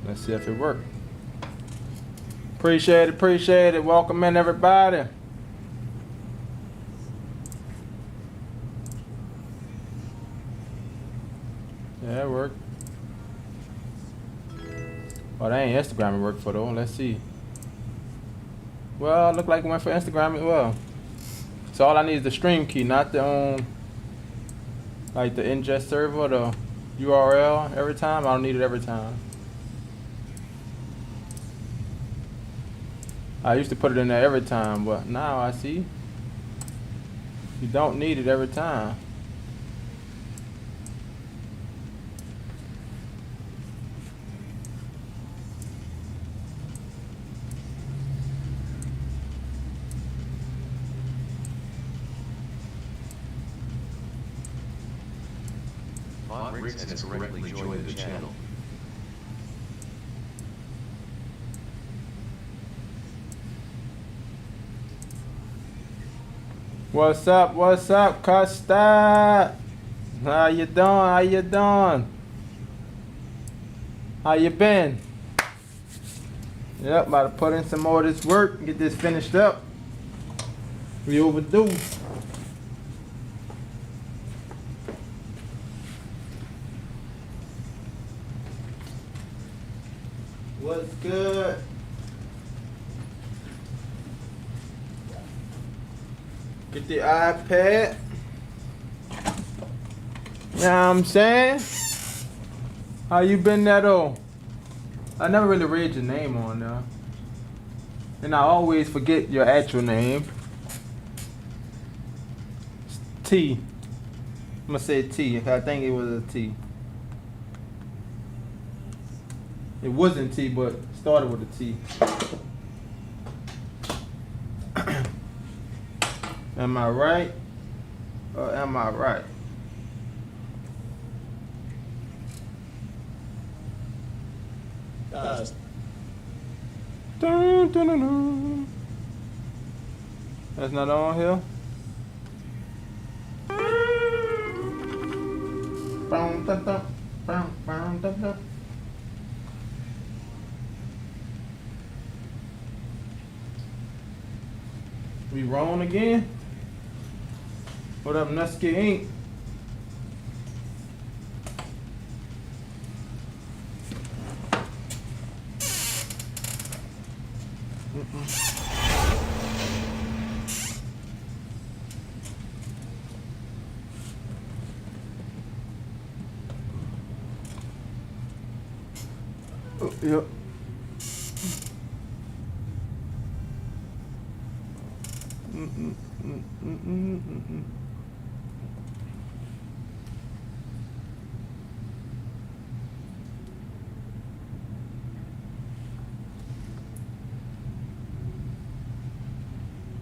Let's see if it worked. Appreciate it, appreciate it. Welcome in, everybody. Yeah, it worked. Oh, that ain't Instagram it worked for though. Let's see. Well, look like it went for Instagram as well. So all I need is the stream key, not the like the ingest server, the URL every time. I don't need it every time. I used to put it in there every time, but now I see you don't need it every time. Riggs has correctly joined the channel. What's up, Costa? How you doing? How you doing? How you been? Yep, about to put in some more of this work, get this finished up. We overdue. What's good? Get the iPad. You know what I'm saying? How you been there though? I never really read your name on there. And I always forget your actual name. It's T. I'm gonna say T. I think it was a T. It wasn't T, but started with a T. Am I right? Or am I right? Dun, dun, dun, dun. That's not on here. Boom, dun, dun, boom, boom, dun, dun. We wrong again? What up, Nusky Inc? Oh, yep.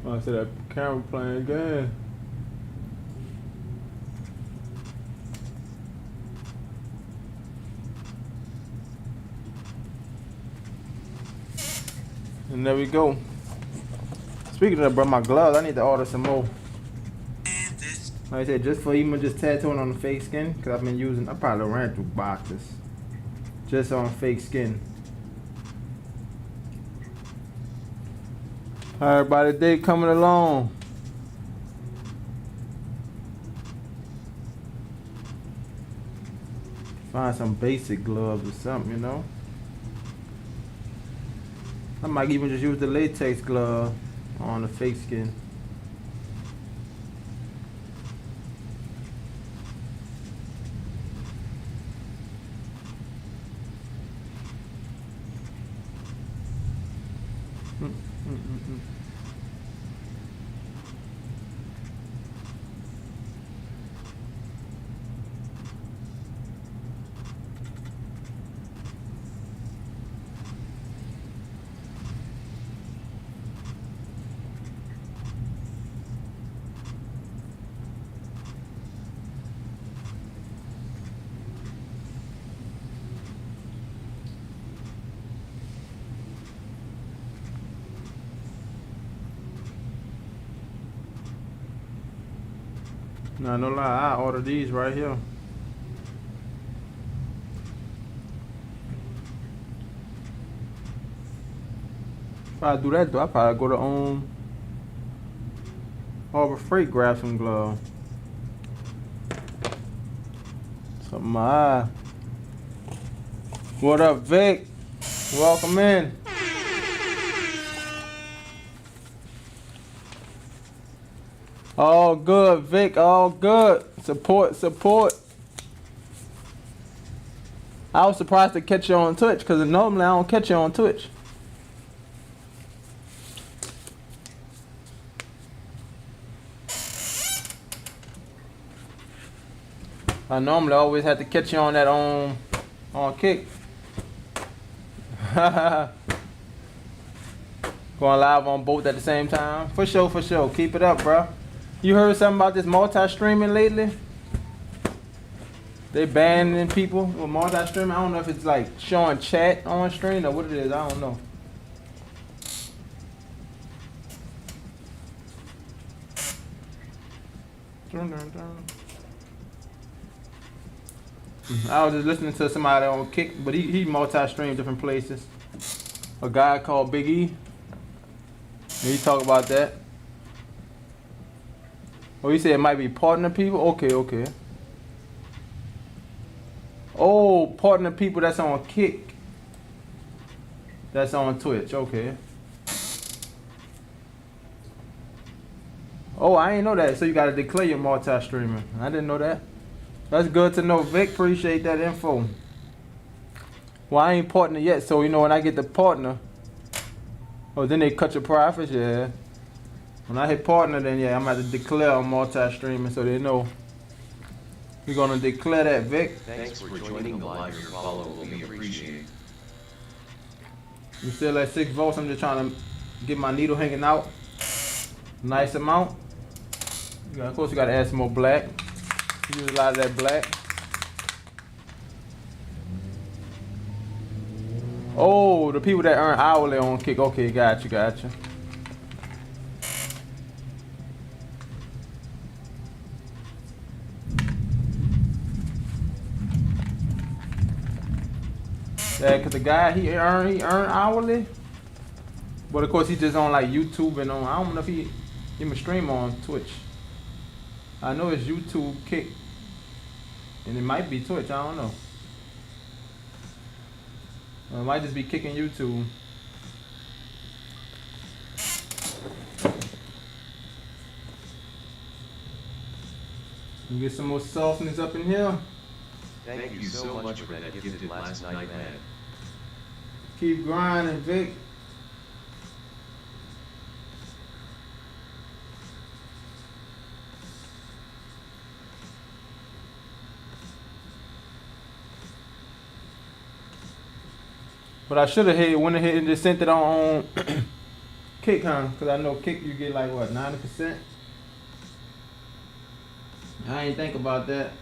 I said that camera playing again. And there we go. Speaking of that, bro, my gloves, I need to order some more. Like I said, just for even just tattooing on the fake skin, because I've been using, I probably ran through boxes. Just on fake skin. How everybody day coming along? Find some basic gloves or something, you know? I might even just use the latex glove on the fake skin. Nah, no lie, I order these right here. If I do that though, I probably go to Harbor Freight, grab some gloves. Something my eye. What up, Vic? Welcome in. All good, Vic. All good. Support, support. I was surprised to catch you on Twitch because normally I don't catch you on Twitch. I normally always have to catch you on that on Kick. Going live on both at the same time. For sure, for sure. Keep it up, bro. You heard something about this multi-streaming lately? They banning people with multi-streaming. I don't know if it's like showing chat on stream or what it is. I don't know. I was just listening to somebody on Kick, but he multi-streamed different places. A guy called Big E. And he talk about that. Oh, you said it might be partner people? Okay, okay. Oh, partner people that's on Kick. That's on Twitch, okay. Oh, I ain't know that. So you gotta declare your multi-streaming. I didn't know that. That's good to know, Vic. Appreciate that info. Well, I ain't partner yet, so you know when I get the partner, oh, then they cut your profits, yeah. When I hit partner, then yeah, I'm gonna have to declare on multi-streaming so they know. We're gonna declare that, Vic. Thanks for joining the live. Your follow will be appreciated. We still at 6 volts. I'm just trying to get my needle hanging out. Nice amount. Of course, we gotta add some more black. Use a lot of that black. Oh, the people that earn hourly on Kick. Okay, gotcha, gotcha. Yeah, cause the guy he earn hourly, but of course he just on like YouTube and on. I don't know if he even stream on Twitch. I know it's YouTube Kick, and it might be Twitch. I don't know. Or it might just be kicking YouTube. You get some more softness up in here. Thank you so much for that gifted last night, man. Keep grinding, Vic. But I should have went ahead and just sent it on Kick, huh? Because I know Kick you get like what, 90%? I ain't think about that.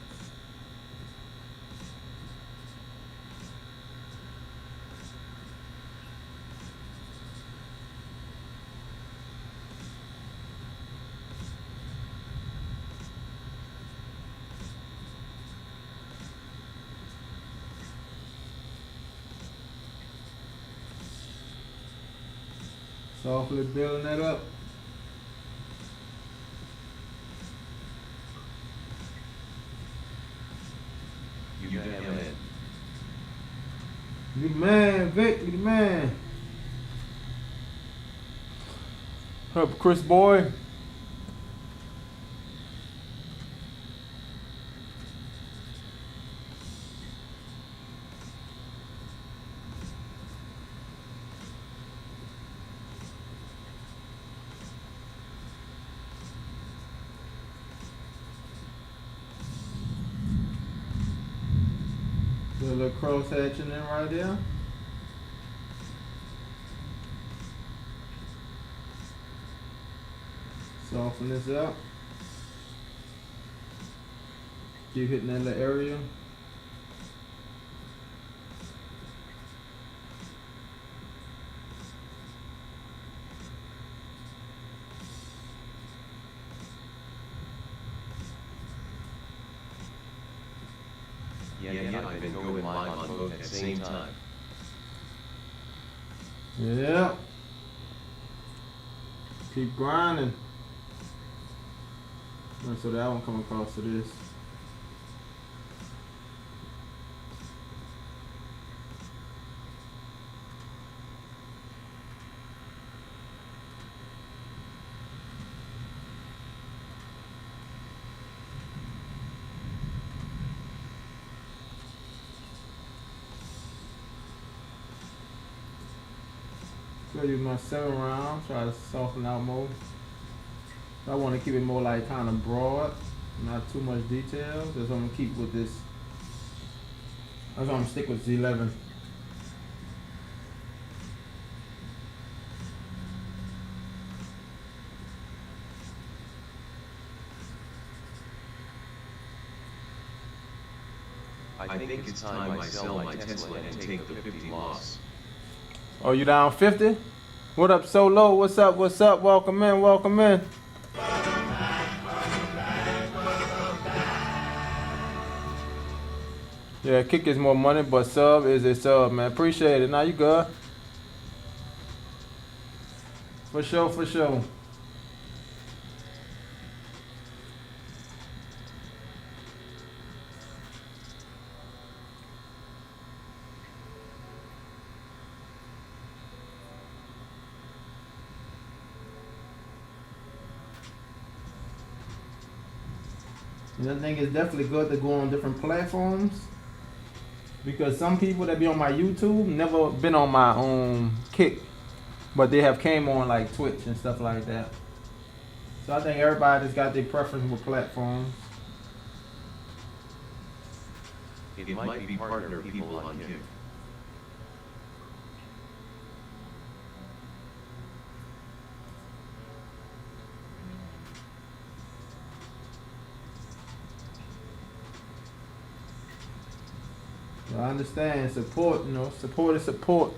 Softly building that up. You got him in. You the man, Vic, you the man. What up, Chris boy? Put a little cross hatching in right there. Soften this up. Keep hitting that little area. Yeah, I've been going live on both at the same time. Yeah. Keep grinding. Alright, so that one come across to this. So I use my 7 rounds, try to soften out more. I want to keep it more like kind of broad, not too much details. That's what I'm gonna keep with this. That's why I'm gonna stick with Z11. I think it's time I sell my Tesla and take the 50 loss. Oh, you down 50? What up, Solo? What's up? What's up? Welcome in. Welcome in. Yeah, kick is more money, but sub is a sub, man. Appreciate it. Now you good? For sure, for sure. And I think it's definitely good to go on different platforms, because some people that be on my YouTube never been on my Kick, but they have came on like Twitch and stuff like that. So I think everybody's got their preference with platforms. It might be partner people on him. I understand. Support, support is support.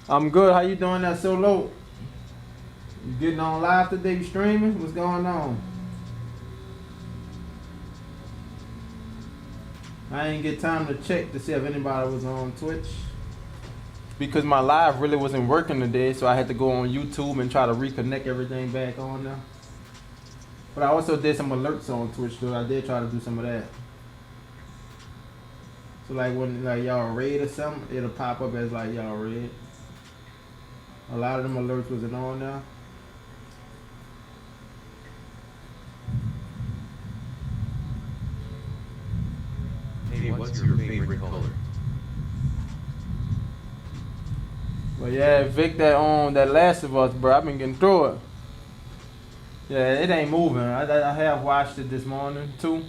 I'm good. How you doing that Solo? You getting on live today? You streaming? What's going on? I ain't get time to check to see if anybody was on Twitch, because my live really wasn't working today, so I had to go on YouTube and try to reconnect everything back on there. But I also did some alerts on Twitch though. I did try to do some of that. So like when like y'all raid or something, it'll pop up as like y'all raid. A lot of them alerts wasn't on there. Hey, what's your favorite color? But yeah, Vic, that Last of Us, bro, I've been getting through it. Yeah, it ain't moving. I have watched it this morning too.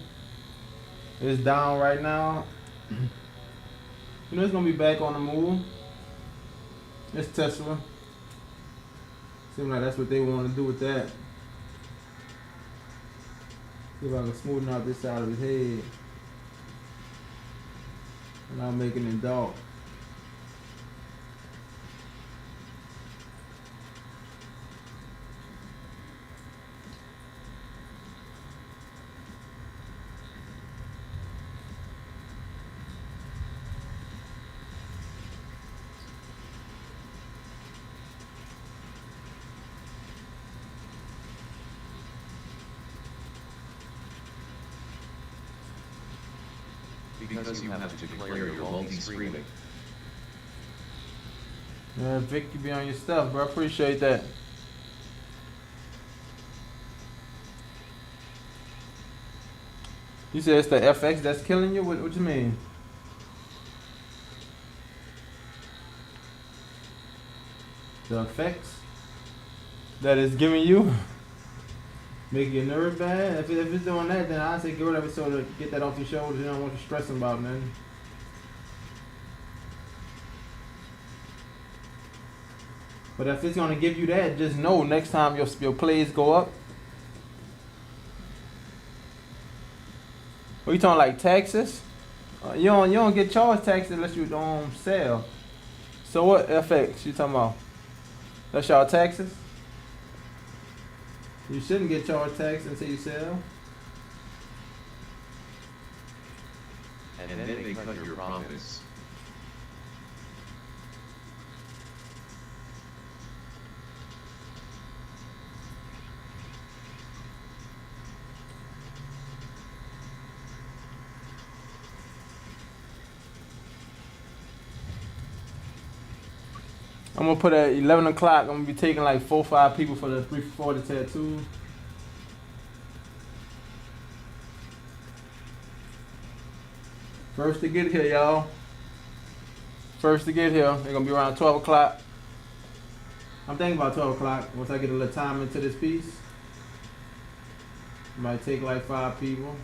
It's down right now. You know it's gonna be back on the move. It's Tesla. Seems like that's what they want to do with that. See if I can smoothen out this side of his head. And I'm making it dark. Because you have to declare your multi-streaming. Yeah, Vic, you be on your stuff, bro. Appreciate that. You said it's the FX that's killing you? What you mean? The effects that is giving you? Making your nerves bad? If it's doing that, then I'd say get rid of it so to get that off your shoulders. You don't want you stressing about nothing. But if it's gonna give you that, just know next time your plays go up. What you talking like taxes? You don't get charged taxes unless you don't sell. So what FX you talking about? That's y'all taxes? You shouldn't get charged tax until you sell. And then they cut your profits. I'm gonna put at 11 o'clock. I'm gonna be taking like 4 or 5 people for the 340 tattoo. First to get here, y'all. First to get here. They're gonna be around 12 o'clock. I'm thinking about 12 o'clock. Once I get a little time into this piece. Might take like 5 people.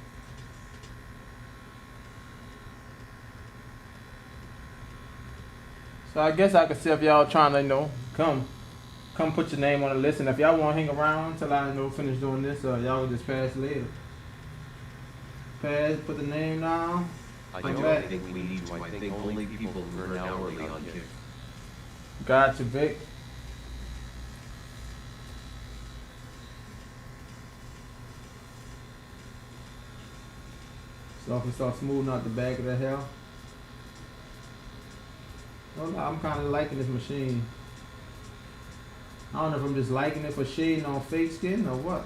So I guess I could see if y'all trying to, come put your name on the list. And if y'all want to hang around till I finish doing this, y'all can just pass later. Pass, put the name down. I don't think we need to. I think only people who earn hourly on Kick. Gotcha, Vic. So I can start smoothing out the back of the hair. Well, I'm kind of liking this machine. I don't know if I'm just liking it for shading on fake skin or what.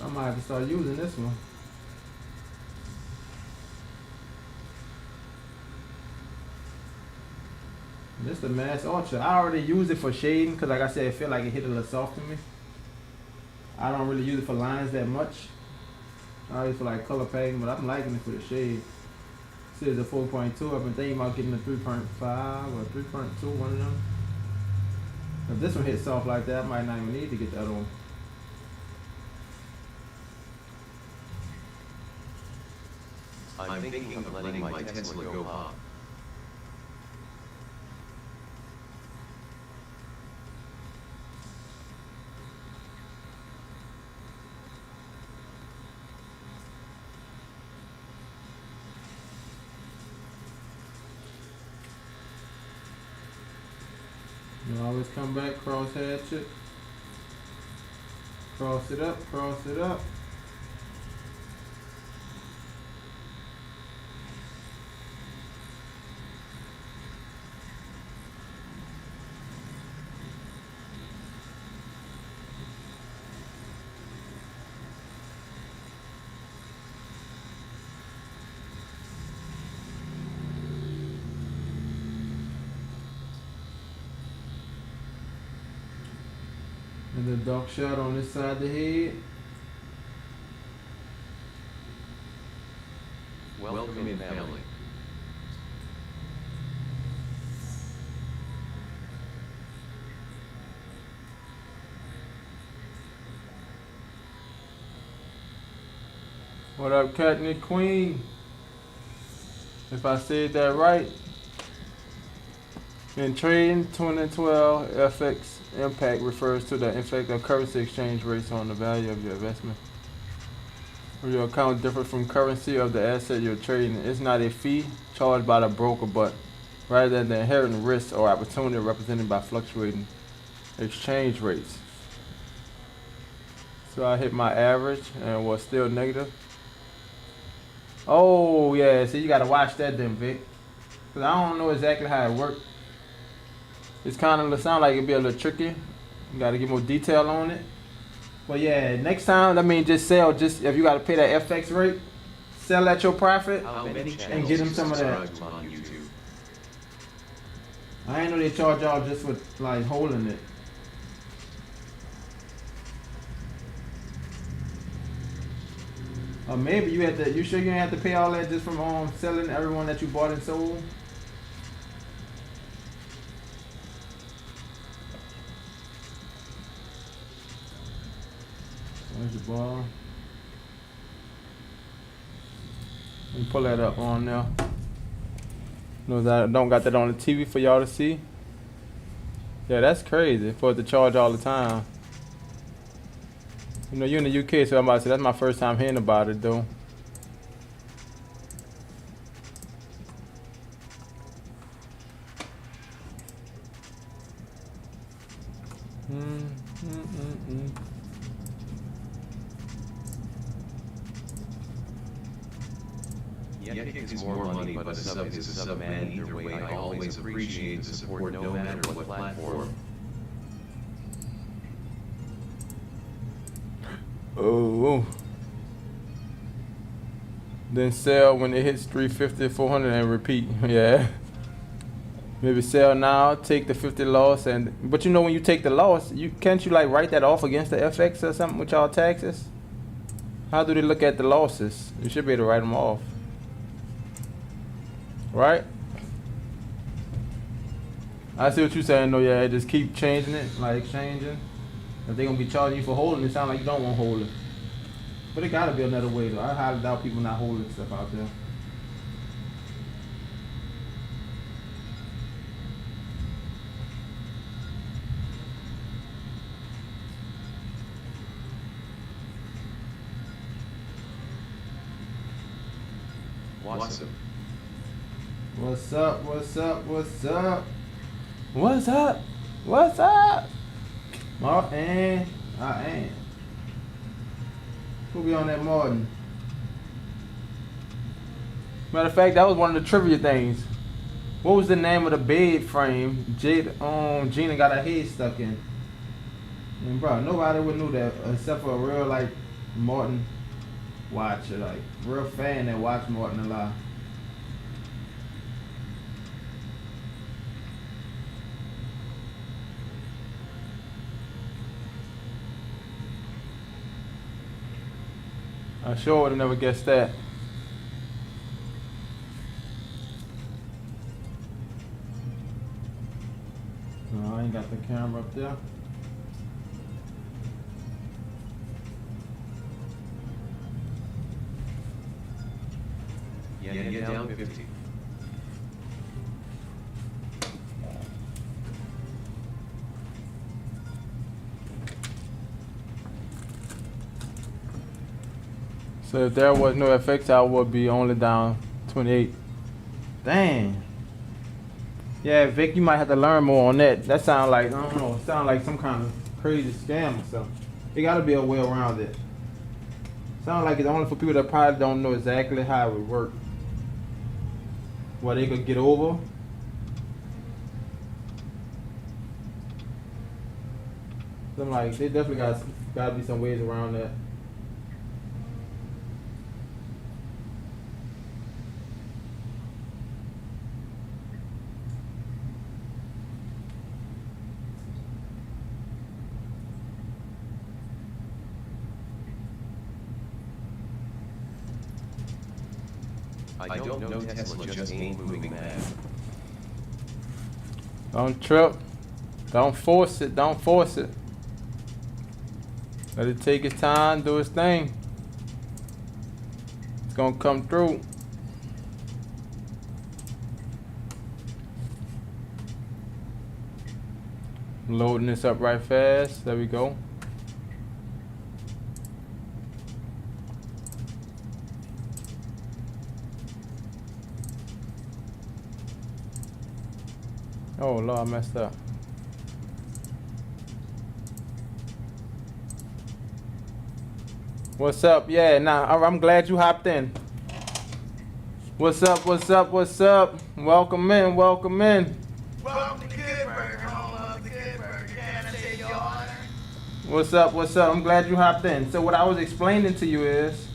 I might have to start using this one. This is the Mass Ultra. I already use it for shading because, like I said, I feel like it hit a little soft to me. I don't really use it for lines that much. I use it for like color painting, but I'm liking it for the shade. This is a 4.2. I've been thinking about getting a 3.5 or 3.2, one of them. If this one hits soft like that, I might not even need to get that on. I'm thinking of letting my Tesla go pop. You always come back, cross hatch it. Cross it up, cross it up. And the dark shadow on this side of the head. Welcome in, family. What up, Katniss Queen? If I said that right. In trading, 2012 FX impact refers to the effect of currency exchange rates on the value of your investment. Or your account differs from currency of the asset you're trading. It's not a fee charged by the broker, but rather the inherent risk or opportunity represented by fluctuating exchange rates. So I hit my average and was still negative. Oh yeah, so you gotta watch that then, Vic. Cause I don't know exactly how it works. It's kind of sound like it'd be a little tricky. You gotta get more detail on it. But yeah, next time, just sell. Just if you gotta pay that FX rate, sell at your profit and get them some of that. I ain't know they charge y'all just for like holding it. Or maybe you had to. You sure you didn't have to pay all that just from selling everyone that you bought and sold? There's the bar. Let me pull that up on there. No, I don't got that on the TV for y'all to see. Yeah, that's crazy for it to charge all the time. You know, you're in the UK, so I'm about to say that's my first time hearing about it, though. Yeah, Kick is more money, but a sub is a sub, man. Either way, I always appreciate the support no matter what platform. Oh. Then sell when it hits 350, 400 and repeat. Yeah. Maybe sell now, take the 50 loss, but you know when you take the loss, can't you like write that off against the FX or something with y'all taxes? How do they look at the losses? You should be able to write them off, right? I see what you're saying though. Yeah, just keep changing it, like exchanging. If they're gonna be charging you for holding, it sounds like you don't want to hold it. But it gotta be another way though. I highly doubt people not holding stuff out there. Awesome. What's up? What's up? What's up? What's up? What's up? Martin, I am. Who be on that Martin? Matter of fact, that was one of the trivia things. What was the name of the bed frame Gina got her head stuck in? And bro, nobody would know that except for a real like Martin watcher, like real fan that watched Martin a lot. I sure would have never guessed that. No, I ain't got the camera up there. Yeah, down 50. So if there was no FX, I would be only down 28. Dang. Yeah, Vic, you might have to learn more on that. That sound like, I don't know, sound like some kind of crazy scam or something. It gotta be a way around it. Sound like it's only for people that probably don't know exactly how it would work. What they could get over. So I'm like, they definitely gotta be some ways around that. I don't know, Tesla just ain't moving mad. Don't trip. Don't force it. Don't force it. Let it take its time, do its thing. It's gonna come through. Loading this up right fast. There we go. Oh Lord, I messed up. What's up? Yeah, nah, I'm glad you hopped in. What's up? What's up? What's up? Welcome in. Welcome in. Welcome to Good Burger, home of the Good Burger. Can I take your order? What's up? What's up? I'm glad you hopped in. So what I was explaining to you is,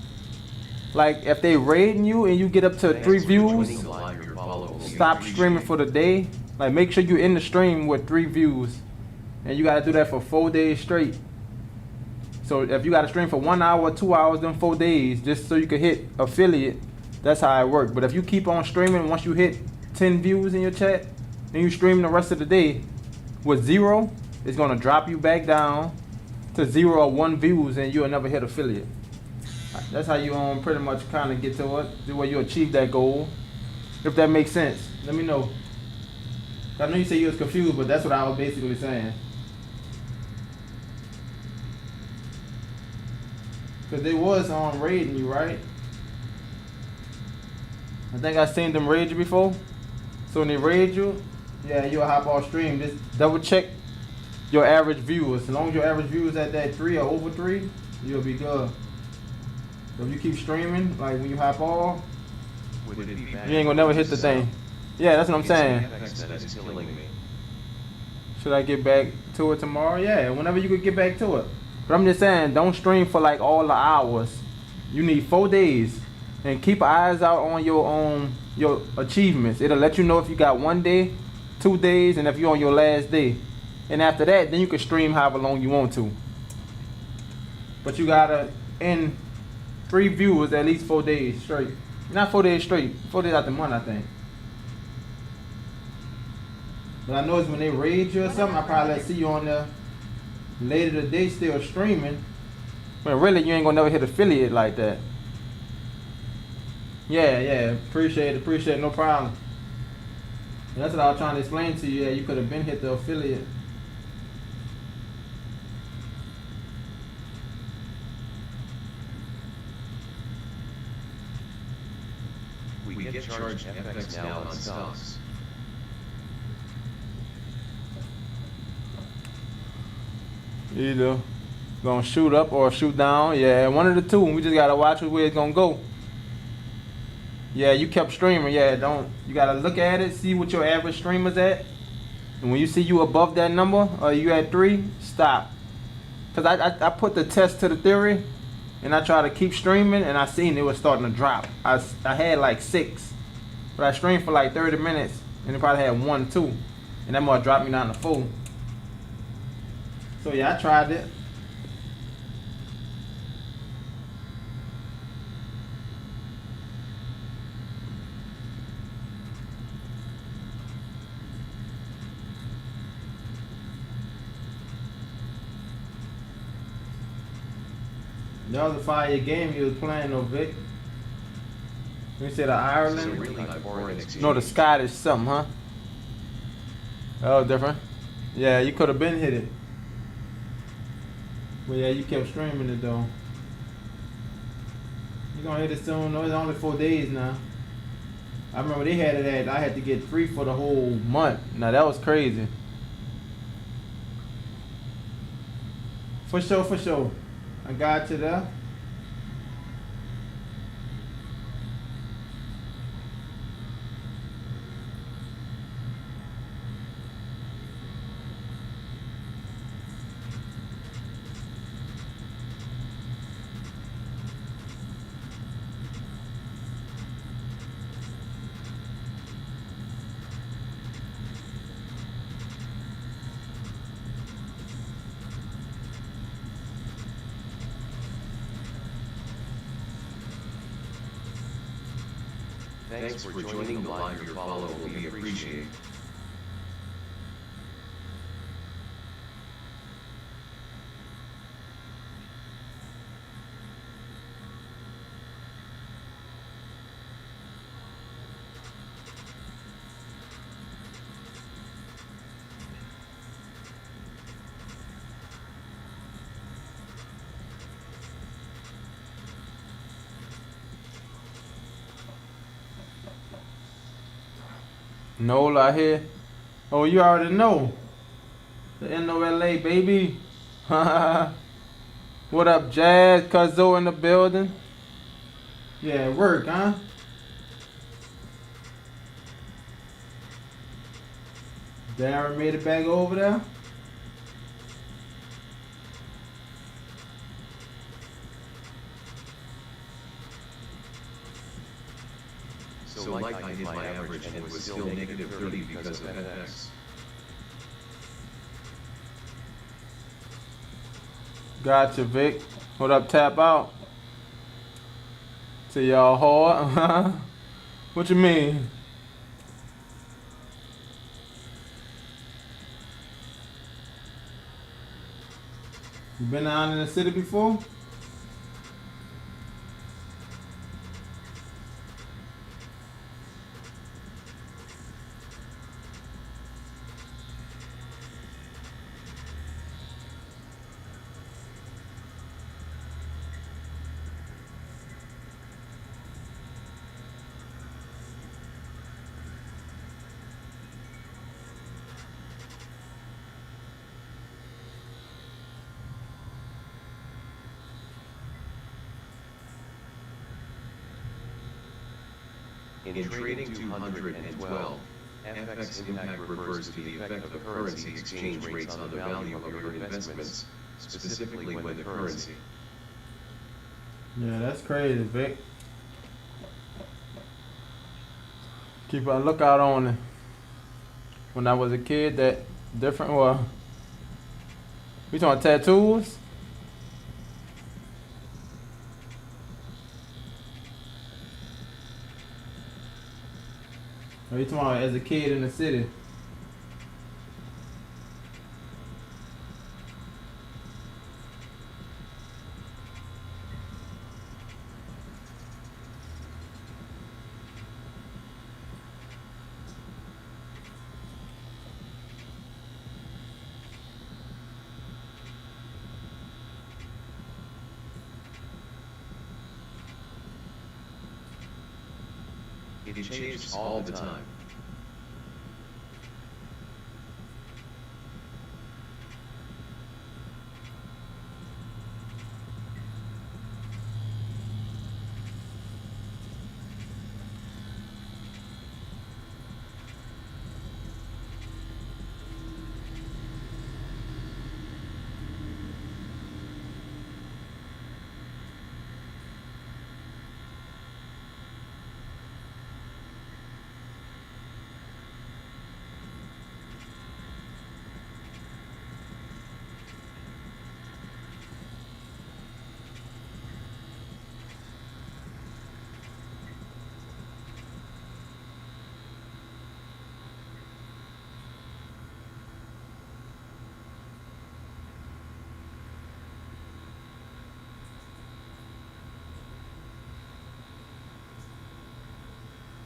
like, if they raiding you and you get up to 3 views, stop streaming for the day. Like, make sure you're in the stream with 3 views. And you gotta do that for 4 days straight. So if you gotta stream for 1 hour, 2 hours, then 4 days, just so you can hit affiliate, that's how it works. But if you keep on streaming, once you hit 10 views in your chat, and you stream the rest of the day with 0, it's gonna drop you back down to 0 or 1 views, and you'll never hit affiliate. That's how you pretty much kind of get to it, the way you achieve that goal. If that makes sense, let me know. I know you say you was confused, but that's what I was basically saying. Cause they was raiding you, right? I think I seen them raid you before. So when they raid you, yeah, you'll hop off stream. Just double check your average viewers. As long as your average viewers at that 3 or over 3, you'll be good. So if you keep streaming, like when you hop off, you ain't gonna never hit the thing. Yeah, that's what I'm saying. Should I get back to it tomorrow? Yeah, whenever you could get back to it. But I'm just saying, don't stream for like all the hours. You need 4 days, and keep eyes out on your achievements. It'll let you know if you got 1 day 2 days, and if you're on your last day. And after that, then you can stream however long you want to. But you gotta end 3 viewers at least 4 days straight. Not 4 days straight, 4 days out the month, I think. But I know it's when they raid you or something, I probably see you on there later today still streaming. But really, you ain't gonna never hit affiliate like that. Yeah, appreciate it, no problem. And that's what I was trying to explain to you. Yeah, you could have been hit the affiliate. We get charged FX now on stocks. Either gonna shoot up or shoot down. Yeah, one of the two. We just gotta watch where it's gonna go. Yeah, you kept streaming. Yeah, you gotta look at it, see what your average streamer's at. And when you see you above that number, or you at 3, stop. Cause I put the test to the theory, and I try to keep streaming, and I seen it was starting to drop. I had like 6, but I streamed for like 30 minutes, and it probably had 1, 2, and that might drop me down to 4. So yeah, I tried it. That was a fire game you was playing though, Vic. You said Ireland? Really high foreign exchange. No, the Scottish something, huh? That was different. Yeah, you could have been hit it. But yeah, you kept streaming it though. You gonna hit it soon though, it's only 4 days now. I remember they had it at, I had to get 3 for the whole month. Now that was crazy. For sure. I got you there. Thanks for joining the live. Your follow will be appreciated. Nola here. Oh, you already know. The NOLA, baby. What up, Jazz? Cuzzo in the building. Yeah, work, huh? Darren made it back over there. So like I hit my average and it was still negative 30 because of FX. Gotcha, Vic. What up, tap out? To y'all hard? What you mean? You been out in the city before? In trading 212, FX impact refers to the effect of the currency exchange rates on the value of your investments, specifically when the currency. Yeah, that's crazy, Vic. Keep a lookout on it. when I was a kid that different. Well, we talking tattoos? Or you talking about as a kid in the city? It changes all the time.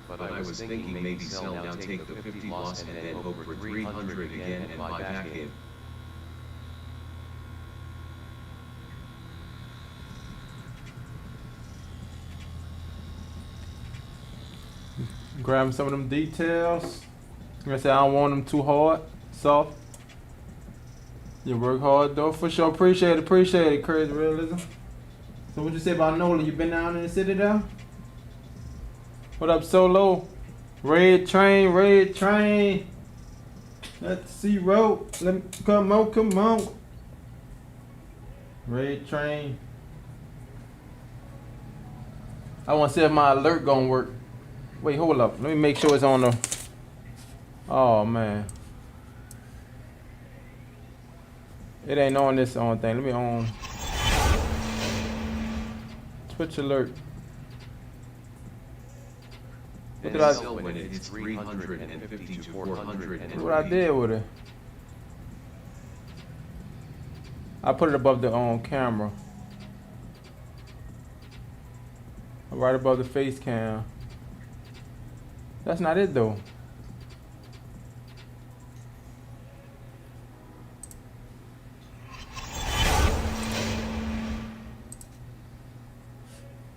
But I was thinking maybe sell now, take the 50 loss and then hope for 300 again and buy back in. Grabbing some of them details. Like I said, I don't want them too hard, soft. You work hard though, for sure. Appreciate it, Crazy Realism. So what you say about Nola? You been down in the city there? What up, Solo? Red train. Let's see, road. Let me come on. Red train. I want to see if my alert gonna work. Wait, hold up. Let me make sure it's on the. Oh man. It ain't on this on thing. Let me on. Twitch alert. Look at that. When it hits 350 to 400 and Look what I did with it. I put it above the camera. Right above the face cam. That's not it though.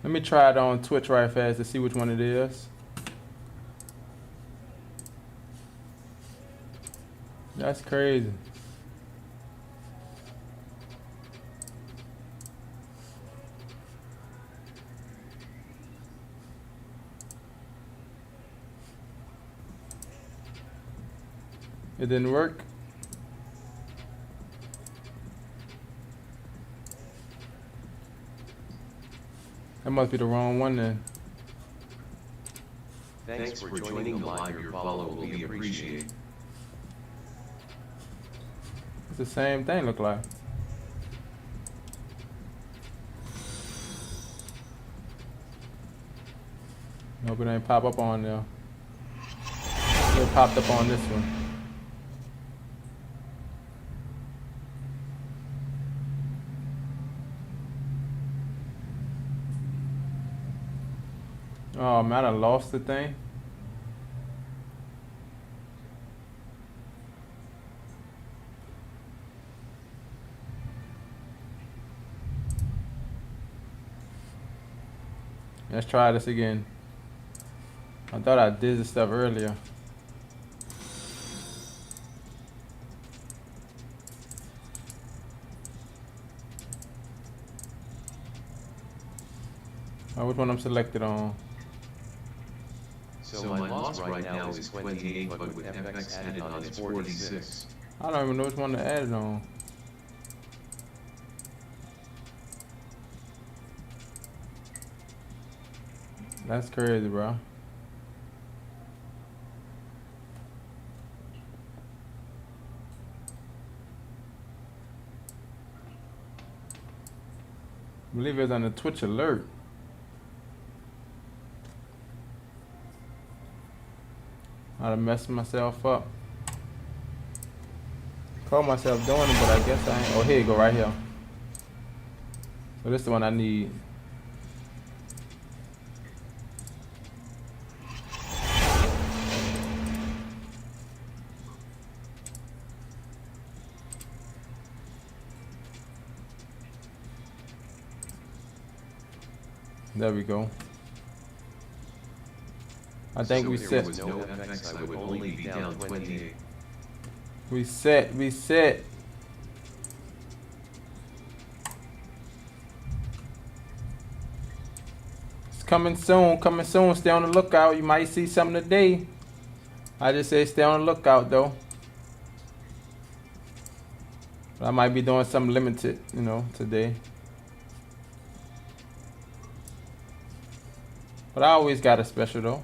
Let me try it on Twitch right fast to see which one it is. That's crazy. It didn't work. That must be the wrong one then. Thanks for joining the live. Your follow will be appreciated. It's the same thing, look like. Nope, it ain't pop up on there. It popped up on this one. Oh man, I lost the thing. Let's try this again. I thought I did this stuff earlier. Which one I'm selected on? So my loss right now is 28, but with FX added on it's 46. I don't even know which one to add it on. That's crazy, bro. believe it was on the Twitch alert. I'd messed myself up. Caught myself doing it, but I guess I ain't. Oh, here you go, right here. So this is the one I need. There we go. I think we set. If there was no FX, I would only be down 28. We set. It's coming soon. Stay on the lookout. You might see something today. I just say stay on the lookout though. I might be doing something limited, you know, today. But I always got a special though.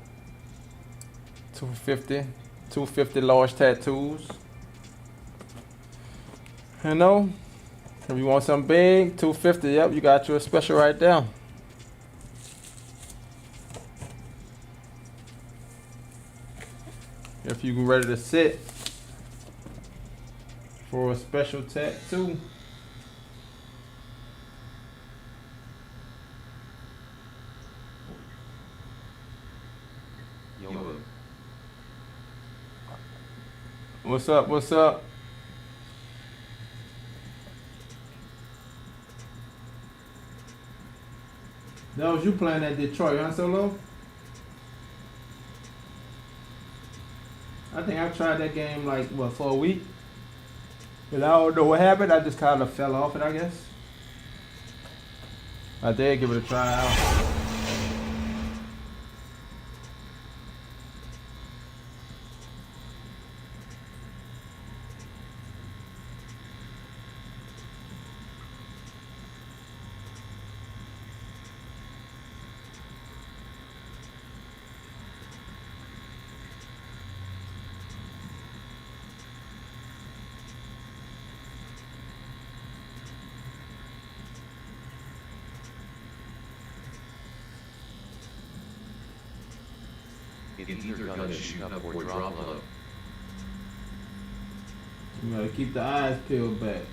250 large tattoos. You know, if you want something big, 250. Yep, you got you a special right there. If you ready to sit for a special tattoo. What's up? What's up? That was you playing at Detroit, huh, Solo? I think I tried that game like, what, for a week? And I don't know what happened. I just kind of fell off it, I guess. I did give it a try out. It's either gonna shoot up or drop low. You gotta keep the eyes peeled back.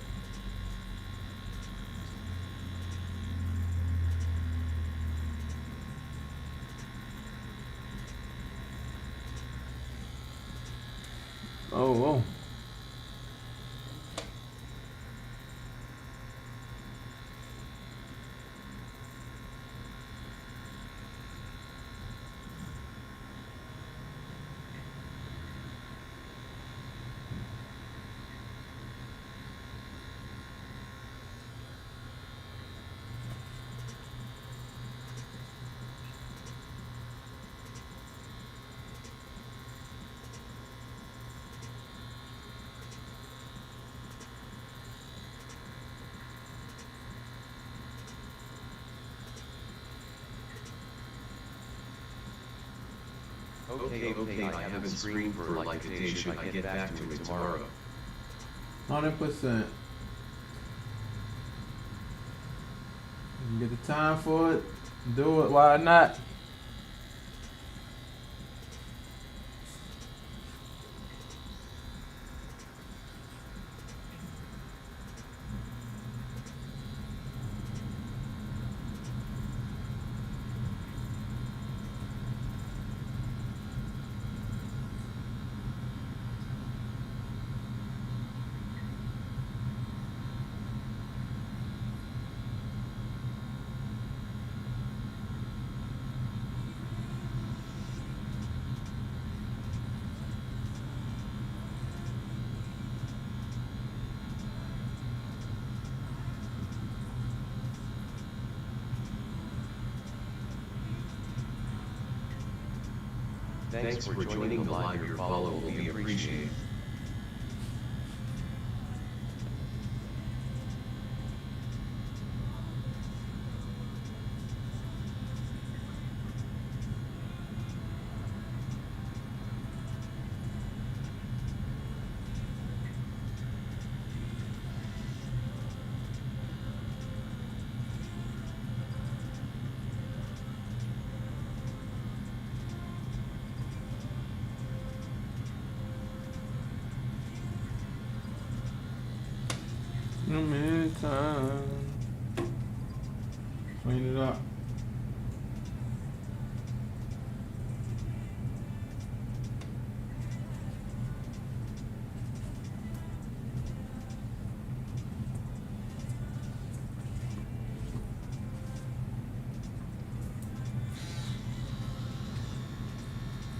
Oh. Okay, I haven't streamed for like a day. Should I get back to it tomorrow? 100%. You get the time for it, do it, why not? Thanks for joining the live. Your follow will be appreciated. In the meantime, clean it up.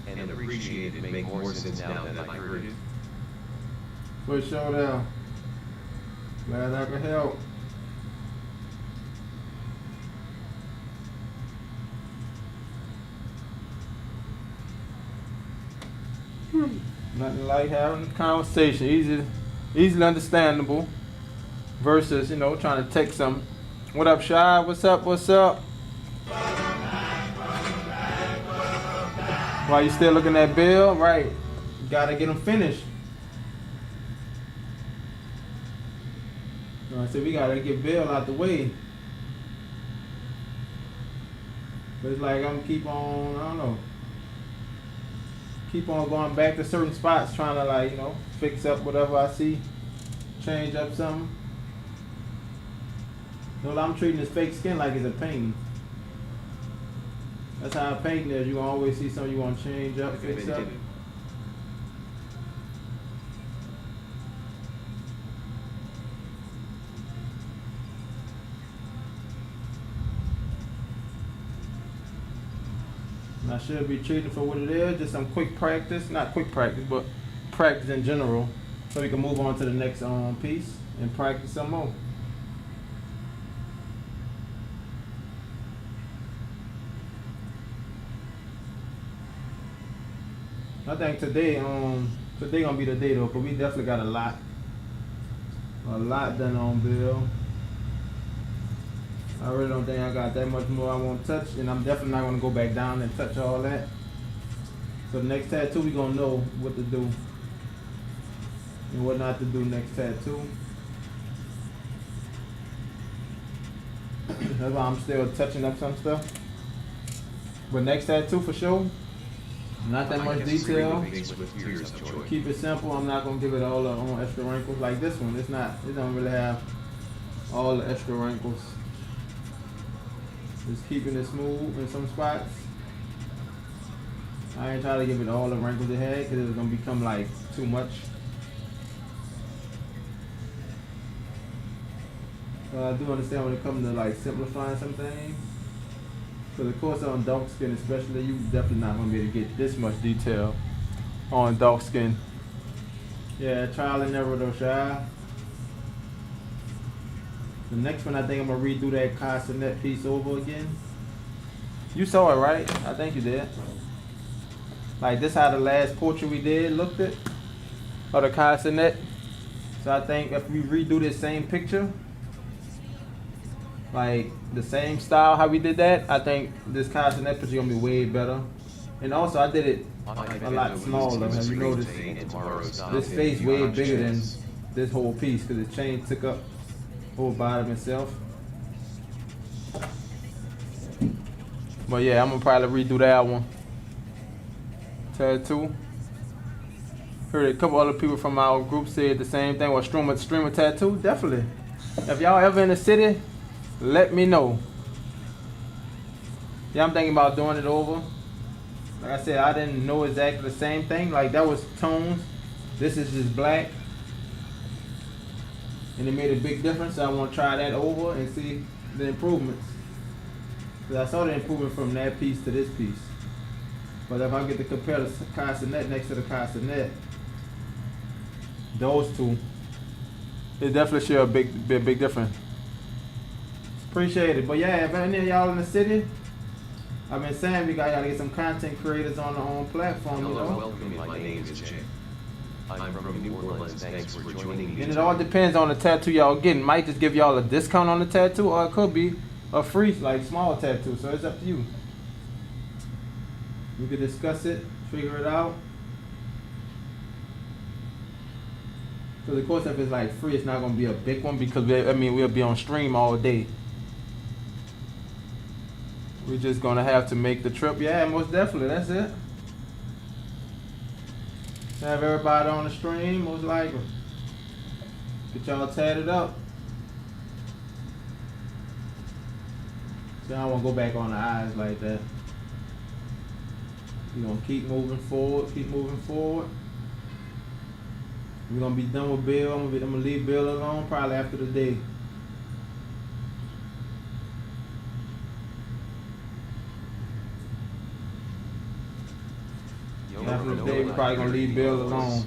And appreciate it make more sense now that I heard it. For sure now. Glad I could help. Nothing like having a conversation, easily understandable, versus, you know, trying to text some. What up, Shy? What's up? What's up? Why you still looking at Bill? Right. Gotta get him finished. I said we gotta get Bill out the way. But it's like I'm keep on, I don't know. Keep on going back to certain spots, trying to, like, you know, fix up whatever I see, change up something. You know, I'm treating this fake skin like it's a painting. That's how a painting is. You gonna always see something you want to change up, fix up. And I should be treating for what it is, just some quick practice, not quick practice, but practice in general, so we can move on to the next piece and practice some more. I think today gonna be the day though, cause we definitely got a lot done on Bill. I really don't think I got that much more I want to touch, and I'm definitely not gonna go back down and touch all that. So the next tattoo we gonna know what to do and what not to do next tattoo. That's why I'm still touching up some stuff. But next tattoo for sure. Not that much detail. Keep it simple. I'm not gonna give it all the extra wrinkles like this one. It don't really have all the extra wrinkles. Just keeping it smooth in some spots. I ain't trying to give it all the wrinkles it had because it's gonna become like too much. I do understand when it comes to like simplifying some things. Because of course on dark skin especially, you definitely not going to be able to get this much detail on dark skin. Yeah, trial and error though, Shy. The next one I think I'm going to redo that castanet piece over again. You saw it, right? I think you did. Like this how the last portrait we did looked it. Of the castanet. So I think if we redo this same picture, like the same style how we did that, I think this castanet picture gonna be way better. And also I did it a lot smaller. Have you noticed? This face way bigger than this whole piece because the chain took up whole bottom itself. But yeah, I'm gonna probably redo that one. Tattoo. Heard a couple other people from our group said the same thing. Well, streamer tattoo, definitely. If y'all ever in the city, let me know. Yeah, I'm thinking about doing it over. Like I said, I didn't know exactly the same thing. Like that was tones. This is just black. And it made a big difference. So I want to try that over and see the improvements. Because I saw the improvement from that piece to this piece. But if I get to compare the castanet next to the castanet, those two, it definitely should be a big difference. Appreciate it. But yeah, if any of y'all in the city, I've been saying we gotta get some content creators on the own platform. Hello, you know? welcome. My name is Jay. I'm from New Orleans. Thanks for joining me. And it all depends on the tattoo y'all getting. Might just give y'all a discount on the tattoo, or it could be a free, like small tattoo. So it's up to you. We could discuss it, figure it out. Because of course, if it's like free, it's not gonna be a big one because we'll be on stream all day. We're just gonna have to make the trip. Yeah, most definitely. That's it. Have everybody on the stream, most likely. Get y'all tatted up. I don't want to go back on the eyes like that. We're gonna keep moving forward, keep moving forward. We're gonna be done with Bill. I'm gonna leave Bill alone probably after the day. After the day, we're probably gonna leave Bill alone.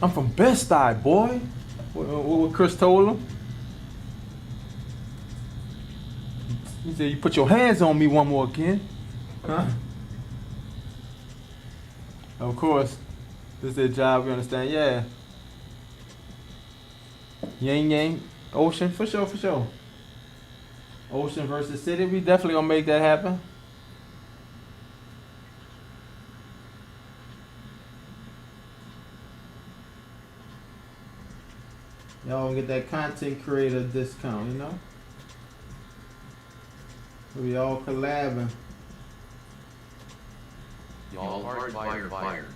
I'm from Best Eye, boy. What Chris told him? He said, "You put your hands on me one more again." Huh? Of course. This is their job, you understand? Yeah. Yang Yang. Ocean, for sure, for sure. Ocean versus City, we definitely gonna make that happen. Y'all gonna get that content creator discount, you know? We all collabing. Y'all hard fire.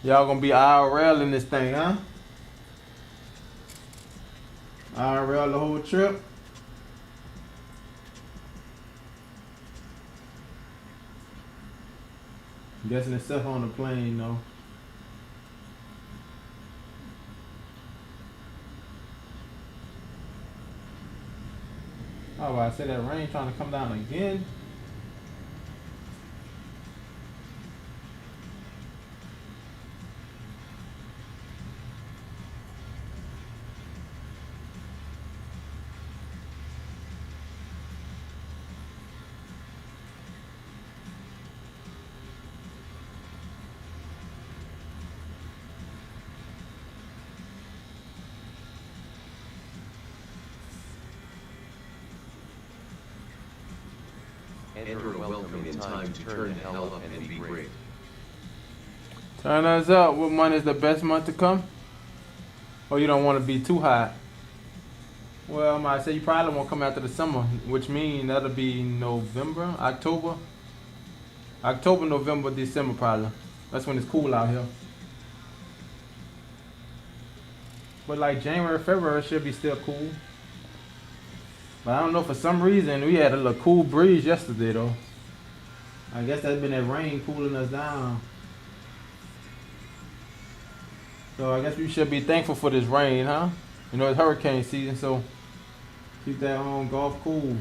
Y'all gonna be IRL in this thing, huh? IRL the whole trip. I'm guessing it's stuff on the plane, though. Oh, I said that rain trying to come down again. Enter a welcome in time to turn the hell up and be great. Turn us up. What month is the best month to come? Or you don't want to be too hot? Well, I might say you probably won't come after the summer, which means that'll be November, October. October, November, December probably. That's when it's cool out here. But like January, February should be still cool. But I don't know, for some reason we had a little cool breeze yesterday though. I guess that's been that rain cooling us down. So I guess we should be thankful for this rain, huh? You know, it's hurricane season, so keep that golf cool.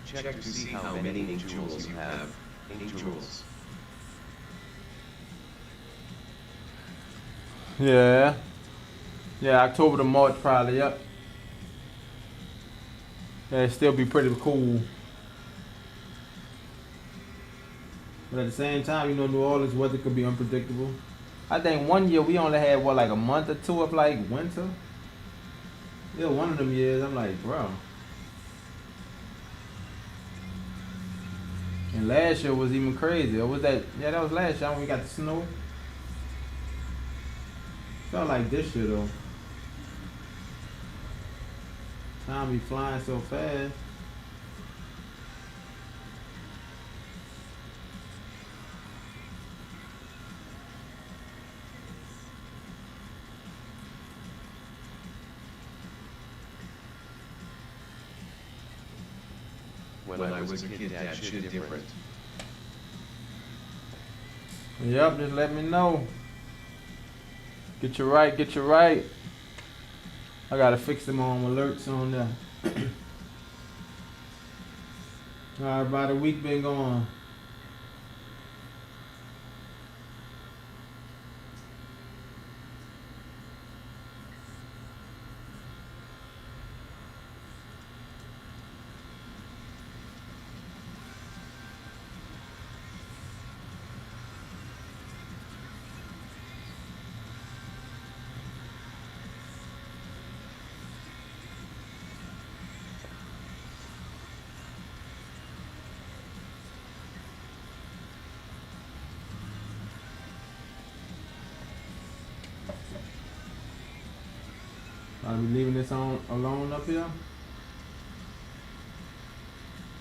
Check to see how many ink jewels you have. Ink jewels. Yeah. Yeah, October to March probably, yep. Yeah, it'd still be pretty cool. But at the same time, you know, New Orleans weather could be unpredictable. I think one year we only had, what, like a month or two of like winter? Yeah, one of them years, I'm like, bro. And last year was even crazy. Or was that, yeah, that was last year when we got the snow. Felt like this year though. Time be flying so fast. When I was a kid, that shit different. Yep, just let me know. Get you right, get you right. I gotta fix them alerts on there. Alright, about a week been going. Are we leaving this on alone up here?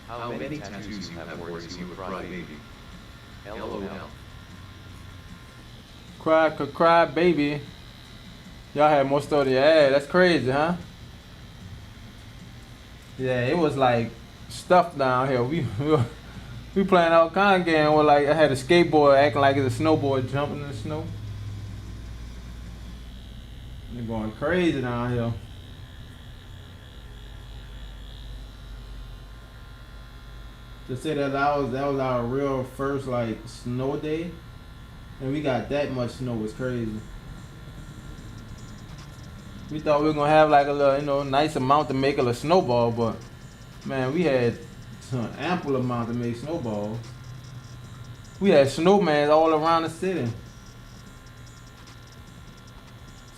How many tattoos you have, or is you a crybaby? LOL. Cry, baby. Y'all had more story. Yeah, that's crazy, huh? Yeah, it was like stuff down here. We playing all kind of game where like I had a skateboard acting like it's a snowboard jumping in the snow. They're going crazy down here. To say that that was our real first like snow day, and we got that much snow was crazy. We thought we were gonna have like a little, nice amount to make a snowball, but man, we had some ample amount to make snowballs. We had snowmans all around the city.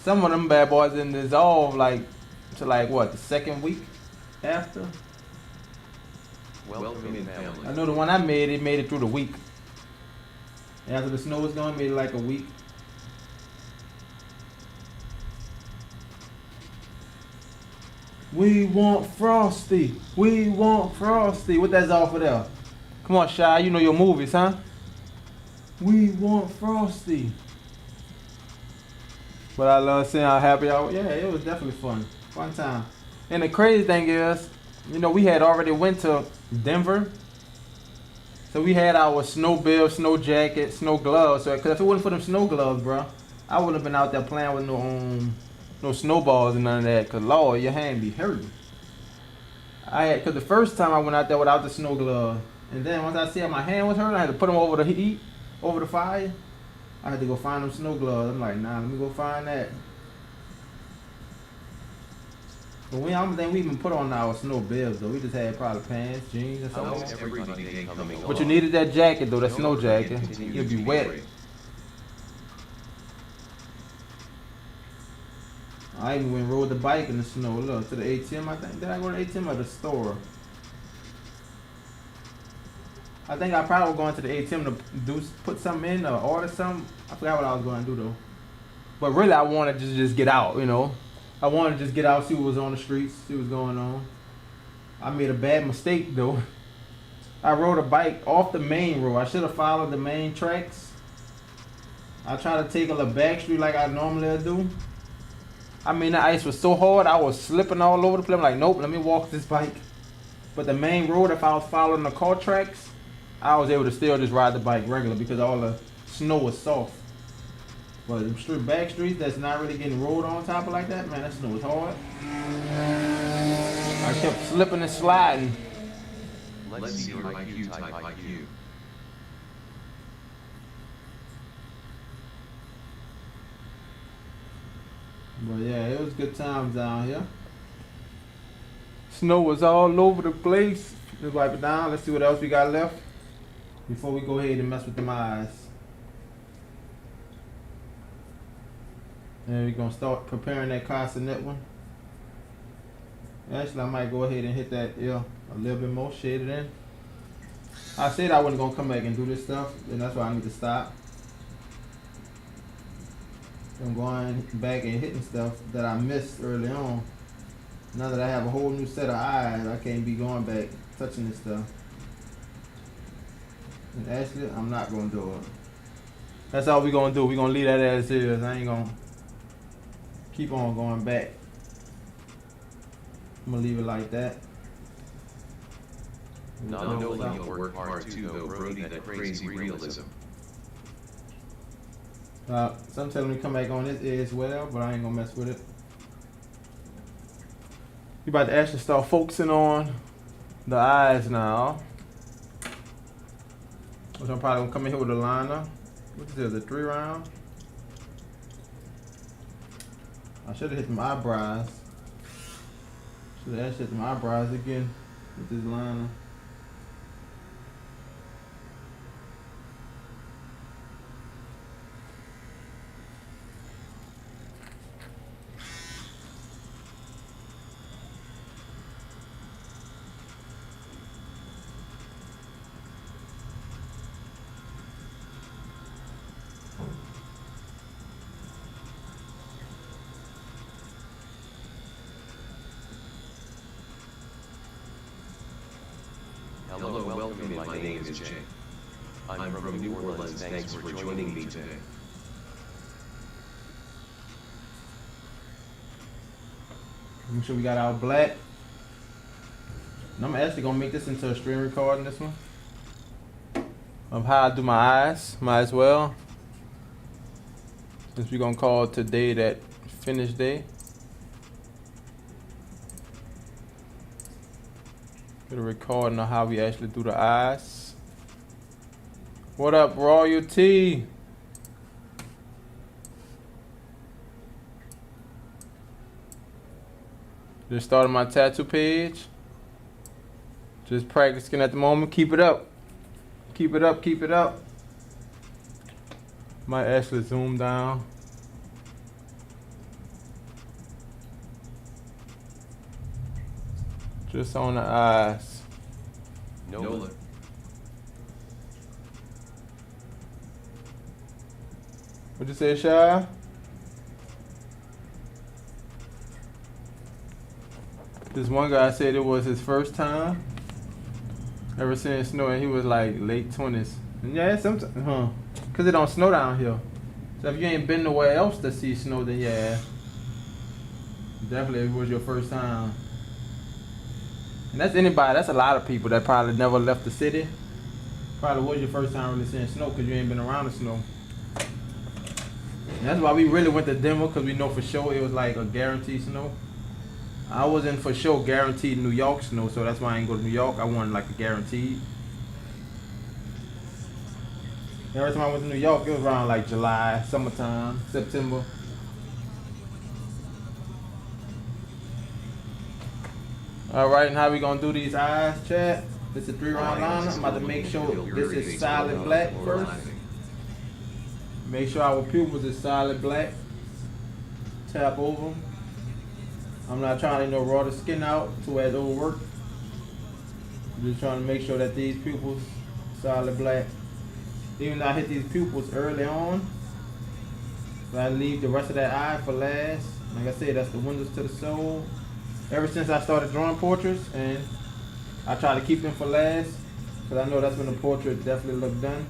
Some of them bad boys didn't dissolve to what, the second week after? Welcome in, family. I know the one I made, it made it through the week. After the snow was gone, made it like a week. We want Frosty. We want Frosty. What that's all for there? Come on, Shy. You know your movies, huh? We want Frosty. But I love seeing how happy I was. Yeah, it was definitely fun. Fun time. And the crazy thing is, we had already went to Denver. So we had our snow bill, snow jacket, snow gloves. So, cause if it wasn't for them snow gloves, bro, I wouldn't have been out there playing with no snowballs and none of that. Cause Lord, your hand be hurting. Cause the first time I went out there without the snow gloves, and then once I see how my hand was hurting, I had to put them over the heat, over the fire. I had to go find them snow gloves. I'm like, nah, let me go find that. But I don't think we even put on our snow bibs though. We just had probably pants, jeans, or something. But you needed that jacket though, that snow jacket. You'd be wet. I even went and rode the bike in the snow. Look, to the ATM, I think. Did I go to the ATM or the store? I think I probably was going to the ATM to put something in or order something. I forgot what I was going to do though. But really, I wanted to just get out, I wanted to just get out, see what was on the streets, see what's going on. I made a bad mistake though. I rode a bike off the main road. I should have followed the main tracks. I tried to take a little back street like I normally do. I mean, the ice was so hard, I was slipping all over the place. I'm like, nope, let me walk this bike. But the main road, if I was following the car tracks, I was able to still just ride the bike regular because all the snow was soft. But the back streets that's not really getting rolled on top of like that, man, that snow was hard. I kept slipping and sliding. Let's see your IQ type IQ. But yeah, it was good times down here. Snow was all over the place. Let's wipe it down. Let's see what else we got left before we go ahead and mess with them eyes. And we're gonna start preparing that castanet one. Actually, I might go ahead and hit that a little bit more, shade it in. I said I wasn't gonna come back and do this stuff, and that's why I need to stop. I'm going back and hitting stuff that I missed early on. Now that I have a whole new set of eyes, I can't be going back touching this stuff. And actually, I'm not gonna do it. That's all we're gonna do. We're gonna leave that as is. I ain't gonna keep on going back. I'm gonna leave it like that. Not knowing you'll work hard too though, Brody, that crazy realism. Some telling me to come back on this as well, but I ain't gonna mess with it. We about to actually start focusing on the eyes now. Which I'm probably gonna come in here with a liner. What is this, a 3 round? I should have hit them eyebrows. Should have actually hit them eyebrows again with this liner. my name is Jay. I'm from New Orleans. Thanks for joining me today. Make sure we got our black. And I'm actually gonna make this into a screen recording, this one. Of how I do my eyes, might as well. Since we're gonna call today that finish day. Get a recording of how we actually do the eyes. What up, royalty? Just started my tattoo page. Just practicing at the moment. Keep it up. Keep it up, keep it up. Might actually zoom down. Just on the eyes. Nola. What'd you say, Shy? This one guy said it was his first time ever seeing snow, and he was like late 20s. And yeah, sometimes, cause it don't snow down here. So if you ain't been nowhere else to see snow, then yeah, definitely it was your first time. And that's anybody. That's a lot of people that probably never left the city. Probably was your first time really seeing snow, cause you ain't been around the snow. And that's why we really went to Denver, cause we know for sure it was like a guaranteed snow. I wasn't for sure guaranteed New York snow, so that's why I ain't go to New York. I wanted like a guaranteed. Every time I went to New York, it was around like July, summertime, September. All right, and how we gonna do these eyes, chat? This is a 3-round liner. I'm about to make sure this is solid black first. Make sure our pupils is solid black. Tap over them. I'm not trying to raw the skin out to where it'll work. I'm just trying to make sure that these pupils solid black. Even though I hit these pupils early on, but I leave the rest of that eye for last. Like I said, that's the windows to the soul. Ever since I started drawing portraits, and I try to keep them for last, because I know that's when the portrait definitely look done.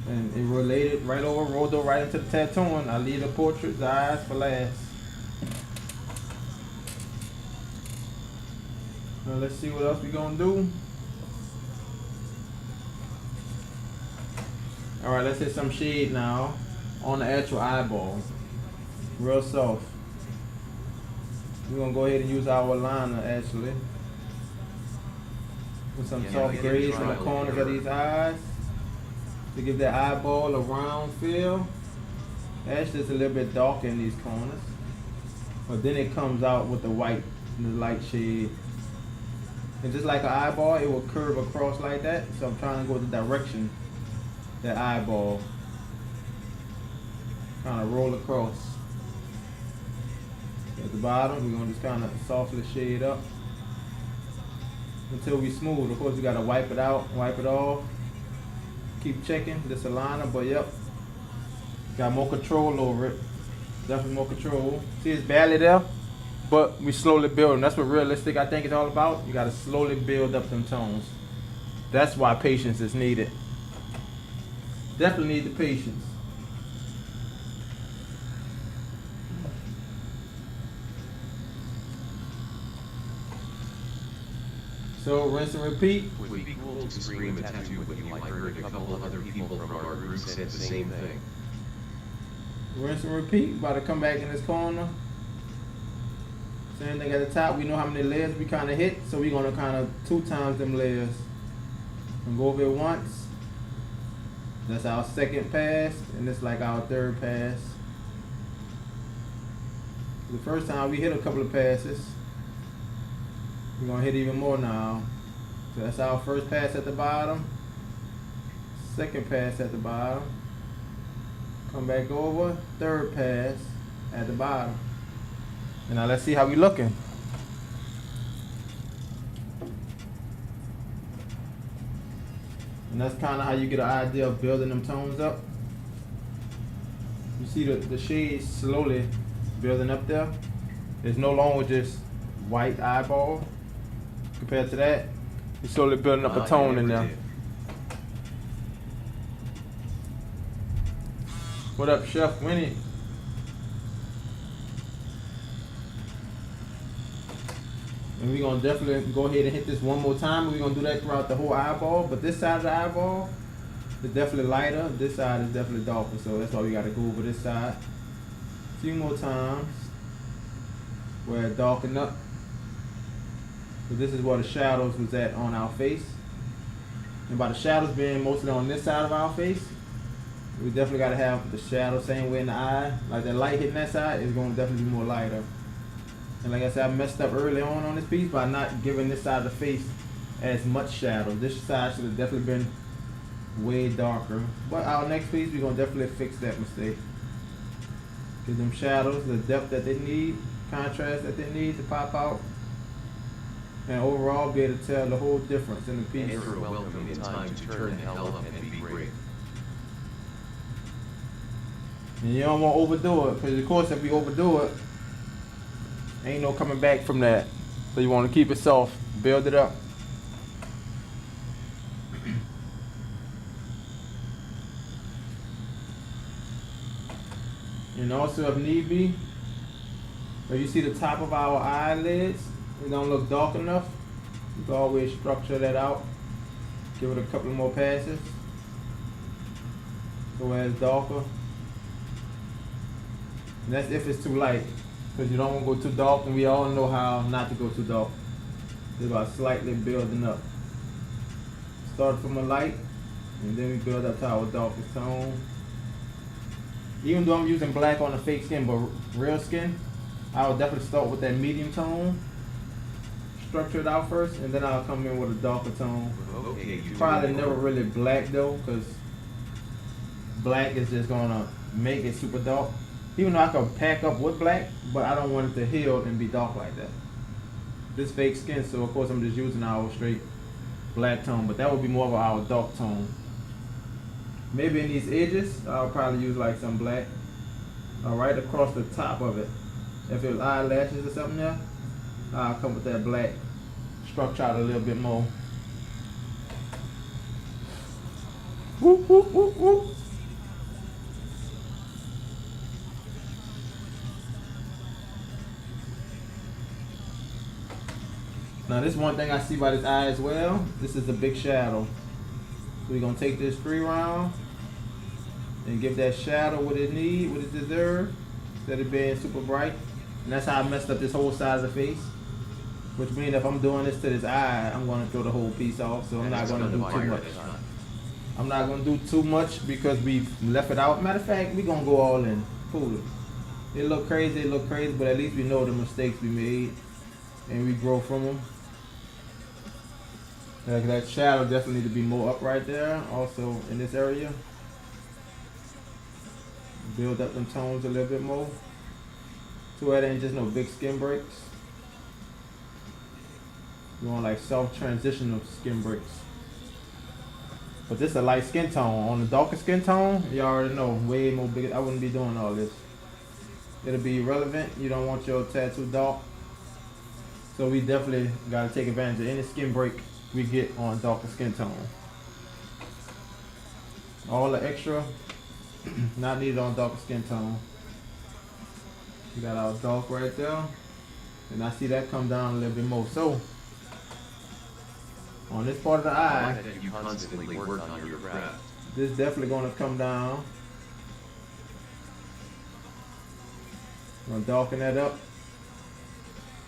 And it related right over, rolled over right into the tattooing. I leave the portraits, the eyes for last. Now let's see what else we gonna do. All right, let's hit some shade now on the actual eyeball. Real soft. We're gonna go ahead and use our liner actually. With some soft grays in the corners of these eyes to give that eyeball a round feel. Actually, it's a little bit darker in these corners, but then it comes out with the white and the light shade. And just like an eyeball, it will curve across like that. So I'm trying to go the direction that eyeball kind of roll across. At the bottom, we're gonna just kind of softly shade up until we smooth. Of course, we gotta wipe it out, wipe it off. Keep checking this aligner, but yep, got more control over it. Definitely more control. See, it's barely there, but we slowly building. That's what realistic I think is all about. You gotta slowly build up them tones. That's why patience is needed. Definitely need the patience. So rinse and repeat. Would be cool to scream a tattoo with you. I heard a couple of other people from our group said the same thing. Rinse and repeat. About to come back in this corner. Same thing at the top. We know how many layers we kind of hit, so we're gonna kind of 2 times them layers. And go over it once. That's our second pass, and it's like our third pass. The first time we hit a couple of passes. We're gonna hit even more now. So that's our first pass at the bottom. Second pass at the bottom. Come back over. Third pass at the bottom. And now let's see how we looking. And that's kind of how you get an idea of building them tones up. You see the shades slowly building up there. It's no longer just white eyeball compared to that. You're slowly building up a tone in there. What up, Chef Winnie? And we're gonna definitely go ahead and hit this one more time. We're gonna do that throughout the whole eyeball, but this side of the eyeball is definitely lighter. This side is definitely darker, so that's why we gotta go over this side a few more times where it darken up. So this is where the shadows was at on our face. And by the shadows being mostly on this side of our face, we definitely gotta have the shadow same way in the eye. Like that light hitting that side is gonna definitely be more lighter. And like I said, I messed up early on this piece by not giving this side of the face as much shadow. This side should have definitely been way darker. But our next piece, we're gonna definitely fix that mistake. Give them shadows the depth that they need, contrast that they need to pop out. And overall be able to tell the whole difference in the piece. Enter a welcome in time to turn the hell up and be great. And you don't want to overdo it, because of course if we overdo it, ain't no coming back from that. So you want to keep it soft, build it up. And also if need be, if you see the top of our eyelids, it don't look dark enough, you can always structure that out. Give it a couple more passes. So where it's darker. And that's if it's too light. Because you don't want to go too dark, and we all know how not to go too dark. It's about slightly building up. Start from a light, and then we build up to our darkest tone. Even though I'm using black on the fake skin, but real skin, I will definitely start with that medium tone. Structure it out first, and then I'll come in with a darker tone. Okay, Probably never really black though, because black is just gonna make it super dark. Even though I could pack up with black, but I don't want it to heal and be dark like that. This fake skin, so of course I'm just using our straight black tone, but that would be more of our dark tone. Maybe in these edges, I'll probably use like some black. Right across the top of it. If it was eyelashes or something there, I'll come with that black. Structure out a little bit more. Whoop, whoop, whoop, whoop. Now this one thing I see by this eye as well, this is a big shadow. So we're gonna take this 3 round and give that shadow what it needs, what it deserves, instead of being super bright. And that's how I messed up this whole side of the face. Which means if I'm doing this to this eye, I'm gonna throw the whole piece off, so I'm not gonna do too much. I'm not gonna do too much because we've left it out. Matter of fact, we're gonna go all in. Cool it. It look crazy, but at least we know the mistakes we made and we grow from them. Like that shadow definitely need to be more up right there. Also in this area, build up them tones a little bit more. So it ain't just no big skin breaks. You want like soft transitional skin breaks. But this is a light skin tone. On the darker skin tone, you already know, way more big. I wouldn't be doing all this. It'll be irrelevant. You don't want your tattoo dark. So we definitely gotta take advantage of any skin break we get on darker skin tone. All the extra not needed on darker skin tone. We got our dark right there, and I see that come down a little bit more. So on this part of the eye, that you constantly work on your craft. this definitely gonna come down. I'm gonna darken that up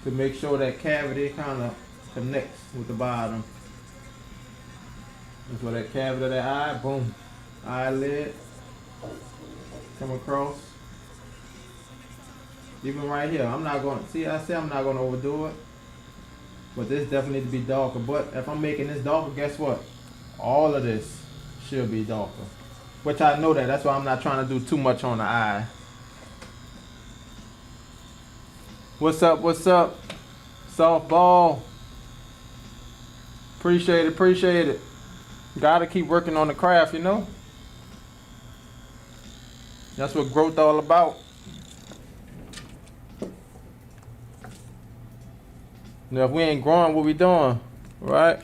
to make sure that cavity kind of connects with the bottom. That's where that cavity of that eye, boom, eyelid, come across. Even right here, I'm not going to, see I said I'm not going to overdo it. But this definitely needs to be darker. But if I'm making this darker, guess what? All of this should be darker. Which I know that, that's why I'm not trying to do too much on the eye. What's up, what's up? Softball. Appreciate it, appreciate it. Gotta keep working on the craft, you know? That's what growth all about. Now if we ain't growing, what we doing, right?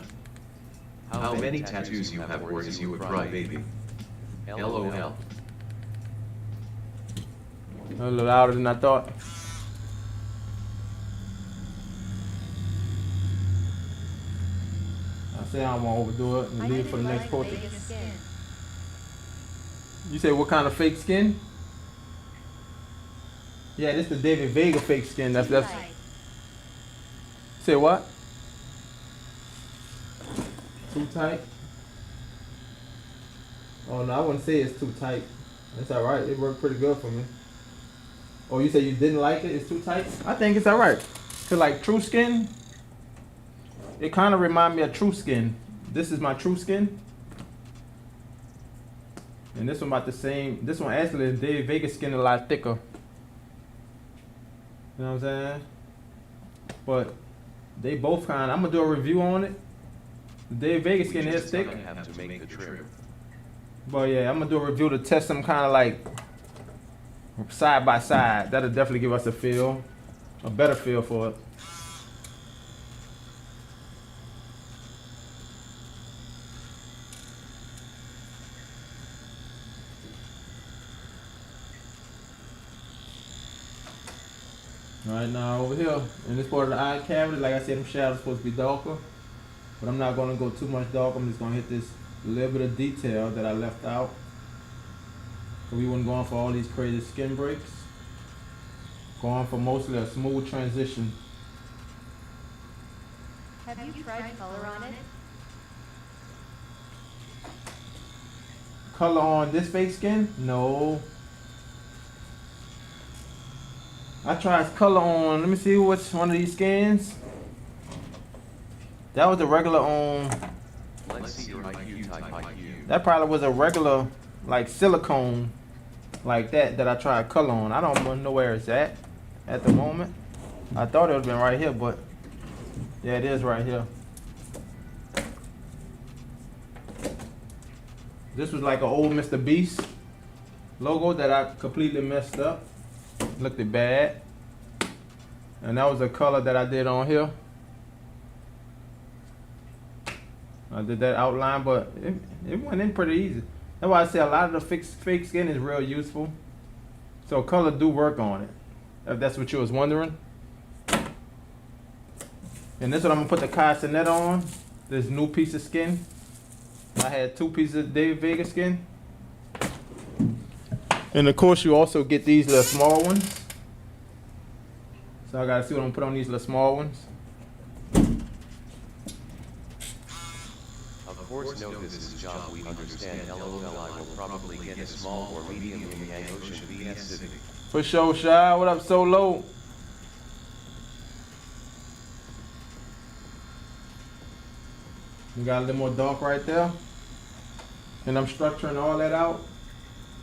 How many tattoos you have or is you a crybaby? LOL. A little louder than I thought. I say I don't want to overdo it and leave it for the next portrait. You say what kind of fake skin? Yeah, this is the David Vega fake skin. That's Say what? Too tight? Oh no, I wouldn't say it's too tight. It's alright. It worked pretty good for me. Oh, you say you didn't like it? It's too tight? I think it's alright. Cause like True Skin, it kind of reminds me of True Skin. This is my True Skin. And this one about the same. This one actually is David Vega skin a lot thicker. You know what I'm saying? But they both kind. I'm gonna do a review on it. The David Vega skin is thick. Have to make the trip. But yeah, I'm gonna do a review to test them kind of like side by side. That'll definitely give us a feel, a better feel for it. Right now over here, in this part of the eye cavity, like I said, them shadows supposed to be darker. But I'm not gonna go too much dark. I'm just gonna hit this little bit of detail that I left out. So we weren't going for all these crazy skin breaks. Going for mostly a smooth transition. Have you tried color on it? Color on this fake skin? No. I tried color on, let me see what's one of these skins. That was a regular on. Let's see your IQ type IQ. That probably was a regular like silicone like that I tried color on. I don't know where it's at the moment. I thought it would have been right here, but yeah, it is right here. This was like an old Mr. Beast logo that I completely messed up. Looked it bad. And that was a color that I did on here. I did that outline, but it went in pretty easy. That's why I say a lot of the fake skin is real useful. So color do work on it, if that's what you was wondering. And this one I'm gonna put the castanet on, this new piece of skin. I had 2 pieces of David Vega skin. And of course you also get these little small ones. So I gotta see what I'm gonna put on these little small ones. Of course, no, this is a job we understand. LOL, I will probably get a small or medium in the Ocean VS Civic. For sure, Shy. What up, Solo? We got a little more dark right there. And I'm structuring all that out.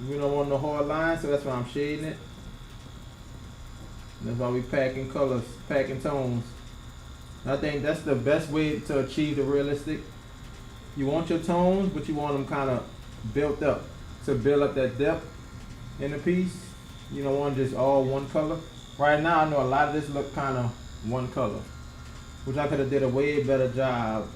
We don't want no hard lines, so that's why I'm shading it. That's why we packing colors, packing tones. I think that's the best way to achieve the realistic. You want your tones, but you want them kind of built up to build up that depth in the piece. You don't want just all one color. Right now, I know a lot of this look kind of one color, which I could have did a way better job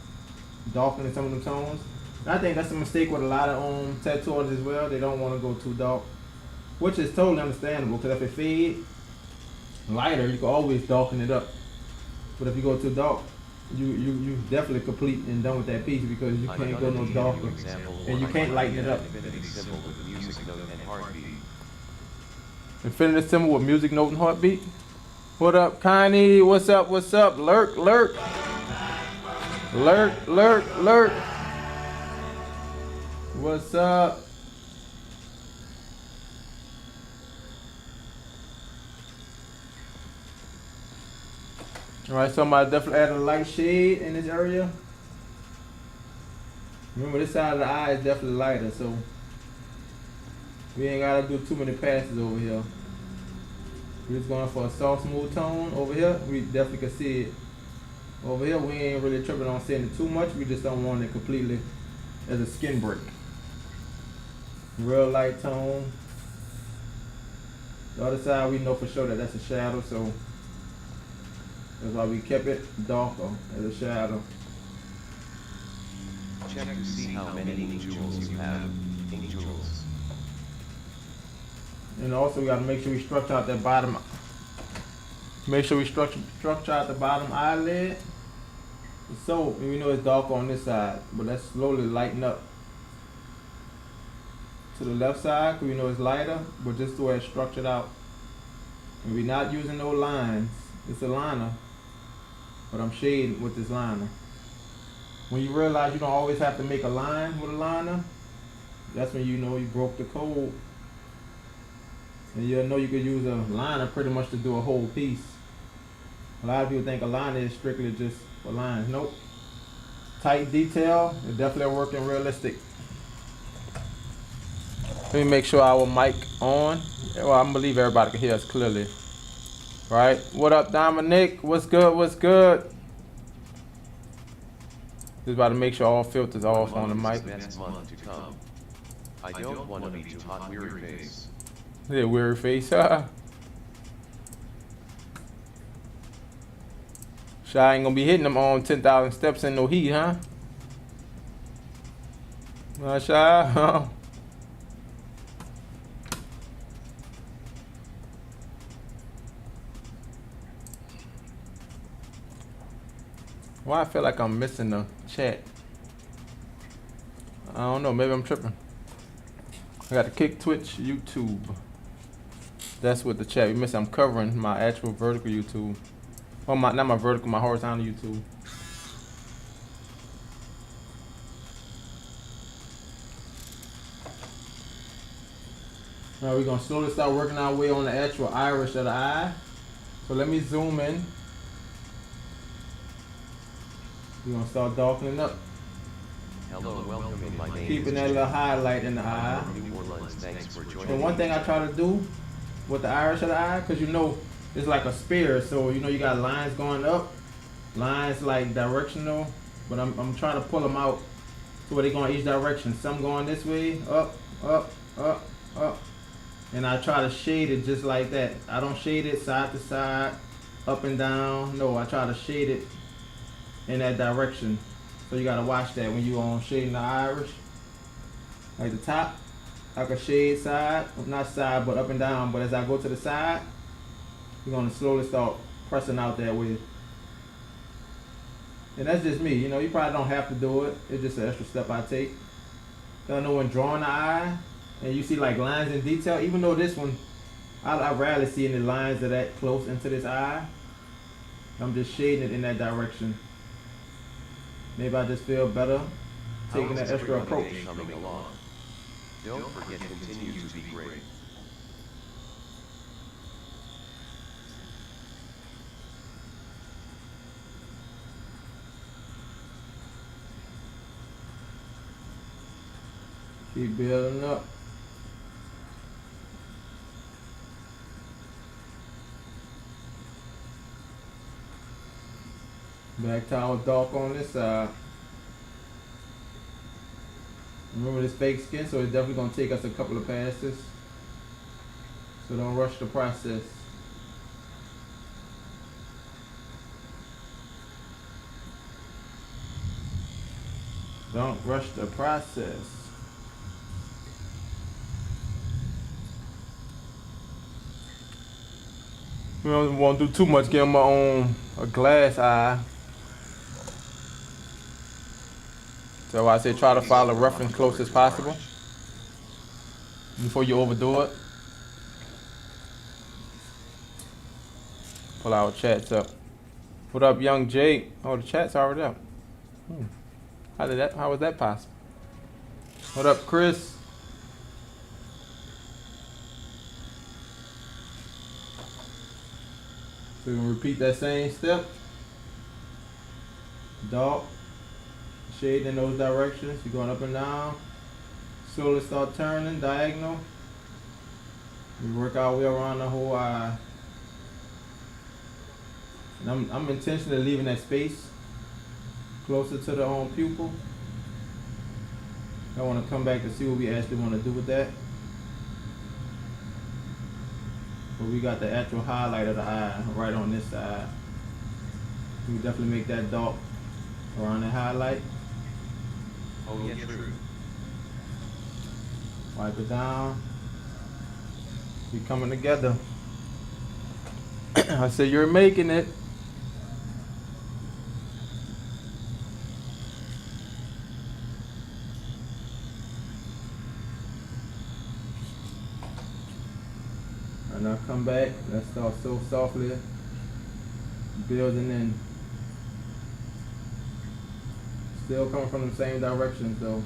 darkening some of the tones. And I think that's a mistake with a lot of tattoo artists as well. They don't want to go too dark, which is totally understandable, because if it fades lighter, you can always darken it up. But if you go too dark, you definitely complete and done with that piece, because you can't go no darker and you can't lighten it up. Infinity symbol with music note and heartbeat. Infinity symbol with music note and heartbeat. What up, Connie? What's up? What's up? Lurk, lurk. Lurk, lurk, lurk. What's up? Alright, so I'm gonna definitely add a light shade in this area. Remember, this side of the eye is definitely lighter, so we ain't gotta do too many passes over here. We're just going for a soft, smooth tone. Over here, we definitely can see it. Over here, we ain't really tripping on seeing it too much. We just don't want it completely as a skin break. Real light tone. The other side, we know for sure that that's a shadow, so that's why we kept it darker as a shadow. Check to see how many ink jewels you have. Ink jewels. And also we gotta make sure we structure out that bottom. Make sure we structure out the bottom eyelid. So we know it's dark on this side, but let's slowly lighten up to the left side because we know it's lighter, but just the way it's structured out. And we're not using no lines. It's a liner, but I'm shading with this liner. When you realize you don't always have to make a line with a liner, that's when you know you broke the code. And you'll know you could use a liner pretty much to do a whole piece. A lot of people think a liner is strictly just for lines. Nope. Tight detail, it's definitely working realistic. Let me make sure our mic on. Well, I believe everybody can hear us clearly. Right? What up, Dominic? What's good? What's good? Just about to make sure all filters are off on the mic. Next month to come. I don't want to be too hot, weary face. Yeah, weary face. Shy ain't gonna be hitting them on 10,000 steps in no heat, huh? Shy? Why I feel like I'm missing the chat? I don't know, maybe I'm tripping. I got to kick Twitch, YouTube. That's what the chat. We missing. I'm covering my actual vertical YouTube. Well, not my vertical, my horizontal YouTube. Now we're gonna slowly start working our way on the actual iris of the eye. So let me zoom in. We're gonna start darkening up. Hello, welcome in. My name Keeping is that little highlight in the eye. New Orleans. Thanks for joining. And one thing I try to do with the iris of the eye, because you know it's like a spear, so you know you got lines going up, lines like directional, but I'm trying to pull them out to where they go in each direction. Some going this way, up, up, up, up, and I try to shade it just like that. I don't shade it side to side, up and down. No, I try to shade it in that direction. So you gotta watch that when you on shading the iris. Like the top, I can shade side, not side, but up and down. But as I go to the side, you're gonna slowly start pressing out that way. And that's just me, you know, you probably don't have to do it. It's just an extra step I take. I know when drawing the eye, and you see like lines in detail, even though this one, I rarely see any lines that are that close into this eye. I'm just shading it in that direction. Maybe I just feel better taking that extra approach. Coming along. Don't forget, continue to be great. Keep building up. Back towel dark on this side. Remember this fake skin, so it's definitely gonna take us a couple of passes. So don't rush the process. Don't rush the process. We don't want to do too much, get them on a glass eye. So I say try to follow reference close as possible before you overdo it. Pull our chats up. What up, young Jake? Oh, the chat's already up. How was that possible? What up, Chris? So we're gonna repeat that same step. Dark. Shade in those directions. You're going up and down. Slowly start turning diagonal. We work our way around the whole eye. And I'm intentionally leaving that space closer to the pupil. I want to come back to see what we actually want to do with that. But we got the actual highlight of the eye right on this side. We definitely make that dark around the highlight. Oh yeah, true. Wipe it down. We coming together. I said you're making it. And I'll come back. Let's start so softly building in. Still coming from the same direction though.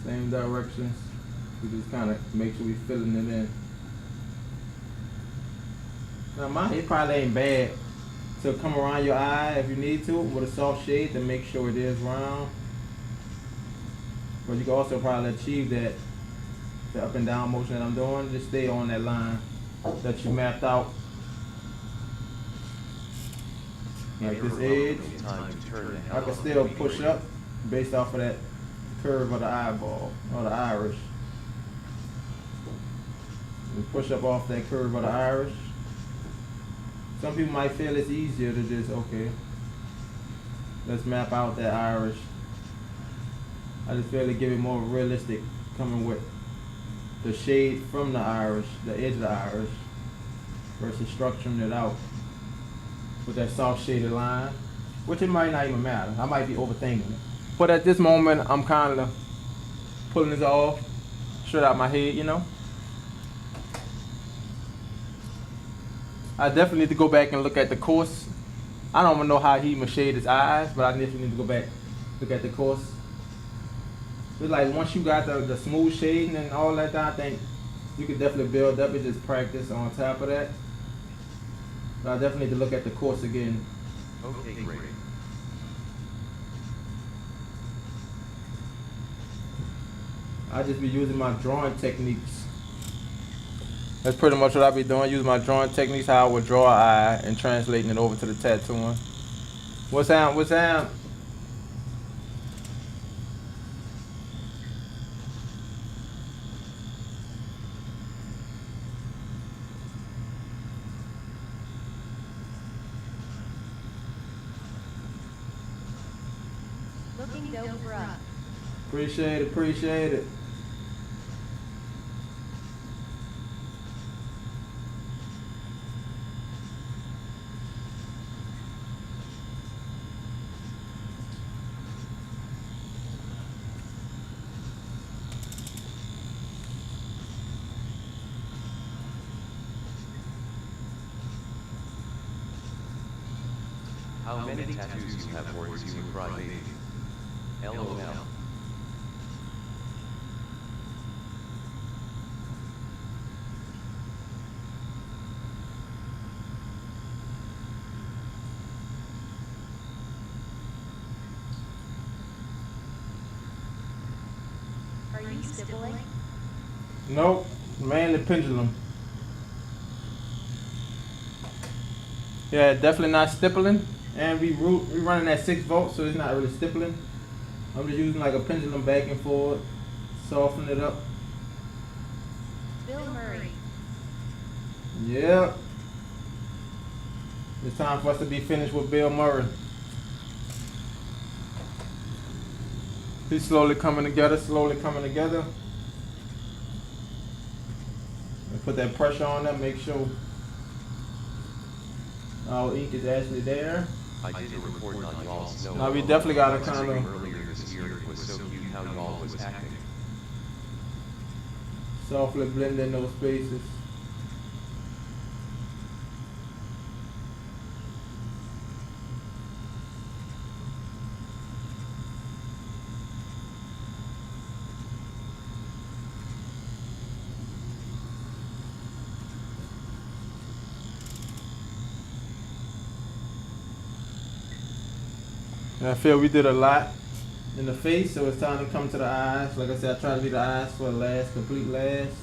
Same directions. We just kind of make sure we filling it in. Now mine, it probably ain't bad to come around your eye if you need to with a soft shade to make sure it is round. But you can also probably achieve that, the up and down motion that I'm doing. Just stay on that line that you mapped out. Like this edge, I can still push up based off of that curve of the eyeball or the iris. And push up off that curve of the iris. Some people might feel it's easier to just, okay, let's map out that iris. I just feel to give it more realistic coming with the shade from the iris, the edge of the iris, versus structuring it out with that soft shaded line, which it might not even matter. I might be overthinking it. But at this moment, I'm kind of pulling this off straight out my head, you know. I definitely need to go back and look at the course. I don't even know how he even shade his eyes, but I definitely need to go back, look at the course. It's like once you got the smooth shading and all that, I think you could definitely build up and just practice on top of that. But I definitely need to look at the course again. Okay, great. I just be using my drawing techniques. That's pretty much what I be doing, using my drawing techniques, how I would draw an eye and translating it over to the tattooing. What's up? What's up? Looking dope, bruh. Appreciate it, appreciate it. How many tattoos you have, or is you a crybaby? LOL. Are you stippling? Nope, mainly pendulum. Yeah, definitely not stippling. And we running at 6 volts, so it's not really stippling. I'm just using like a pendulum back and forth, soften it up. Bill Murray. Yep. It's time for us to be finished with Bill Murray. He's slowly coming together, slowly coming together. And put that pressure on them, make sure our ink is actually there. I did a report on y'all's snow. Now we definitely gotta kind of Earlier this year, it was so cute how y'all was acting. softly blend in those spaces. And I feel we did a lot in the face, so it's time to come to the eyes. Like I said, I try to leave the eyes for the last, complete last.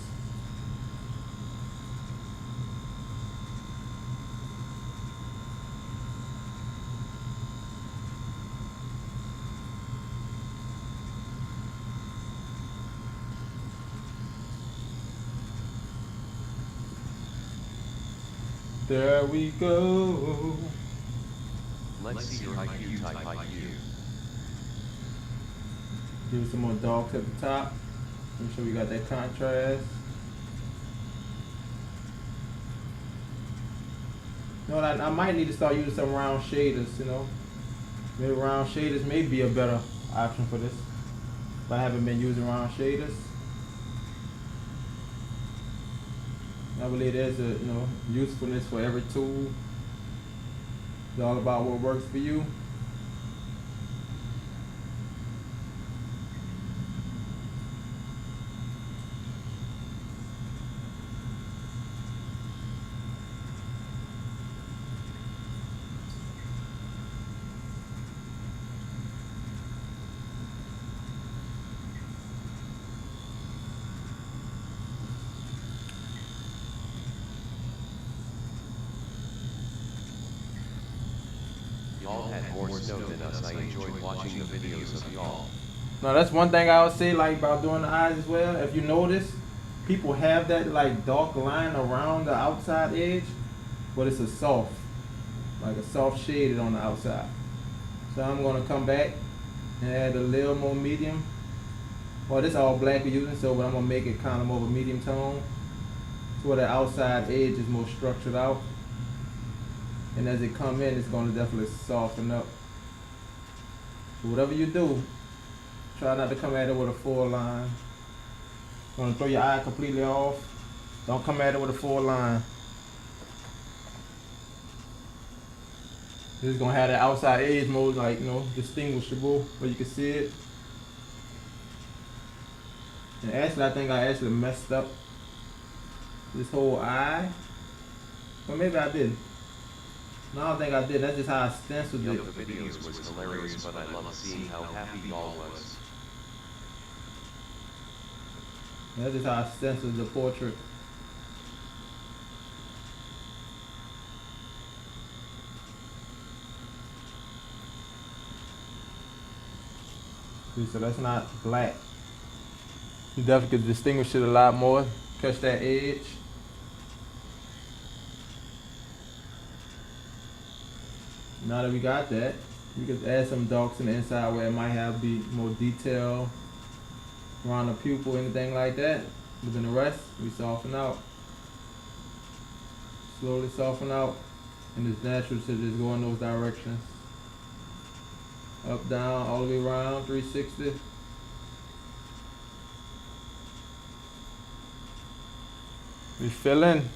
There we go. Let's see your IQ. Type IQ. Give it some more dogs at the top. Make sure we got that contrast. You know, I might need to start using some round shaders, you know. Maybe round shaders may be a better option for this. But I haven't been using round shaders. I believe there's a usefulness for every tool. It's all about what works for you. Y'all had more snow than us. I enjoyed watching the videos of y'all. Now that's one thing I would say like about doing the eyes as well. If you notice, people have that like dark line around the outside edge, but it's a soft shaded on the outside. So I'm gonna come back and add a little more medium. Well, this all black we're using, so but I'm gonna make it kind of more of a medium tone, so where the outside edge is more structured out. And as it come in, it's gonna definitely soften up. So whatever you do, try not to come at it with a full line. You wanna throw your eye completely off. Don't come at it with a full line. This is gonna have the outside edge more like, distinguishable where you can see it. And actually, I think I actually messed up this whole eye. Or maybe I didn't. No, I don't think I did. That's just how I stenciled Yo, it. the videos was hilarious, but I love seeing how happy y'all was. That's just how I stenciled the portrait. See, so that's not black. You definitely could distinguish it a lot more. Catch that edge. Now that we got that, we could add some darks in the inside where it might have be more detail around the pupil, anything like that. But then the rest, we soften out. Slowly soften out. And it's natural to just go in those directions. Up, down, all the way around, 360. We fill in.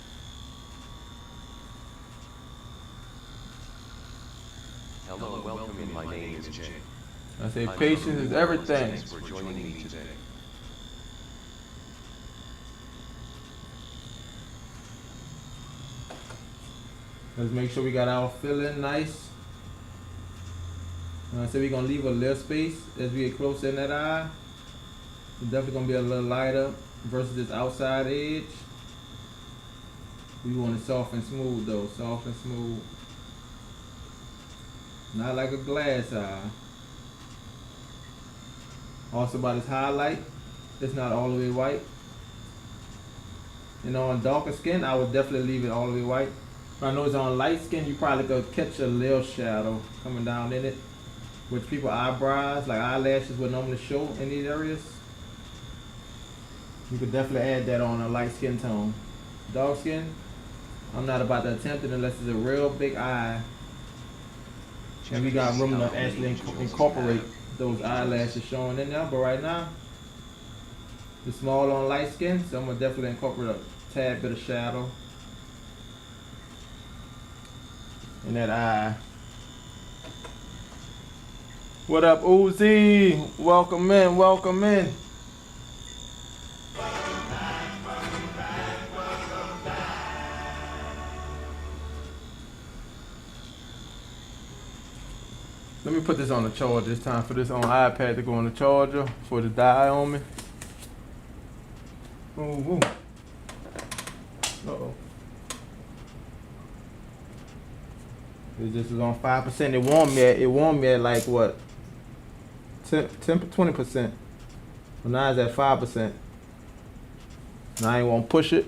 Hello, welcome in. My name is Jay. I say patience is everything. Thanks for joining me today. Let's make sure we got our fill in nice. And I said we're gonna leave a little space as we get closer in that eye. It's definitely gonna be a little lighter versus this outside edge. We want it soft and smooth though, soft and smooth. Not like a glass eye. Also about this highlight, it's not all the way white. On darker skin, I would definitely leave it all the way white. But I know it's on light skin, you probably could catch a little shadow coming down in it. Which people eyebrows, like eyelashes would normally show in these areas. You could definitely add that on a light skin tone. Dark skin, I'm not about to attempt it unless it's a real big eye. And we got room to actually incorporate those eyelashes showing in there. But right now, it's small on light skin, so I'm gonna definitely incorporate a tad bit of shadow in that eye. What up, Uzi? Welcome in, welcome in. Let me put this on the charger. It's time for this on iPad to go on the charger for the die on me. Ooh. Uh-oh. This is on 5%. It warmed me at like what? 20%. Well, now it's at 5%. Now I ain't gonna push it.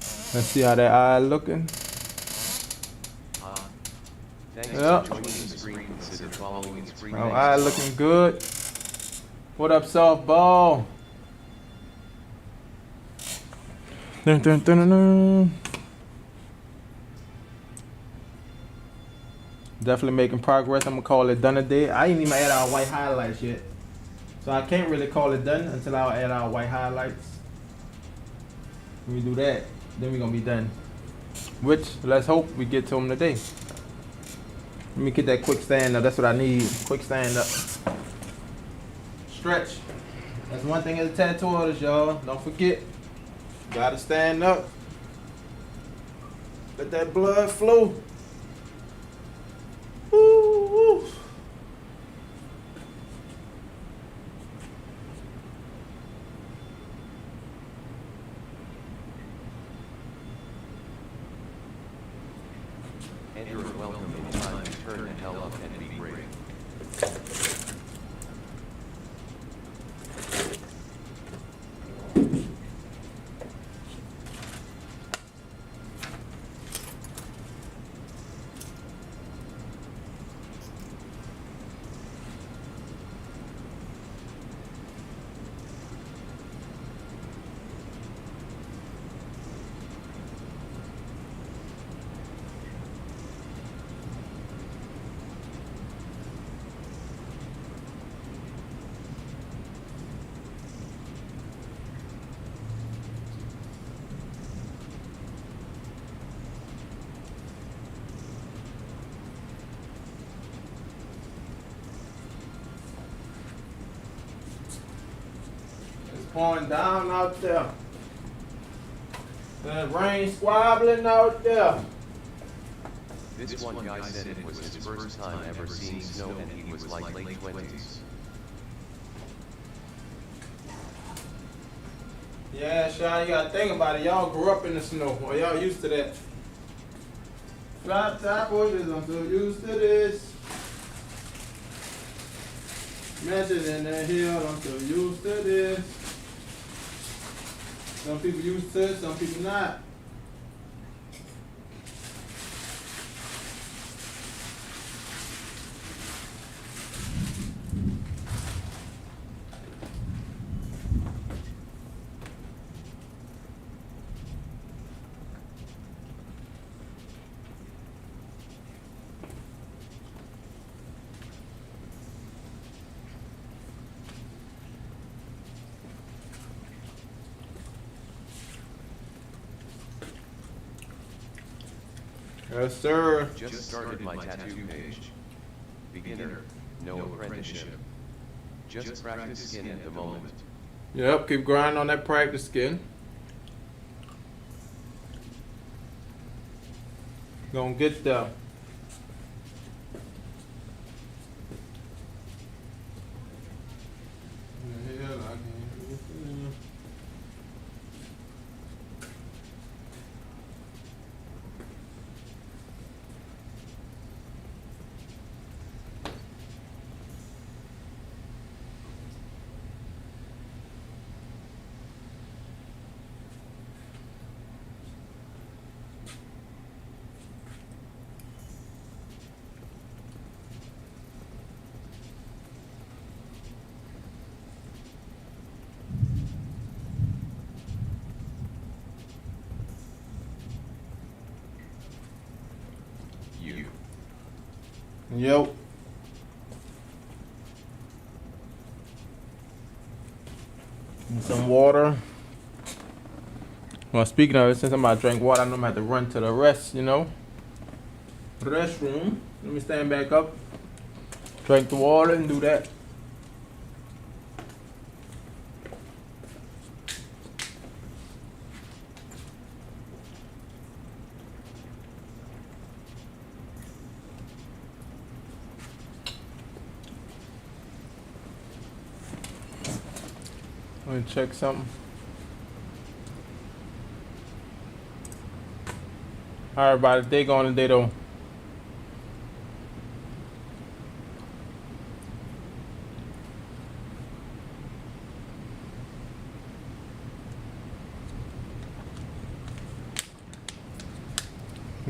Let's see how that eye looking. Thanks Yeah. for joining the screen. Consider following its free Oh, eye looking good. What up, softball? Dun, dun, dun, dun, dun. Definitely making progress. I'm gonna call it done today. I ain't even add our white highlights yet, so I can't really call it done until I add our white highlights. When we do that, then we're gonna be done. Which, let's hope we get to them today. Let me get that quick stand up. That's what I need. Quick stand up. Stretch. That's one thing as a tattoo artist, y'all. Don't forget. Gotta stand up. Let that blood flow. Woo, woo. And you're welcome in time to turn the hell up and be great. It's pouring down out there. The rain squabbling out there. This one guy said it was his first time ever seeing snow and he was like late 20s. Yeah, Sean, you gotta think about it. Y'all grew up in the snow, or y'all used to that. Flat top bushes, I'm so used to this. Mansion in the hill, I'm so used to this. Some people used to it, some people not. Yes, sir. Just started my tattoo page. Beginner, no apprenticeship. Just practice skin at the moment. Yep, keep grinding on that practice skin. Gonna get there. You. Yep. And some water. Well, speaking of it, since I'm about to drink water, I know I'm gonna have to run to the restroom. Let me stand back up, drink the water, and do that. Let me check something. How everybody's day going today though?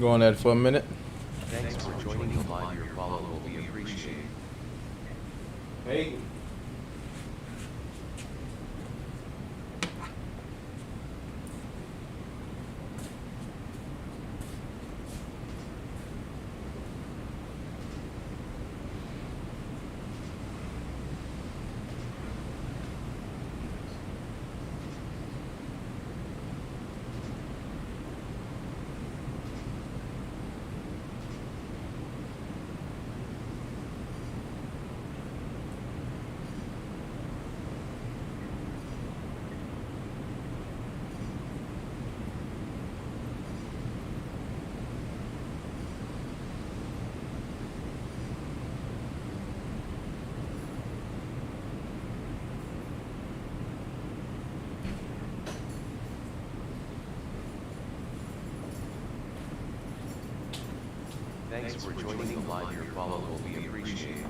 Go on that for a minute. Thanks for joining the live Hey. Thanks for joining the live. Your follow will be appreciated.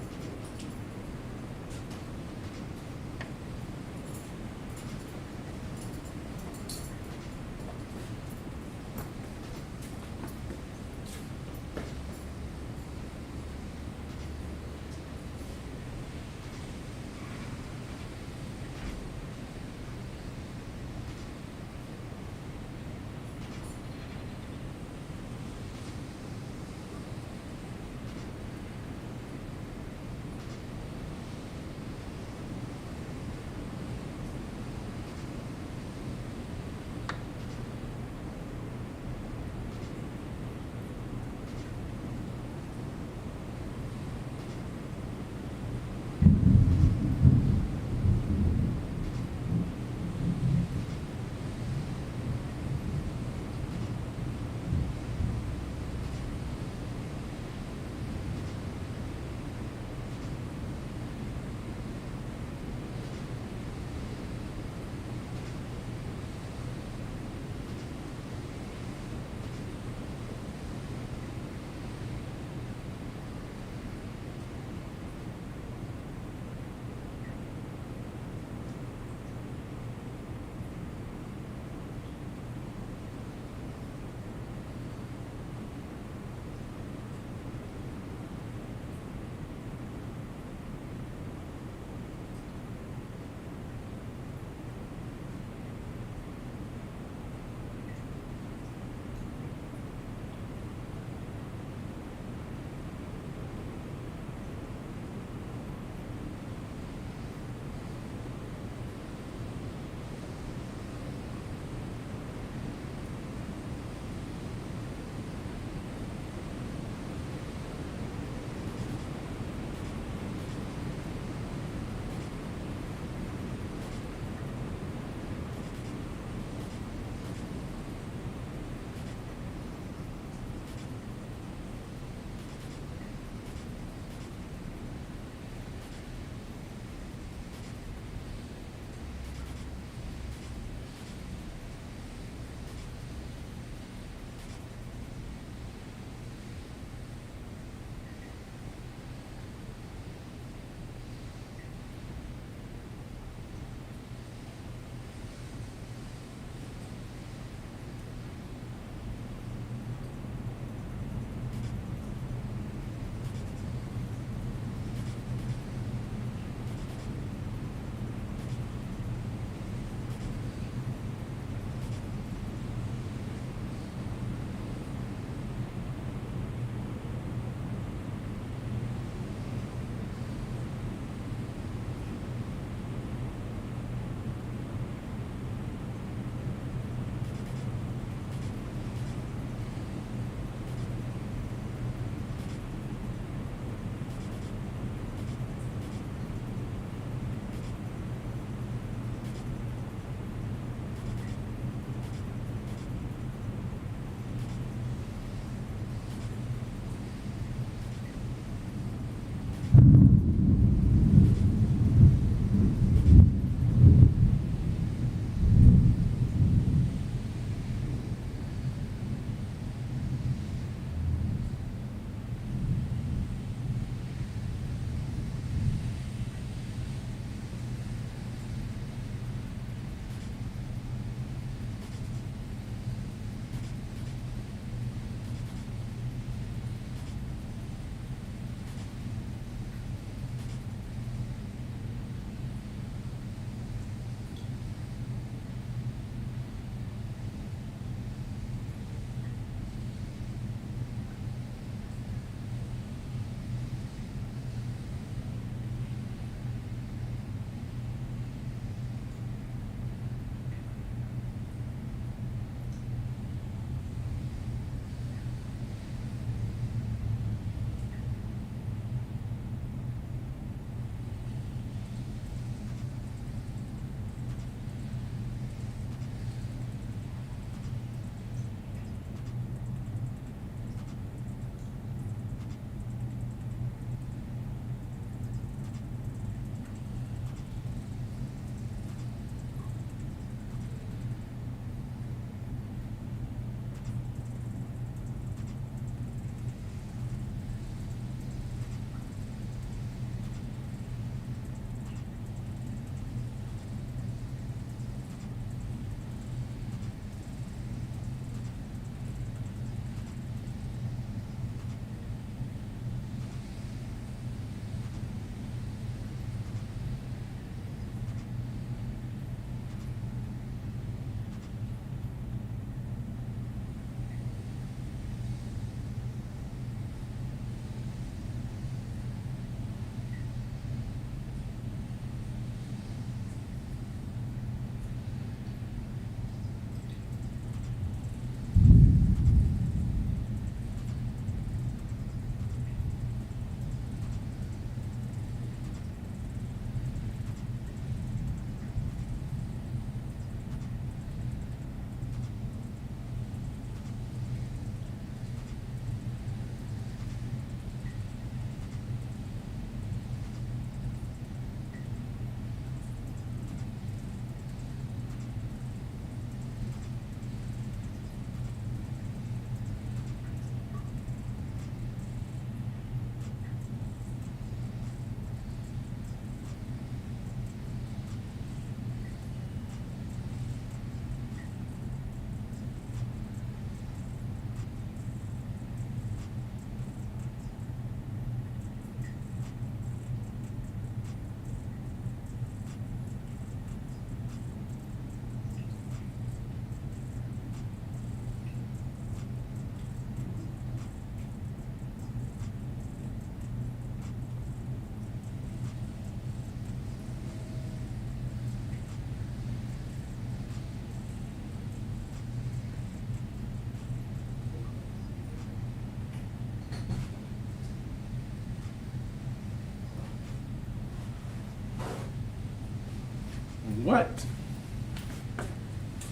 What?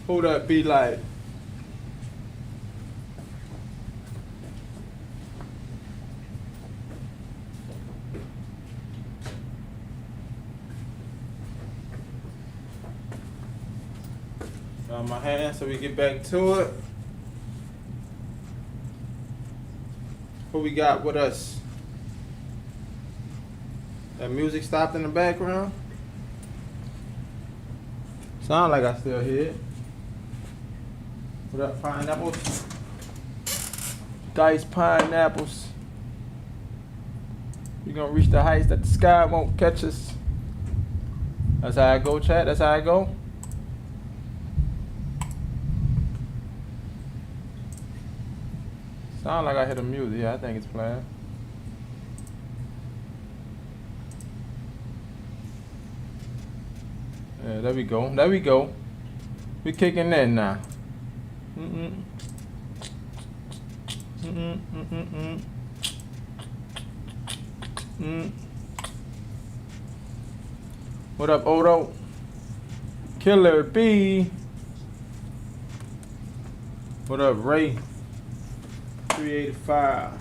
Hold up, be like. Got my hand so we get back to it. Who we got with us? That music stopped in the background. Sound like I still hear it. What up, pineapples? Diced pineapples. We gonna reach the heights that the sky won't catch us. That's how I go, chat. That's how I go. Sound like I hear the music. Yeah, I think it's playing. Yeah, there we go. There we go. We kicking in now. What up, Odo? Killer B. What up, Ray? 385.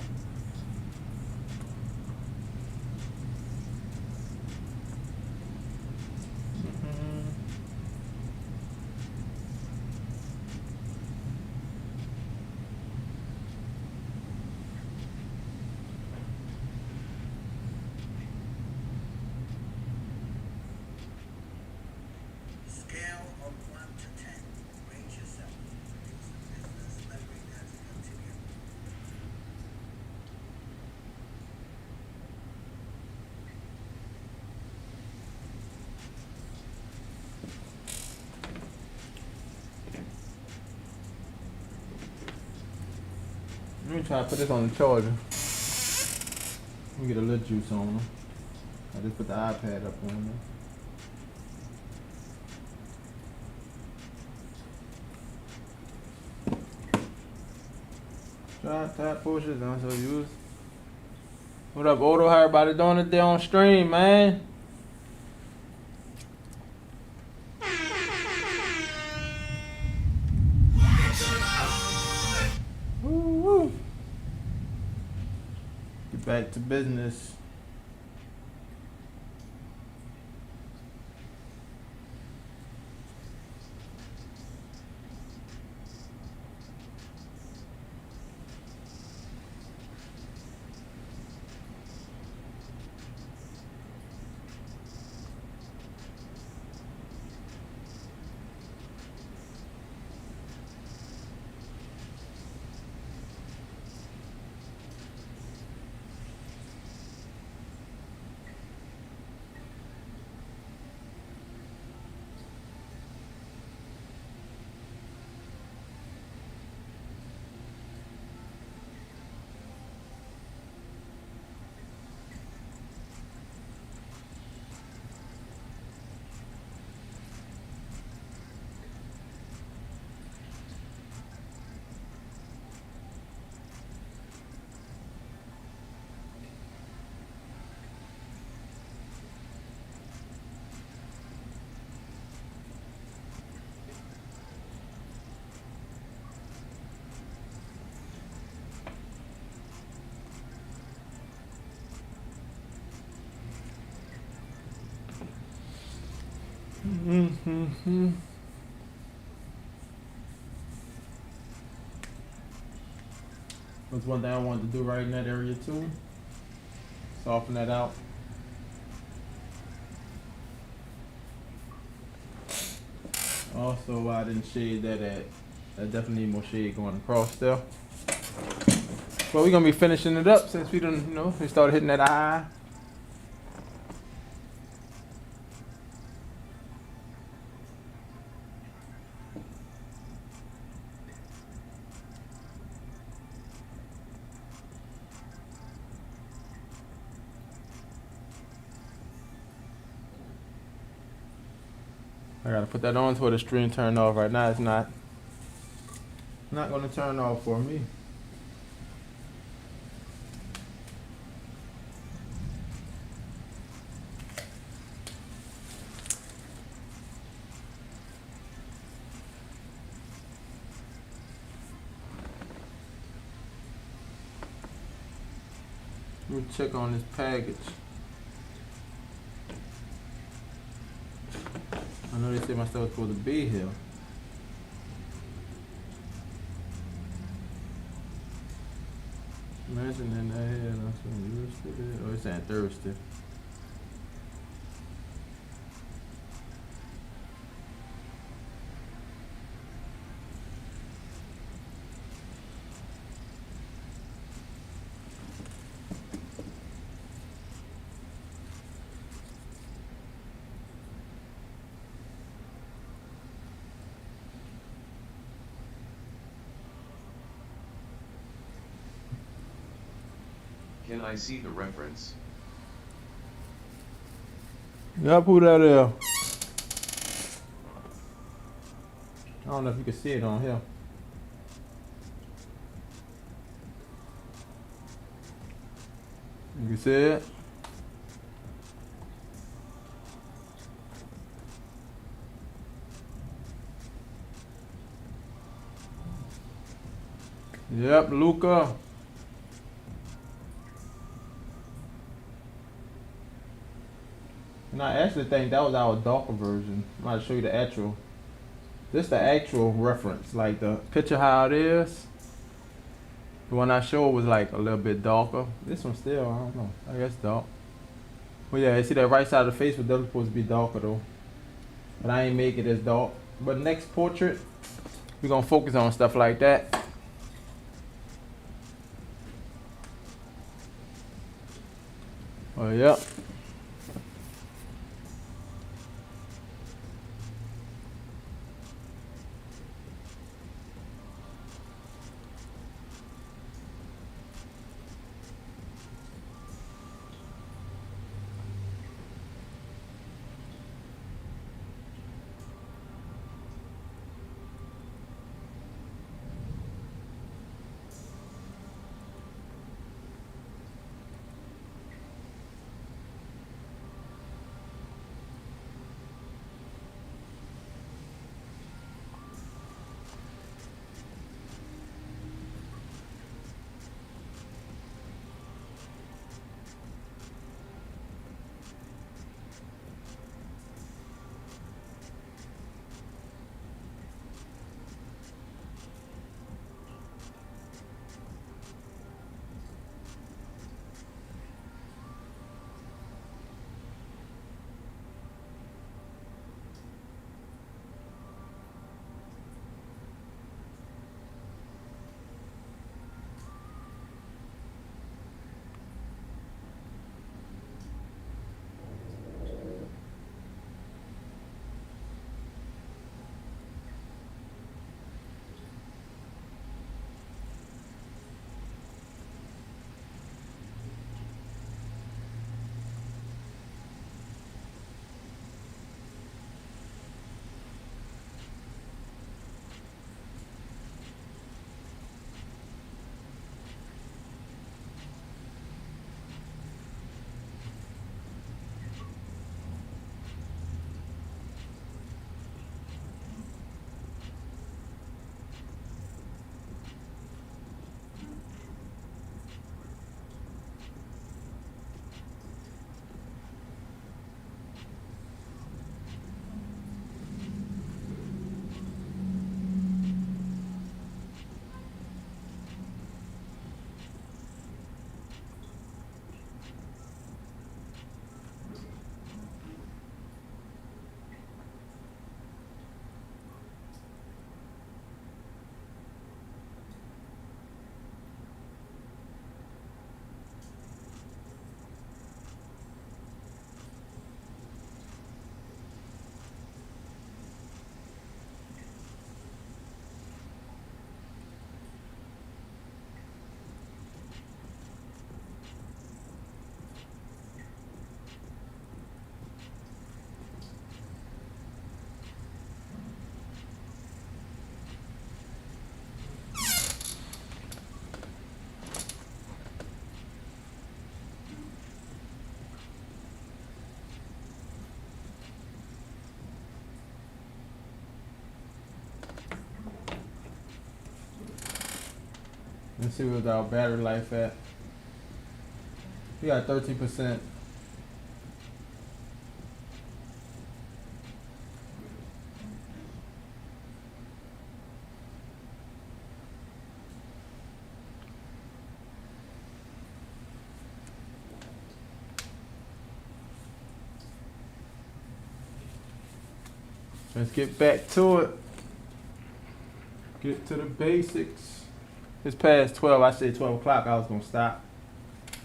Scale of 1 to 10. Rate yourself. Business. Let me read that to continue. Let me try to put this on the charger. Let me get a little juice on them. I just put the iPad up on there. Try tap pushes on so use. What up, Odo? How everybody doing today on stream, man? Woo-woo. Get back to business. That's one thing I wanted to do right in that area too. Soften that out. Also, I didn't shade that at. I definitely need more shade going across there. But we're gonna be finishing it up since we done, we started hitting that eye. I gotta put that on so the stream turned off. Right now it's not gonna turn off for me. Let me check on this package. I know they said my stuff was supposed to be here. Imagine in that head, I'm saying Thursday. Oh, it's saying Thursday. Can I see the reference? Yep, who that is? I don't know if you can see it on here. You can see it? Yep, Luca. And I actually think that was our darker version. I'm about to show you the actual. This the actual reference, like the picture how it is. The one I showed was like a little bit darker. This one still, I don't know. I guess dark. But yeah, you see that right side of the face was definitely supposed to be darker though. But I ain't make it as dark. But next portrait, we're gonna focus on stuff like that. Oh yeah. Let's see what our battery life at. He got 13%. Let's get back to it. Get to the basics. It's past 12. I said 12 o'clock. I was gonna stop.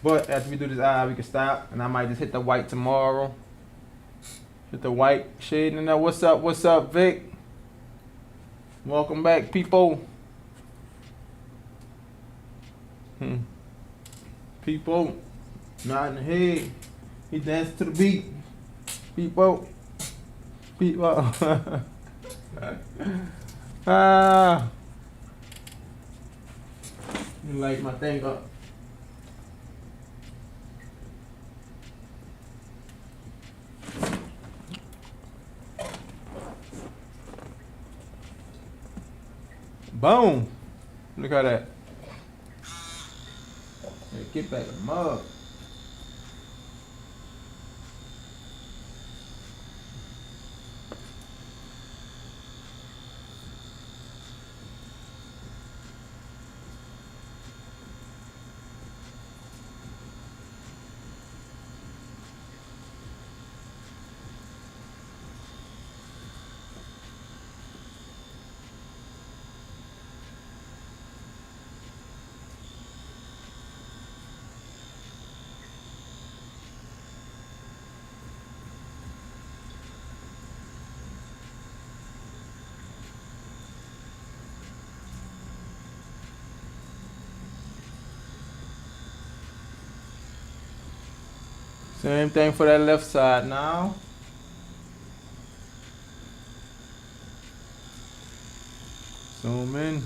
But after we do this eye, we can stop. And I might just hit the white tomorrow. Hit the white shade in there. What's up? What's up, Vic? Welcome back, people. People. Nodding the head. He danced to the beat. People. People. Ah. You light my thing up. Boom. Look at that. Hey, get back in the mug. Same thing for that left side now. Zoom in.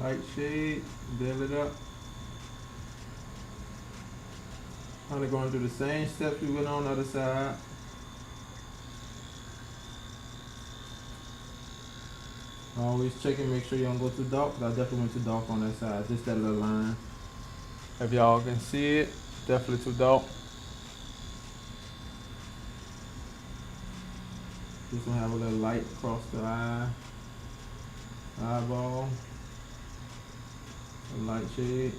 Light shade, build it up. Kind of going through the same steps we went on the other side. Always checking, make sure you don't go too dark, 'cause I definitely went too dark on that side. Just that little line. If y'all can see it, definitely too dark. Just gonna have a little light across the eyeball, a light shade.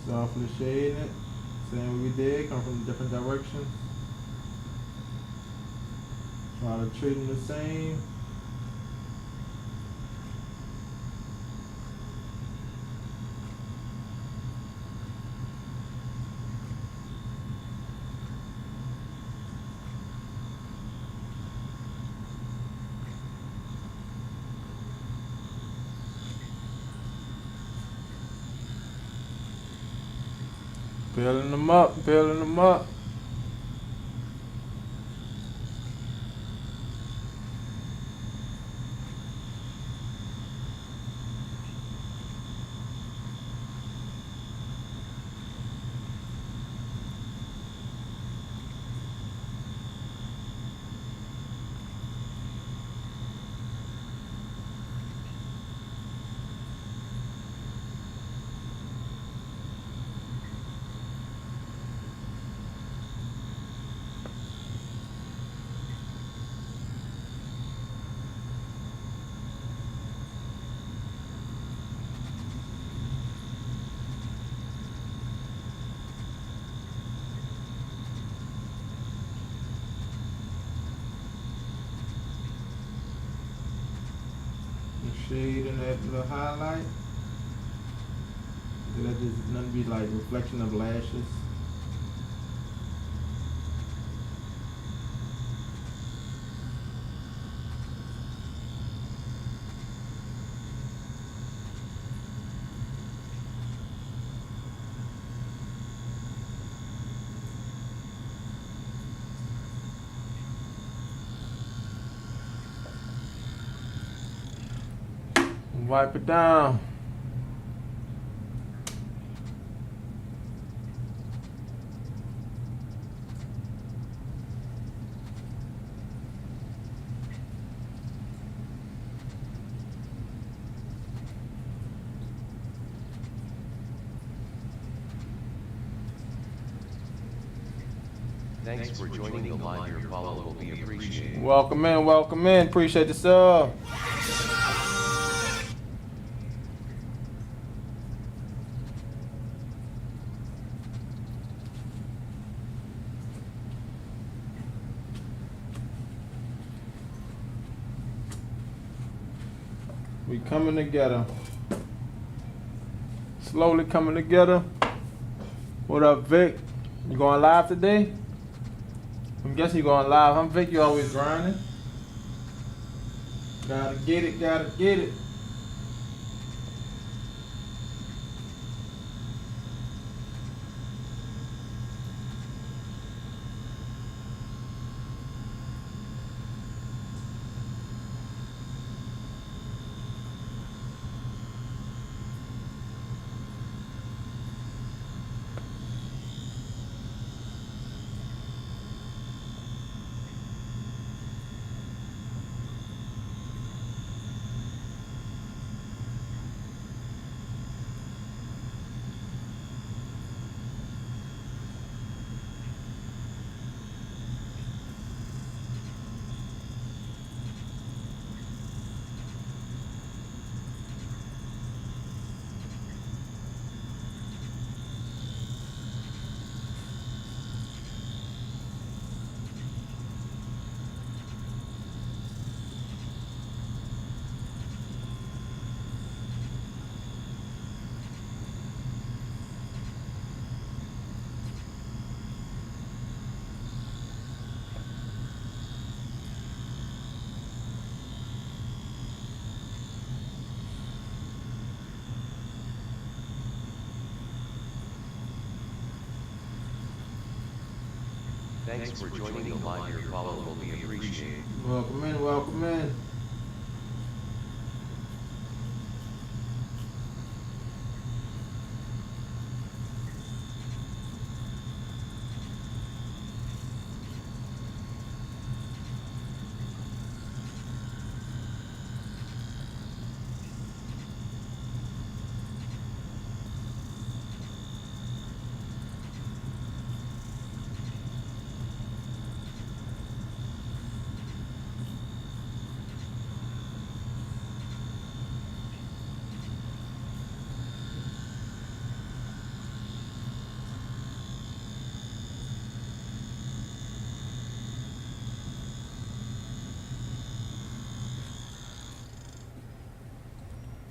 Softly shading it. Same way we did, come from different directions. Try to treat them the same. Building them up, building them up. Shade and that little highlight. That just nothing be like reflection of lashes. Wipe it down. Thanks for joining the live. Your follow will be appreciated. Welcome in, welcome in. Appreciate the sub. We coming together. Slowly coming together. What up, Vic? You going live today? I'm guessing you going live. I'm Vic, you always grinding. Gotta get it, gotta get it. Thanks for joining the live. Your follow will be appreciated. Welcome in, welcome in.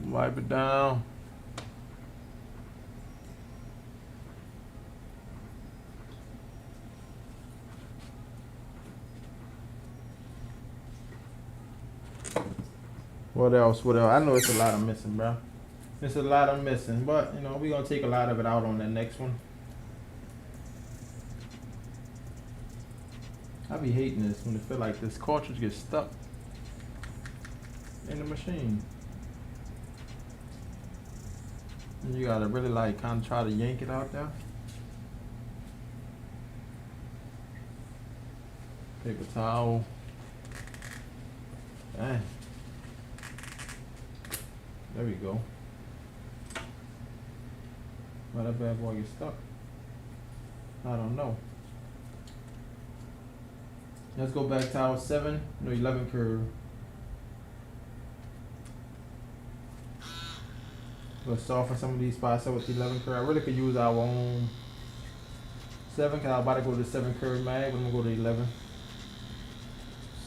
Wipe it down. What else? What else? I know it's a lot I'm missing, bro. It's a lot I'm missing, but you know, we're gonna take a lot of it out on that next one. I be hating this when it feel like this cartridge gets stuck in the machine. And you gotta really like kind of try to yank it out there. Paper towel. Dang. There we go. Why that bad boy get stuck? I don't know. Let's go back to our 7, no 11 curve. We'll soften some of these spots up with the 11 curve. I really could use our own 7 because I'm about to go to the 7 curve mag, but I'm gonna go to 11.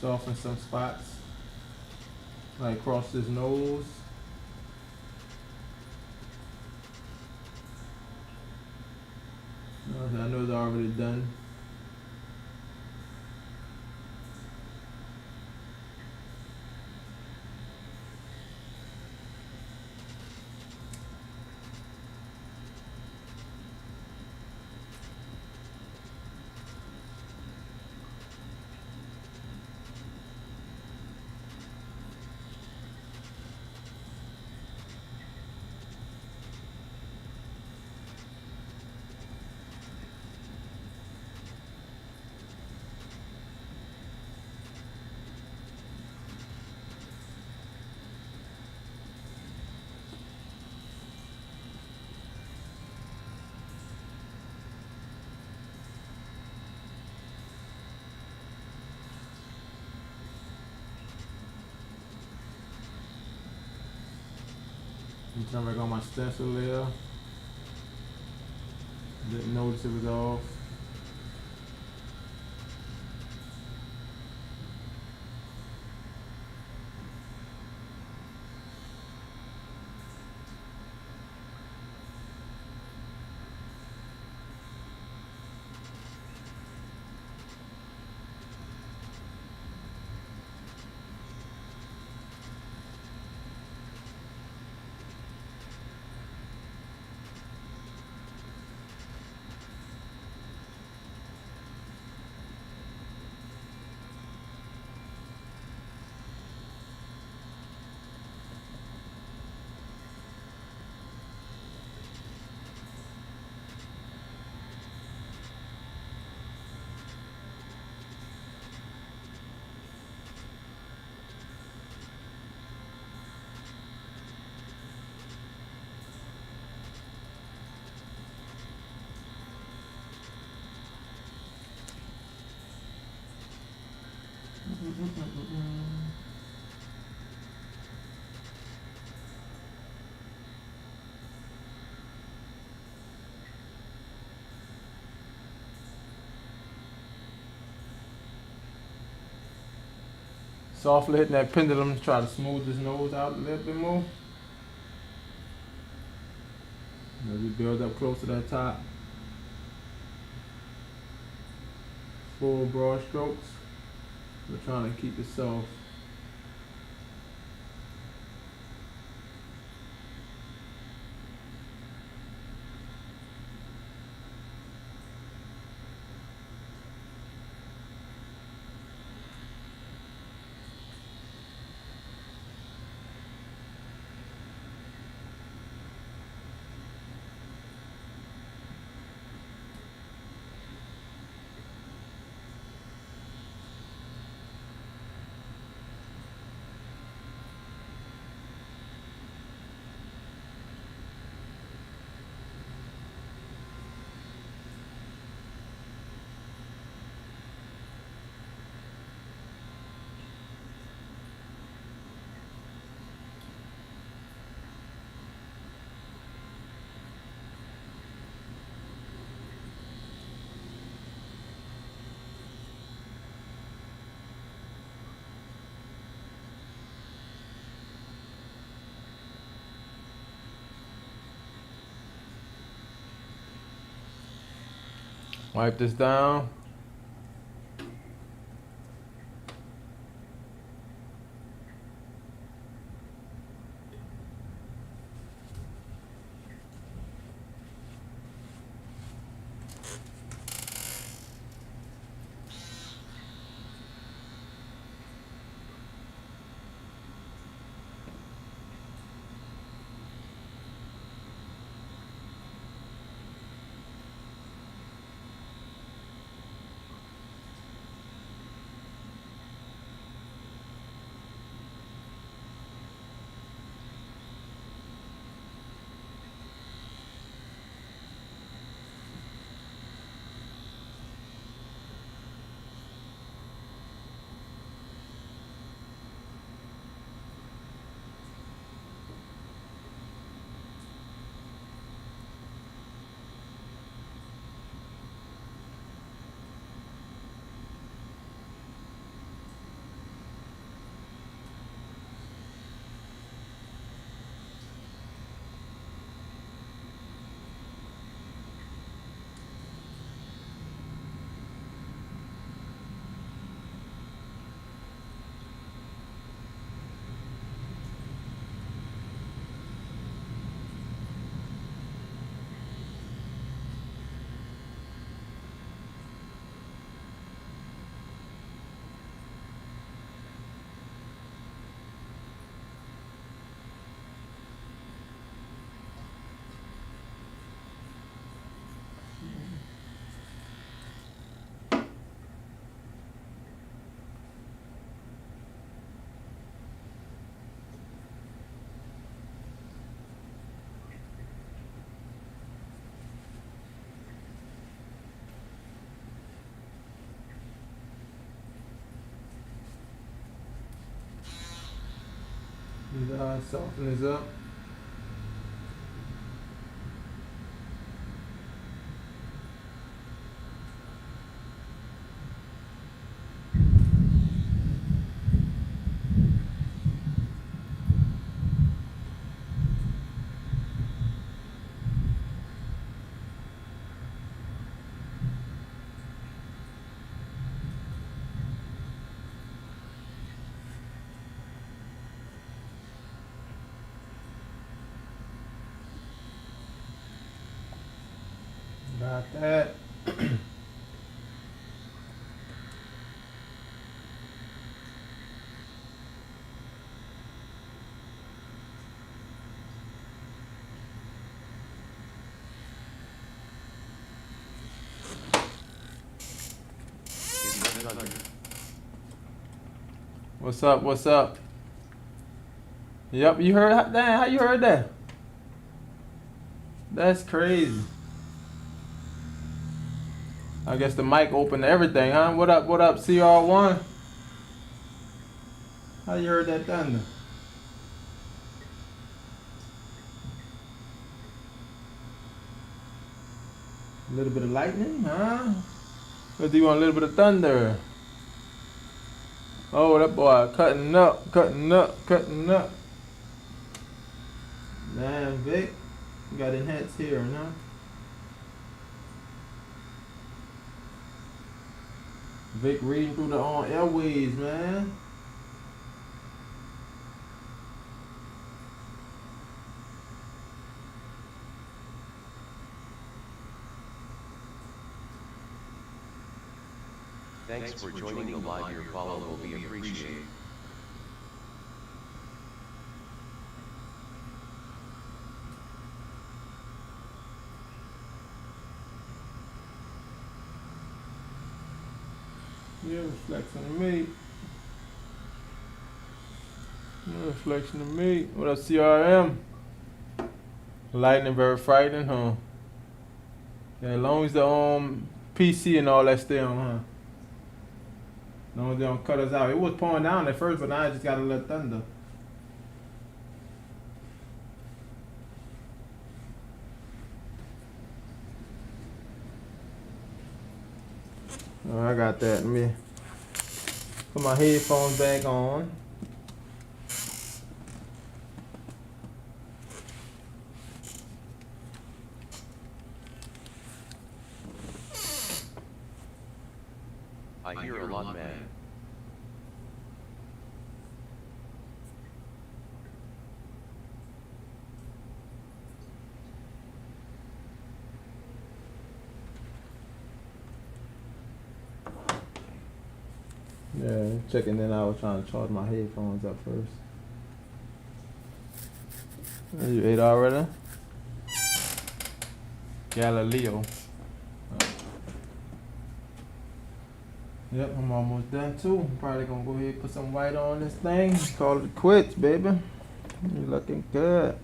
Soften some spots. Like across his nose. I know it's already done. Turn back on my stencil there. Didn't notice it was off. Softly hitting that pendulum to try to smooth his nose out a little bit more. As we build up close to that top. Full broad strokes. We're trying to keep it soft. Wipe this down. And soften this up. Got that. What's up? What's up? Yep, you heard? Damn, how you heard that? That's crazy. I guess the mic opened to everything, huh? What up? What up, CR1? How you heard that thunder? A little bit of lightning, huh? Or do you want a little bit of thunder? Oh, that boy cutting up, cutting up, cutting up. Damn, Vic. You got enhanced here, huh? Vic reading through the airways, man. Thanks for joining the live. Your follow will be appreciated. Yeah, reflection of me. Yeah, reflection of me. What up, CRM? Lightning very frightening, huh? Yeah, as long as the PC and all that stay on, huh? As long as they don't cut us out. It was pouring down at first, but now I just got a little thunder. Oh, I got that. Let me put my headphones back on. I hear a lot, man. Yeah, checking in. I was trying to charge my headphones up first. You ate already? Galileo. Yep, I'm almost done too. I'm probably gonna go ahead and put some white on this thing. Call it quits, baby. You looking good.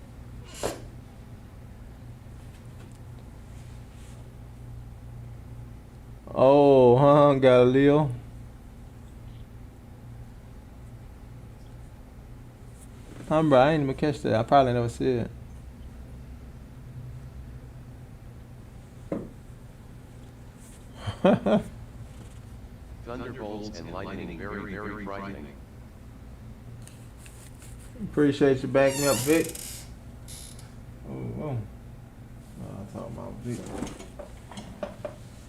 Oh, huh, Galileo. Bro, I ain't even catch that. I probably never see it. Thunderbolts and lightning very, very frightening. Appreciate you backing me up, Vic. Oh. I'm talking about Vic.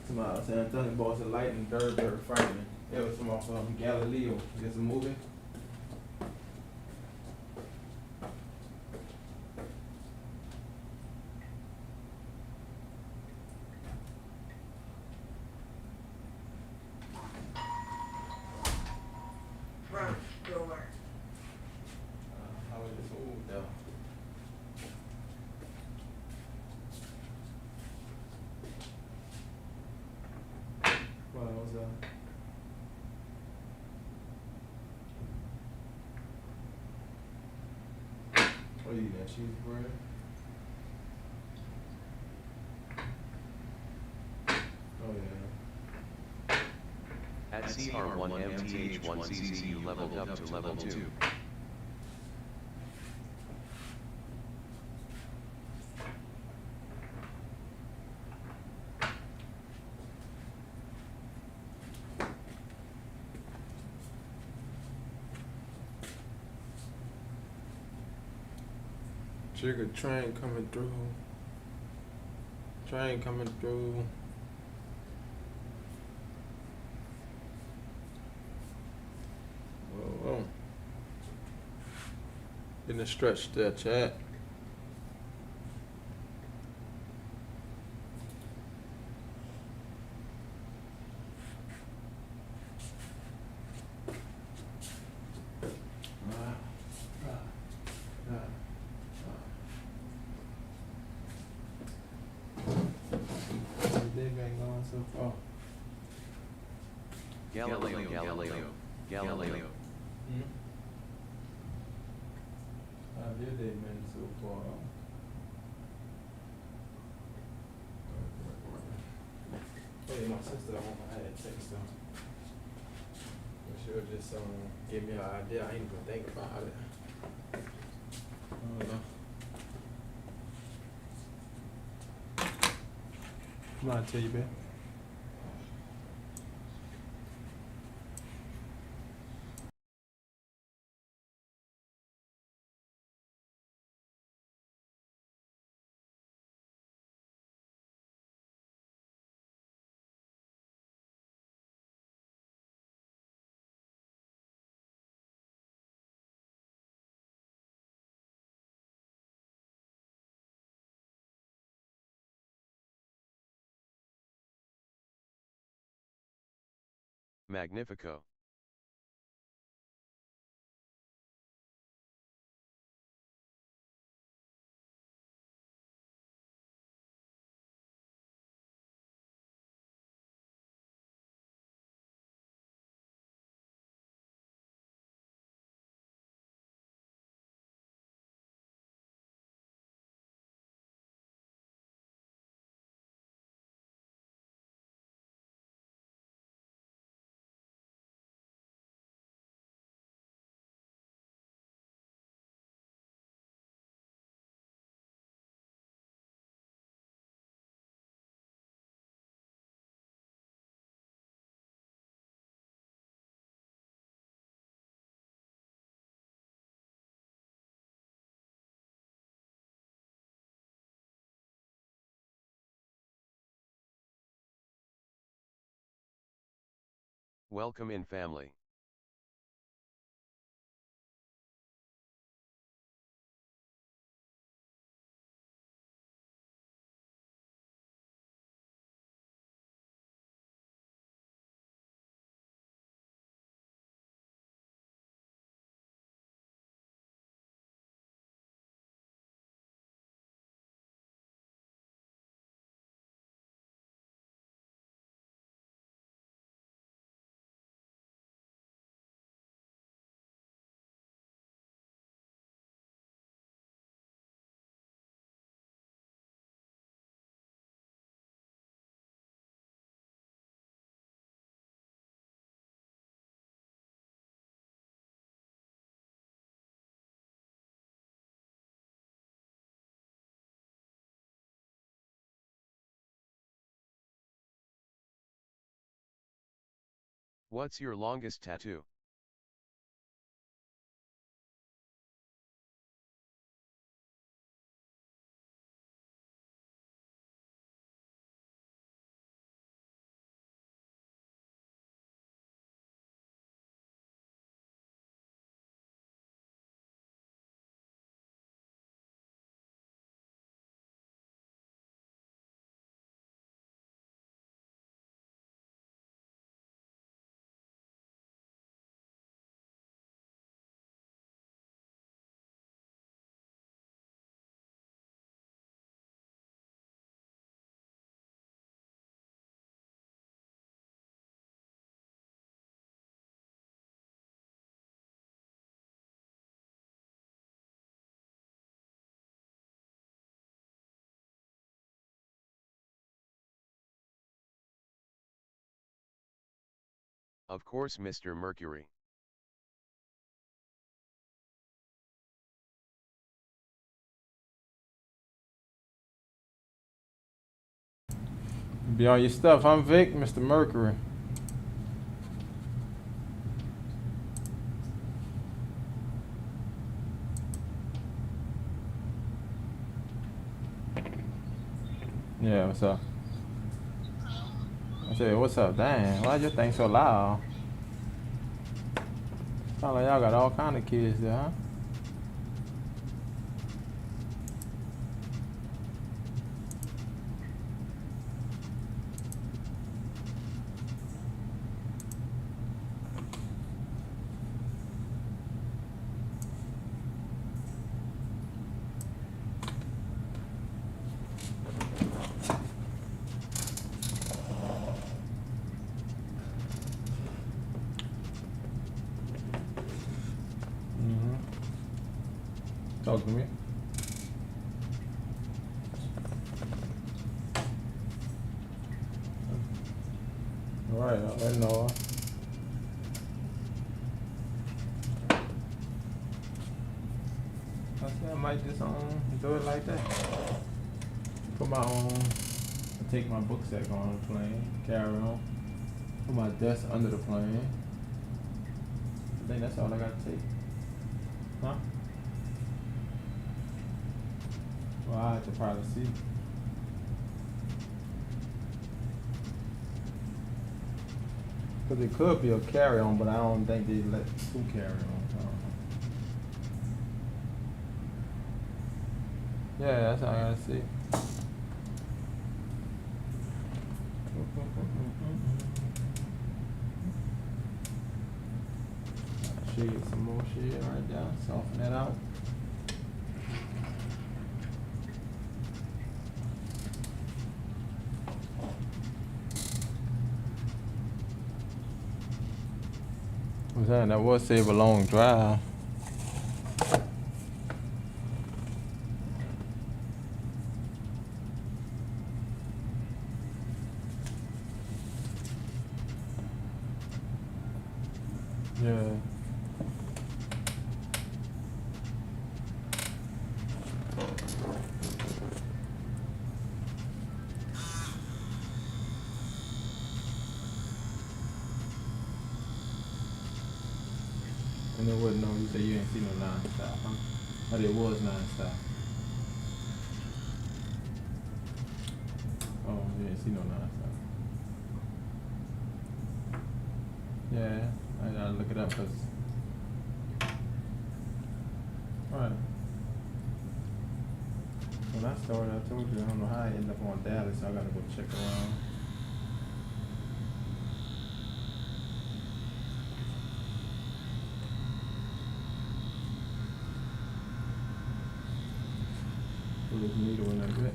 Somebody was saying Thunderbolts and lightning very, very frightening. It was from Galileo. It's a movie. Front door. How was this food though? What was that? What are you eating? Cheese bread? Oh yeah. At CR1MTH1CC you leveled up to level 2. Trigger train coming through. Train coming through. Whoa. Getting a stretch there, chat. They've been going so far. Galileo. How did they been so far? Hey, my sister, I want my head text her. She'll just give me an idea. I ain't even think about it. I don't know. Come on, I tell you, babe. Magnifico. Welcome in, family. What's your longest tattoo? Of course, Mr. Mercury. Be on your stuff. I'm Vic, Mr. Mercury. Yeah, what's up? I said, what's up? Dang, why your thing so loud? Sound like y'all got all kind of kids there, huh? Talk to me. All right, I'll let her know. I said I might just do it like that. Put my take my book sack on the plane, carry on. Put my desk under the plane. I think that's all I gotta take. Huh? Well, I have to probably see. Cause it could be a carry-on, but I don't think they let two carry-on. Yeah, that's all I gotta see. Shade some more shade right there, soften that out. I'm saying that would save a long drive. Yeah. And it wasn't no, you said you ain't see no non-stop, huh? But it was non-stop. Oh, you didn't see no non-stop. Yeah, I gotta look it up, cause. Alright. When I started, I told you, I don't know how I ended up on Dallas, so I gotta go check around. Put this needle in a bit.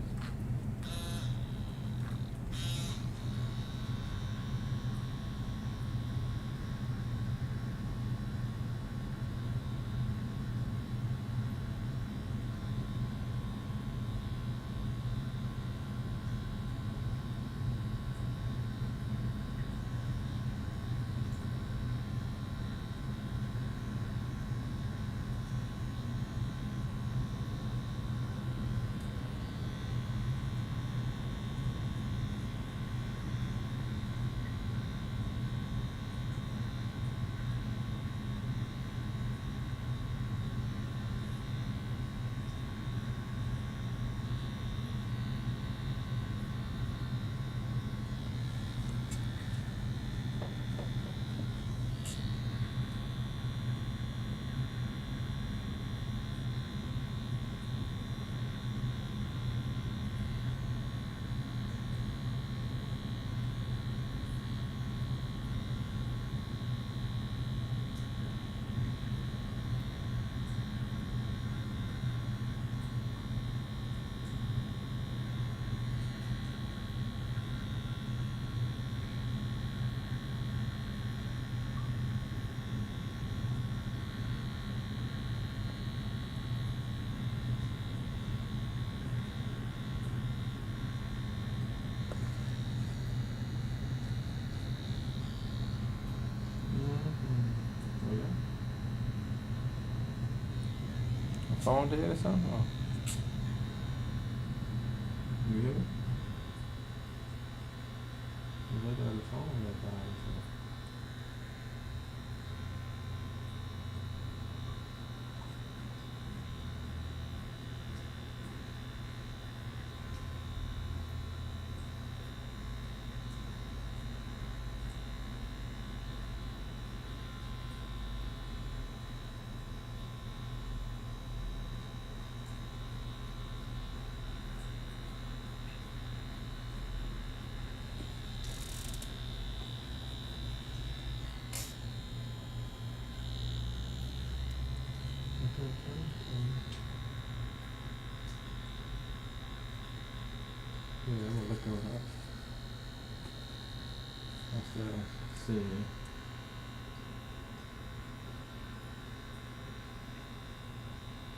Phone dead or something? Oh. You hear it? You look at the phone that died or something. Yeah, I'm gonna look her up. Let's see.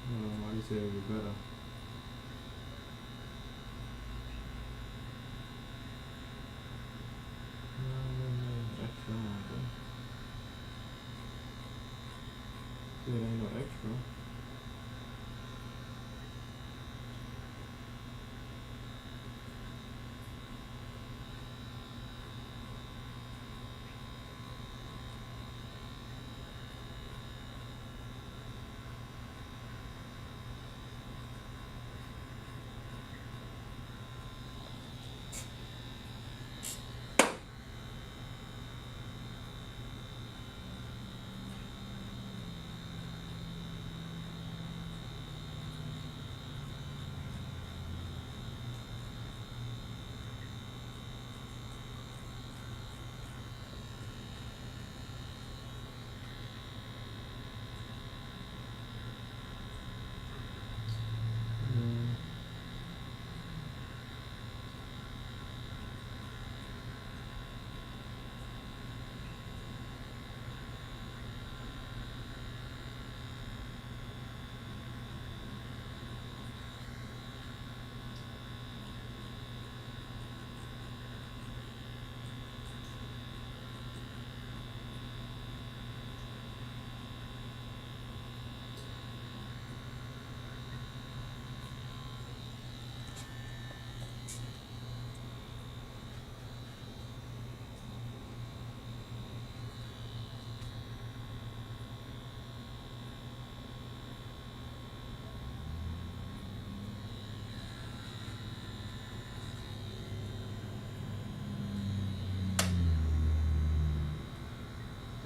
Why you say it would be better? Extra, there ain't no extra.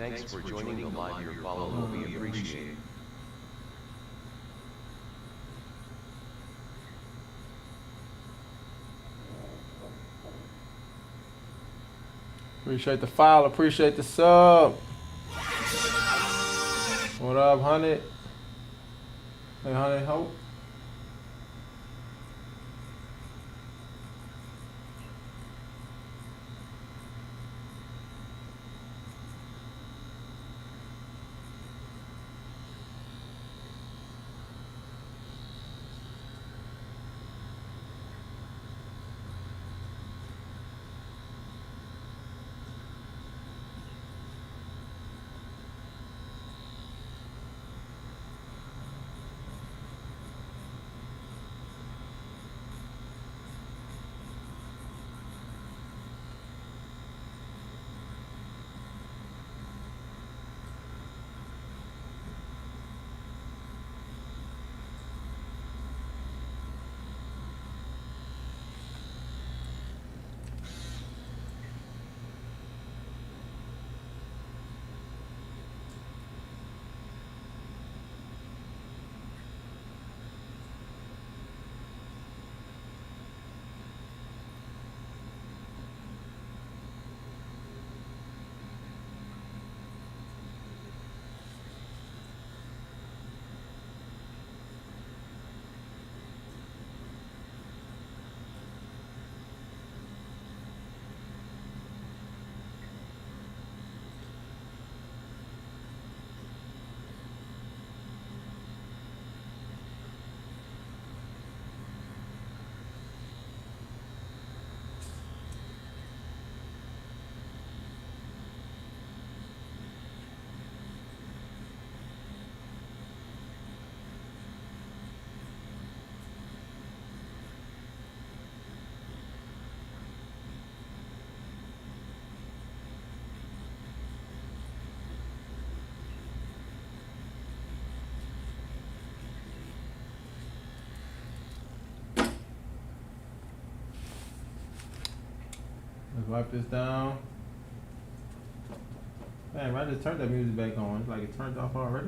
Thanks for joining the live. Your follow will be appreciated. Appreciate the follow, appreciate the sub. What up, honey? Hey, honey, hope. Let's wipe this down. Damn, I just turned that music back on. It's like it turned off already.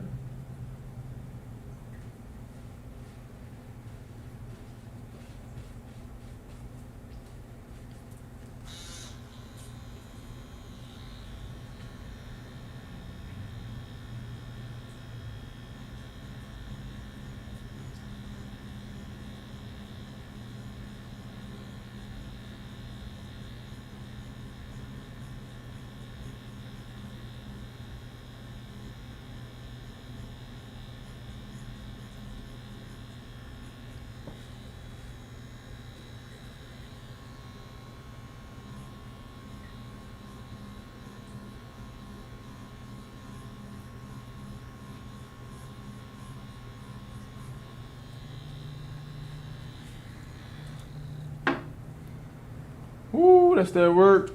Woo, that's that work.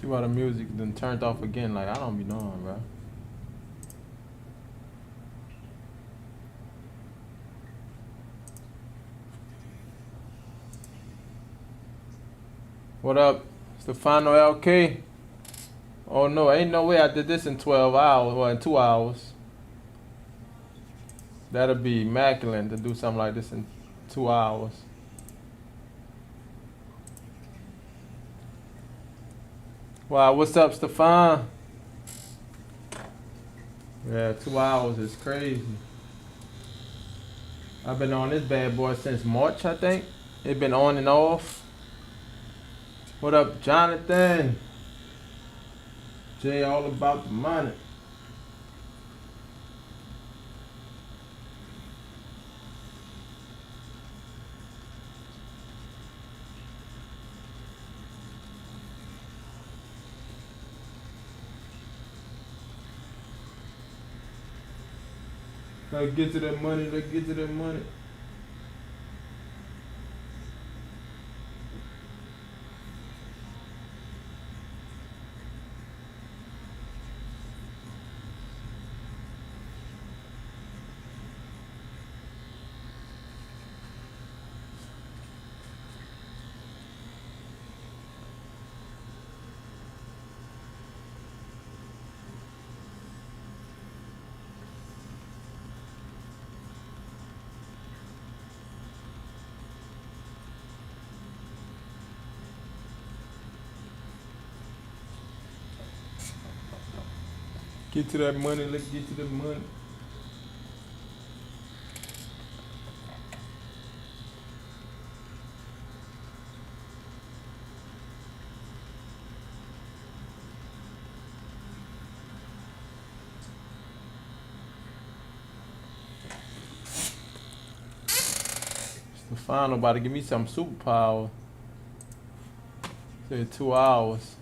See why the music then turned off again. Like, I don't be knowing, bro. What up, Stefano LK? Oh no, ain't no way I did this in 12 hours, well in 2 hours. That'd be immaculate to do something like this in 2 hours. Wow, what's up, Stefan? Yeah, 2 hours is crazy. I've been on this bad boy since March, I think. It been on and off. What up, Jonathan? Jay all about the money. Let's get to that money. Let's get to that money. Get to that money. Let's get to that money. Stefano about to give me some superpower. Say 2 hours.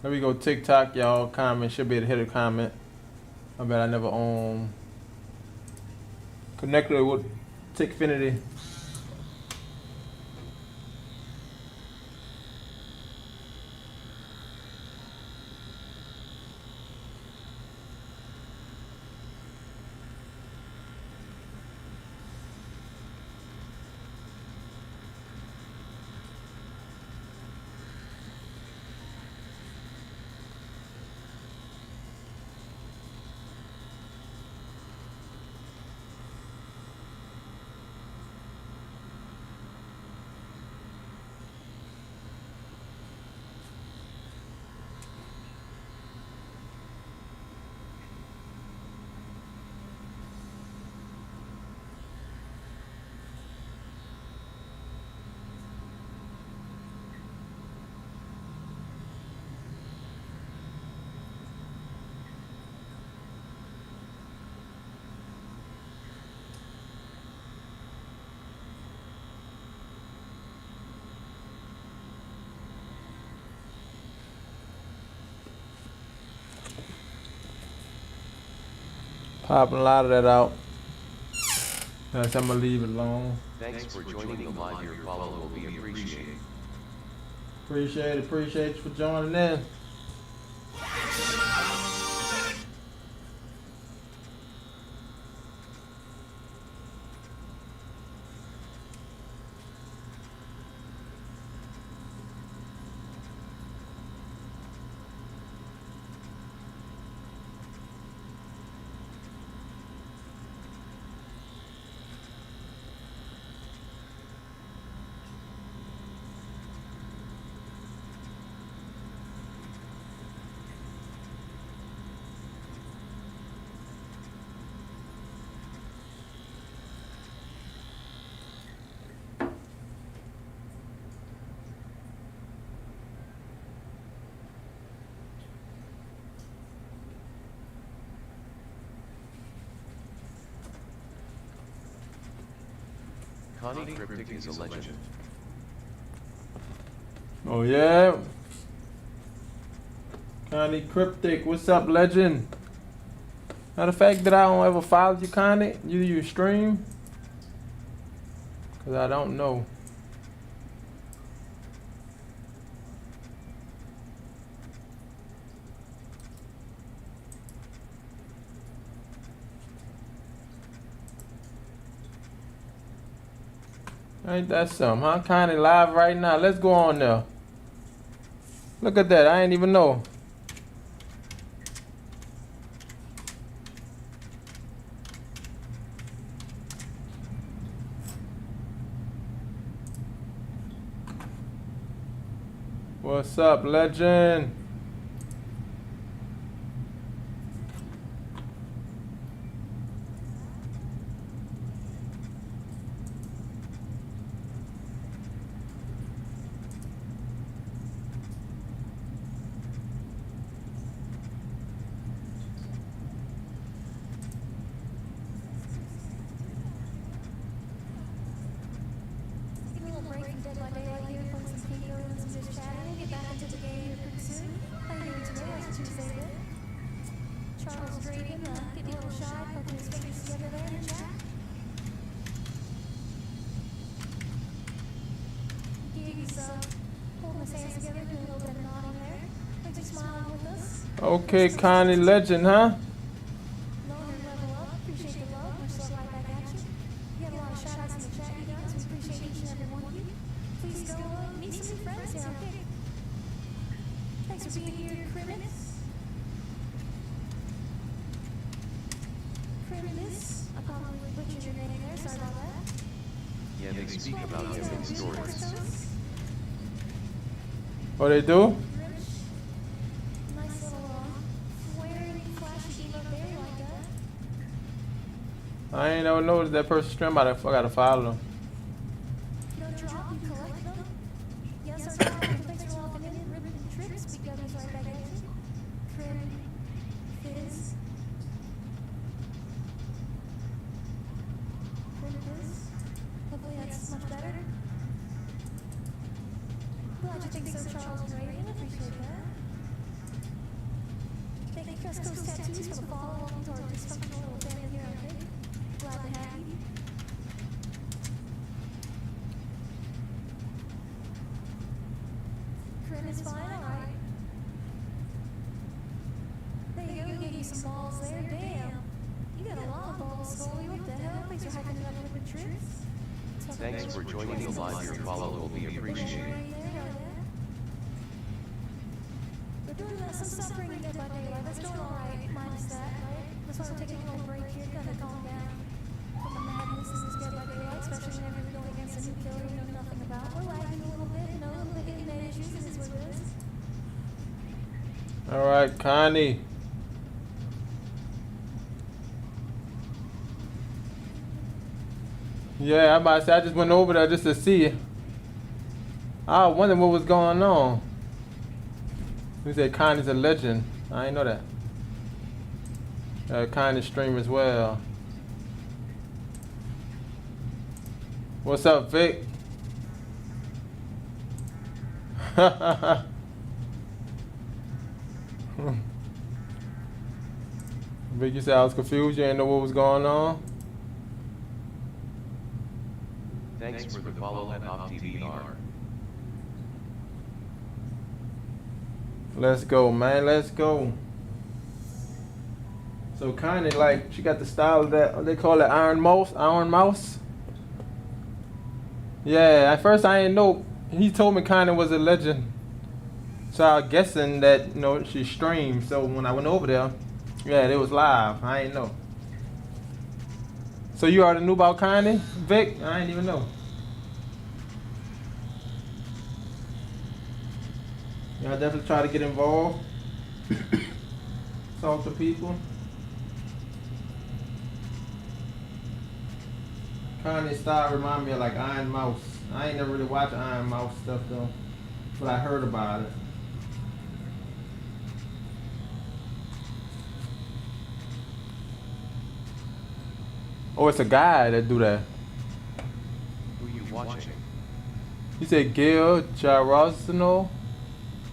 There we go, TikTok, y'all. Comment, should be able to hit a comment. I bet I never connected with Tickfinity. Popping a lot of that out. Yes, I'm gonna leave it alone. Thanks for joining the live. Your follow will be appreciated. Appreciate you for joining in. Connie Cryptic is a legend. Oh yeah. Connie Cryptic, what's up, legend? Matter of fact that I don't ever follow you, Connie. You stream? Cause I don't know. Ain't that something, huh? Connie live right now. Let's go on there. Look at that. I ain't even know. What's up, legend? holding his hands together, doing a little bit of nodding there. Thanks for smiling with us. Okay, Connie Legend, huh? Loner level up. Appreciate the love. Much love right back at you. You have a lot of shout outs in the chat, you guys. We appreciate each and every one of you. Please go meet some new friends here, okay? Thanks for being here, Criminus. Criminus. I probably butchered your name there. Sorry about that. Yeah, they speak about him in stories. What they do? Nice little flaring, flashy emo berry like that. I ain't never noticed that person stream. I gotta follow them. No drop, you collect them? Yes, our top, thanks for walking in. Ribbon trips, big W's right back at you. Crim, fizz. Crim fizz. Hopefully that's much better. Glad you think so, Charles and Reagan. Appreciate that. Thank you, Crest Coast Tattoos, for the follow. Welcome to our dysfunctional little family here, okay? Glad to have you. Crim is fine, alright. There you go, we gave you some balls there. Damn. You got a lot of balls, Scully. What the hell? Thanks for hyping it up with trips. Thanks for joining the live. Your follow will be appreciated. We're doing some suffering Dead by Daylight. That's going alright, minus that, right? That's why we're taking a little break here, kind of calm down from the madness in this Dead by Daylight, especially whenever you're going against a new killer you know nothing about. We're lagging a little bit, you know, a little bit internet issues, this is what it is. All right, Connie. Yeah, I'm about to say I just went over there just to see. I wonder what was going on. We said Connie's a legend. I ain't know that. Connie stream as well. What's up, Vic? Vic, you said I was confused. You didn't know what was going on. Thanks for the follow at OpTVR. Let's go, man. Let's go. So Connie, like, she got the style of that. They call it Iron Mouse. Iron Mouse. Yeah. At first, I didn't know. He told me Connie was a legend. So I was guessing that she streamed. So when I went over there, yeah, it was live. I didn't know. So you already knew about Connie, Vic? I didn't even know. Yeah, I definitely try to get involved. Talk to people. Connie's style remind me of like Iron Mouse. I ain't never really watched Iron Mouse stuff though, but I heard about it. Oh, it's a guy that do that. Who you watching? He said Gil Jarosino.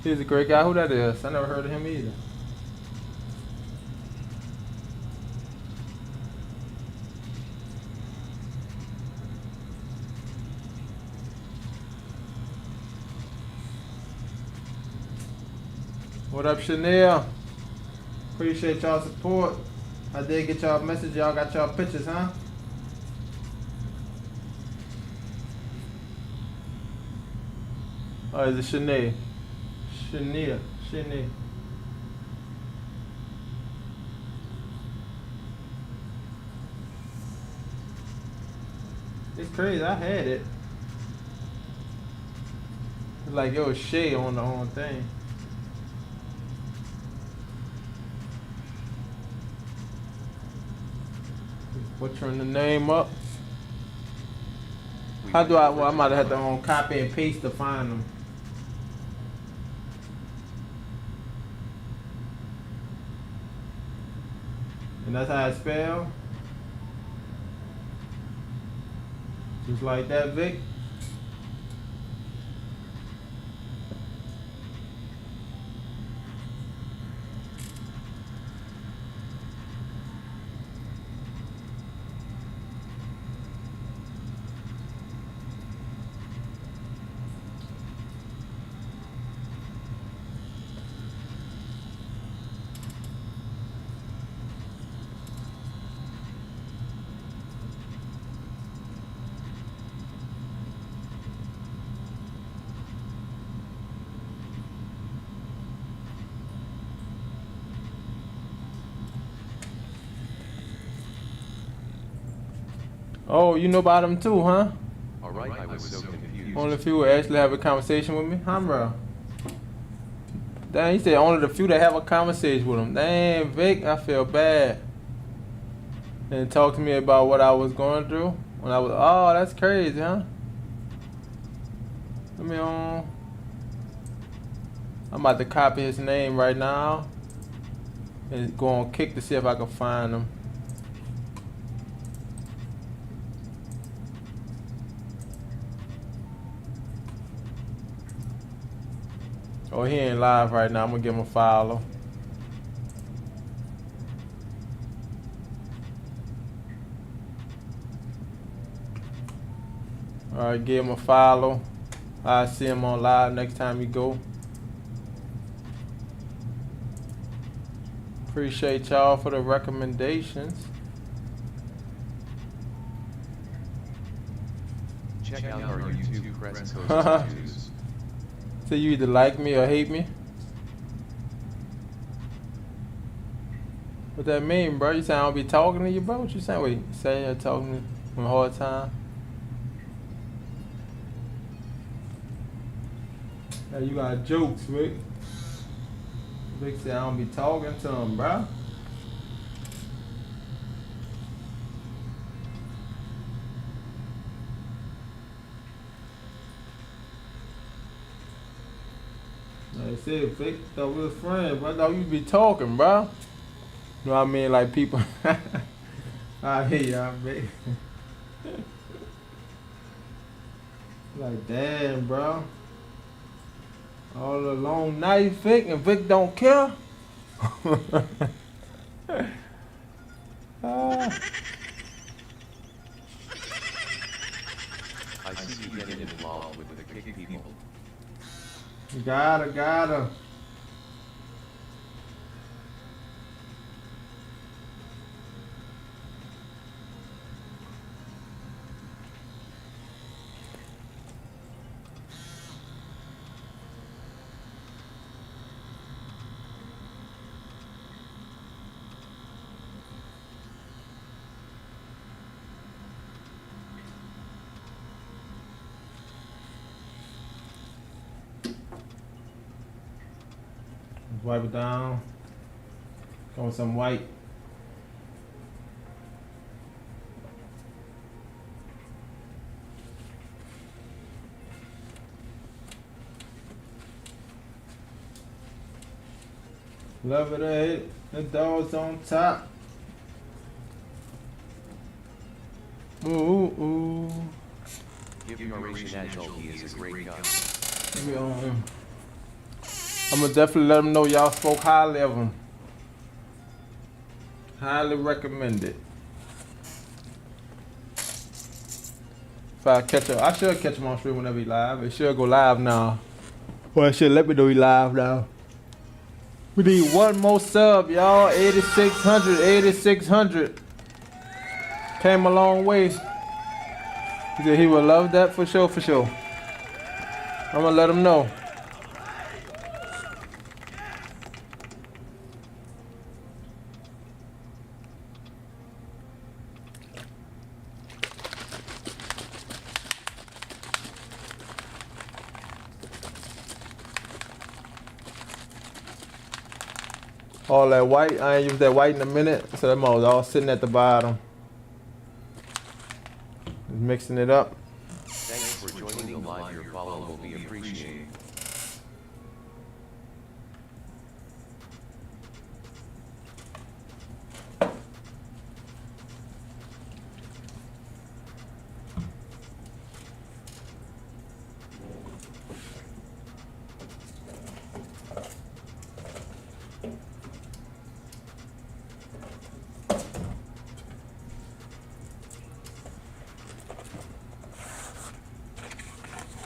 He's a great guy. Who that is? I never heard of him either. What up, Chanel? Appreciate y'all support. I did get y'all message. Y'all got y'all pictures, huh? Oh, is it Chanel? Chanel. It's crazy. I had it. It's like it was Shay on the whole thing. Butchering the name up. How do I? Well, I might have had to copy and paste to find them. And that's how it's spelled. Just like that, Vic. Oh, you know about him too, huh? Alright, I was so confused. Only few who actually have a conversation with me, huh, bro? Dang, he said only the few that have a conversation with him. Dang, Vic, I feel bad. And talk to me about what I was going through when I was. Oh, that's crazy, huh? Let me I'm about to copy his name right now and go on Kick to see if I can find him. Oh, he ain't live right now. I'm gonna give him a follow. Alright, give him a follow. I'll see him on live next time you go. Appreciate y'all for the recommendations. Check out our YouTube Crest Coast Tattoos. So you either like me or hate me? What that mean, bro? You saying I don't be talking to you, bro? What you saying? Wait, you saying you're talking to me on a hard time? Now you got jokes, Rick. Rick said I don't be talking to him, bro. Like I said, Vic thought we was friends, bro. I thought you be talking, bro. You know what I mean? Like people. I hear y'all, Vic. Like, damn, bro. All the long night, Vic, and Vic don't care. Ah. I see you getting involved with the kick people. Gotta. Wipe it down. Go with some white. Love it or hate it. The dog's on top. Ooh. Give your Agile, he is a great guy. I'm gonna definitely let them know y'all spoke highly of him. Highly recommended. If I catch him, I should catch him on stream whenever he live. It should go live now. Well, it should let me know he live now. We need one more sub, y'all. 8,600. Came a long way. He said he would love that for sure. I'm gonna let him know. All that white, I ain't used that white in a minute, so that was all sitting at the bottom. Just mixing it up. Thanks for joining the live. Your follow will be appreciated.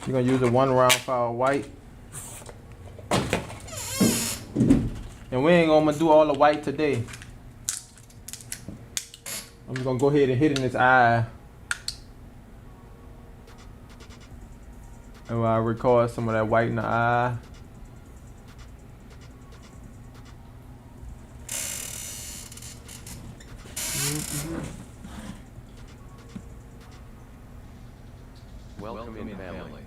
You're gonna use a 1 round for our white. And we ain't gonna do all the white today. I'm just gonna go ahead and hit in his eye. And I'll record some of that white in the eye. Welcome in family.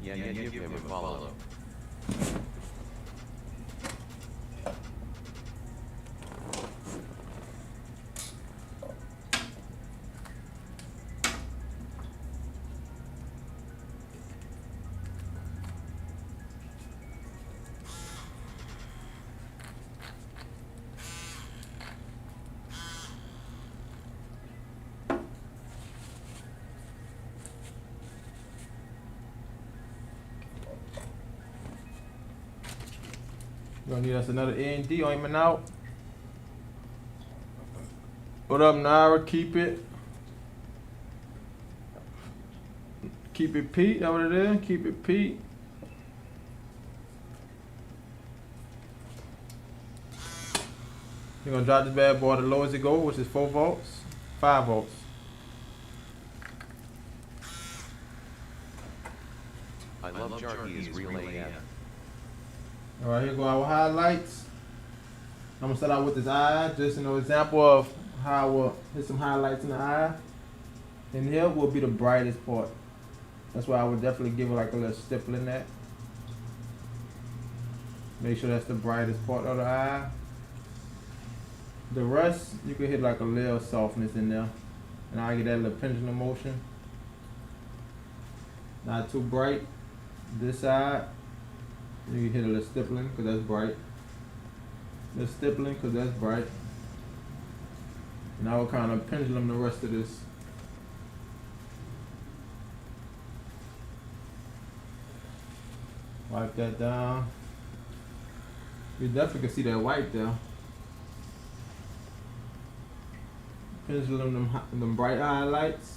Yeah, give him a follow. Gonna need us another A&D ointment out. What up, Nara? Keep it. Keep it Pete, that what it is? Keep it Pete. You're gonna drop this bad boy the lowest it goes, which is 4 volts, 5 volts. I love Jarky is real AF. Alright, here go our highlights. I'm gonna start out with this eye, just an example of how I will hit some highlights in the eye. And here will be the brightest part. That's why I would definitely give it like a little stipple in that. Make sure that's the brightest part of the eye. The rest, you can hit like a little softness in there. And I get that little pendulum motion. Not too bright. This side, you can hit a little stippling because that's bright. Little stippling because that's bright. And I will kind of pendulum the rest of this. Wipe that down. You definitely can see that white there. Pendulum them bright highlights.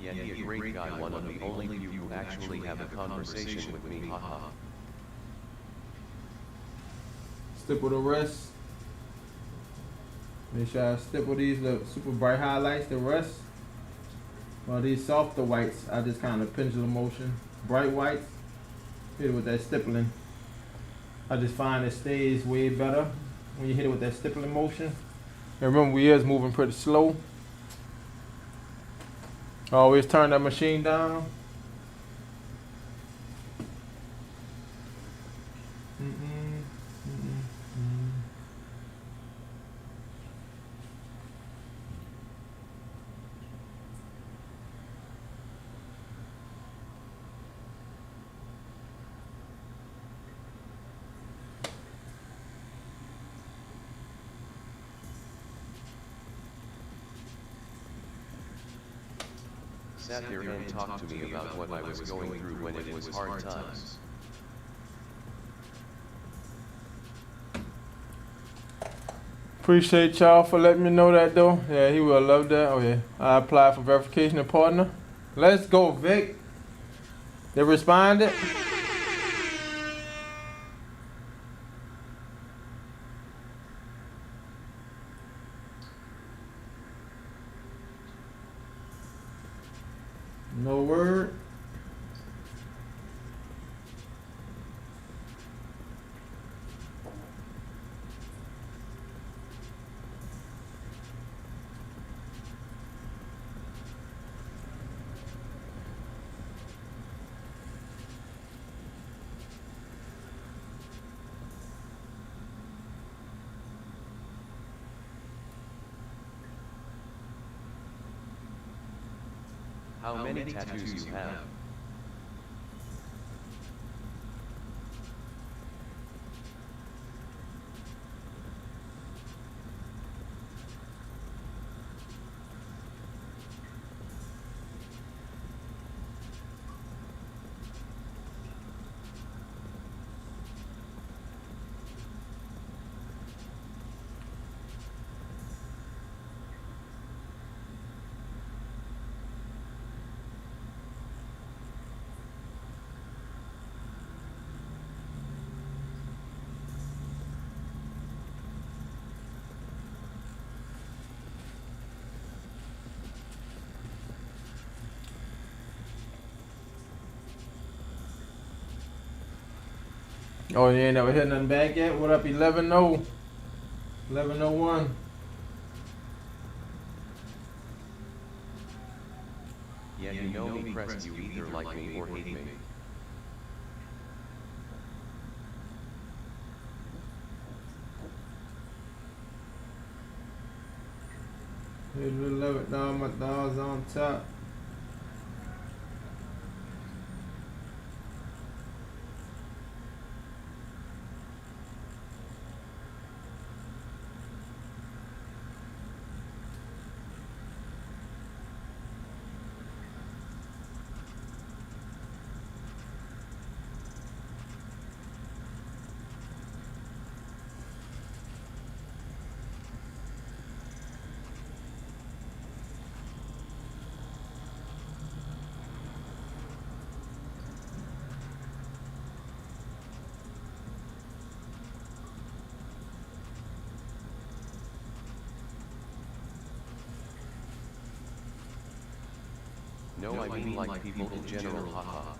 Yeah, great guy, one of the only few who actually have a conversation with me, haha. Stipple the rest. Make sure I stipple these little super bright highlights, the rest. While these softer whites, I just kind of pendulum motion. Bright whites, hit it with that stippling. I just find it stays way better when you hit it with that stippling motion. And remember, we is moving pretty slow. Always turn that machine down. Sat there and talked to me about what I was going through when it was hard times. Appreciate y'all for letting me know that though. Yeah, he will love that. Oh yeah, I applied for verification and partner. Let's go, Vic. They responded. No word. How many tattoos you have? Oh, you ain't never hit nothing back yet? What up, 11-0? 11-01. Yeah, you know me, press, you either like me or hate me. Here's the 11, dog. My dog's on top. No, I mean like people in general, haha.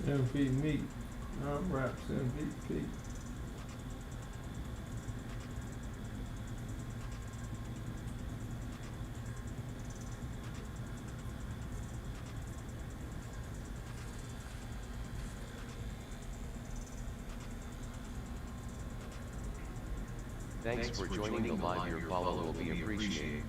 MVP meat. Non-raps MVP. Thanks for joining the live, your follow will be appreciated.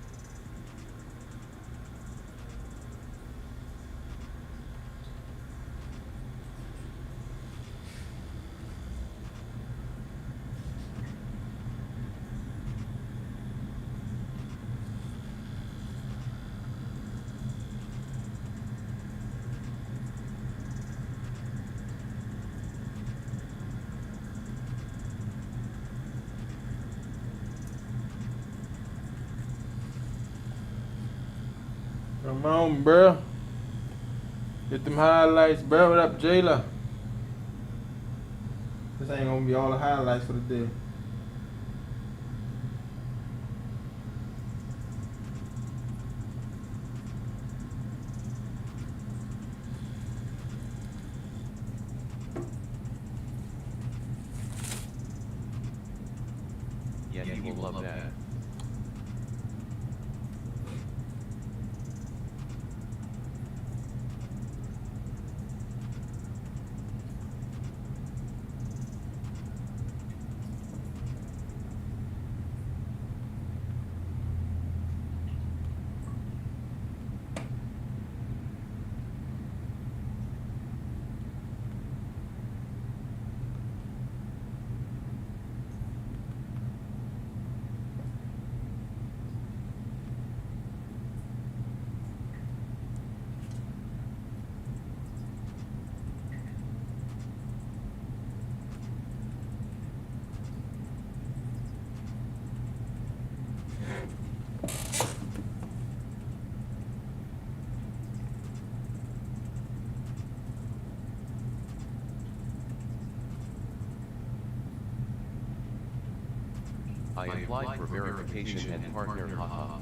Come on, bro. Get them highlights, bro. What up, Jayla? This ain't gonna be all the highlights for the day. Yeah, he will love that. I applied for verification and partner haha.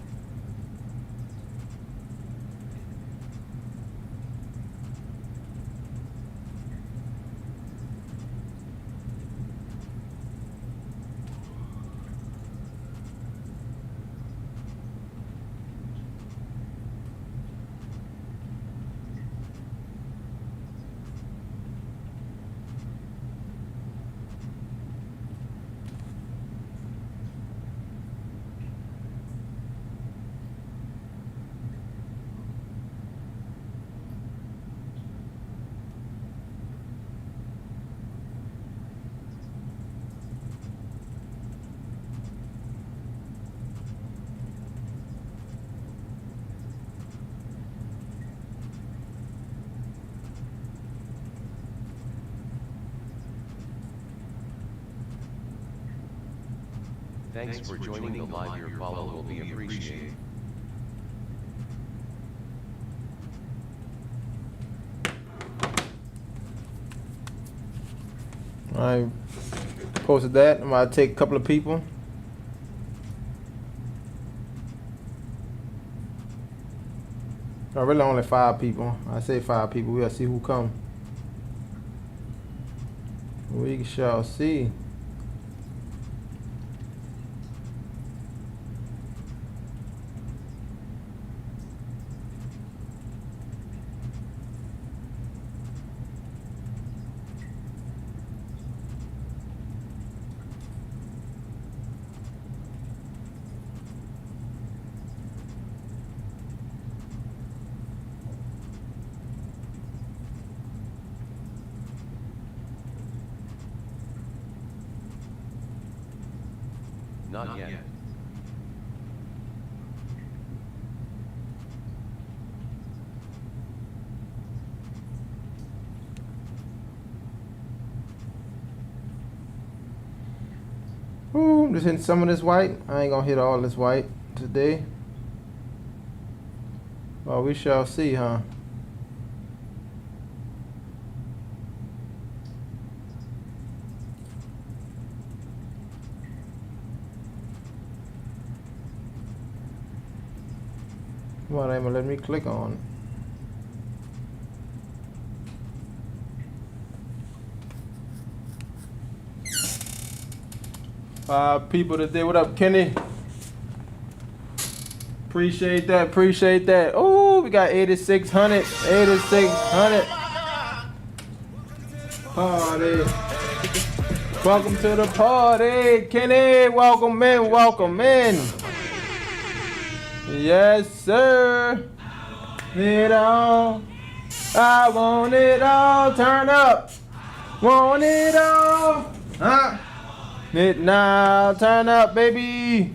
Thanks for joining the live. Your follow will be appreciated. I posted that. I'm gonna take a couple of people. No, really only 5 people. I say 5 people. We'll see who come. We shall see. Not yet. Ooh, I'm just hitting some of this white. I ain't gonna hit all this white today. Well, we shall see, huh? Come on, Emma, let me click on it. People today. What up, Kenny? Appreciate that. Appreciate that. Oh, we got 8,600. 8,600. Party. Welcome to the party, Kenny. Welcome in. Welcome in. Yes, sir. It all. I want it all. Turn up. Want it all. Huh? It now. Turn up, baby.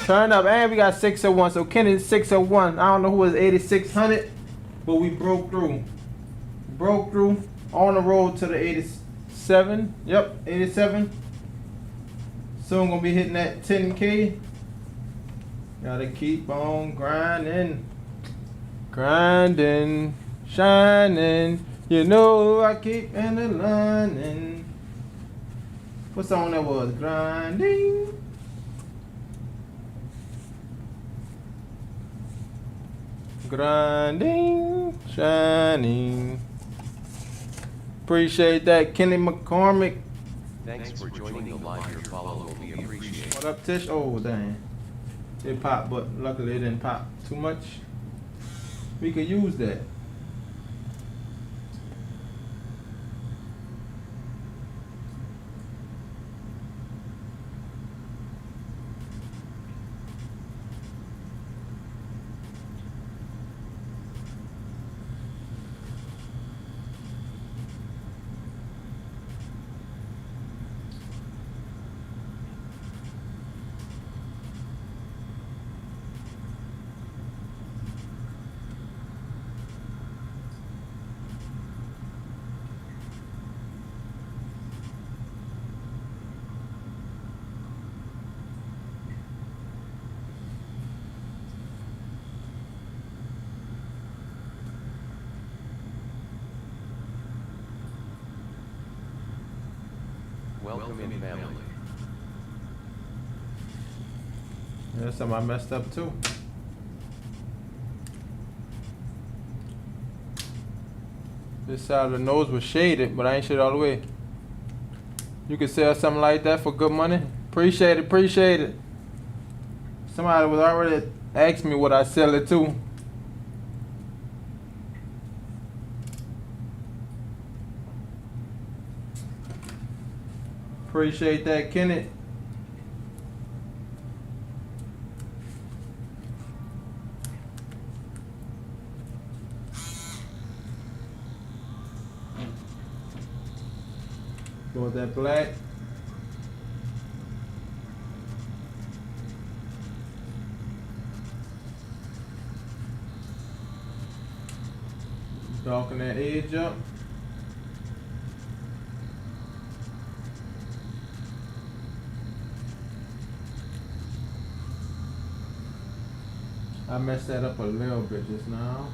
Turn up. And we got 601. So Kenny's 601. I don't know who was 8,600, but we broke through. Broke through. On the road to the 87. Yep, 87. Soon gonna be hitting that 10K. Gotta keep on grinding. Grinding. Shining. You know I keep in the lining. What song that was? Grinding. Grinding. Shining. Appreciate that, Kenny McCormick. Thanks for joining the live. Your follow will be appreciated. What up, Tish? Oh, dang. It popped, but luckily it didn't pop too much. We could use that. Welcome in family. That's something I messed up too. This side of the nose was shaded, but I ain't shaded all the way. You could sell something like that for good money. Appreciate it, appreciate it. Somebody was already asked me what I sell it to. Appreciate that, Kenneth. Go with that black. Darken that edge up. I messed that up a little bit just now.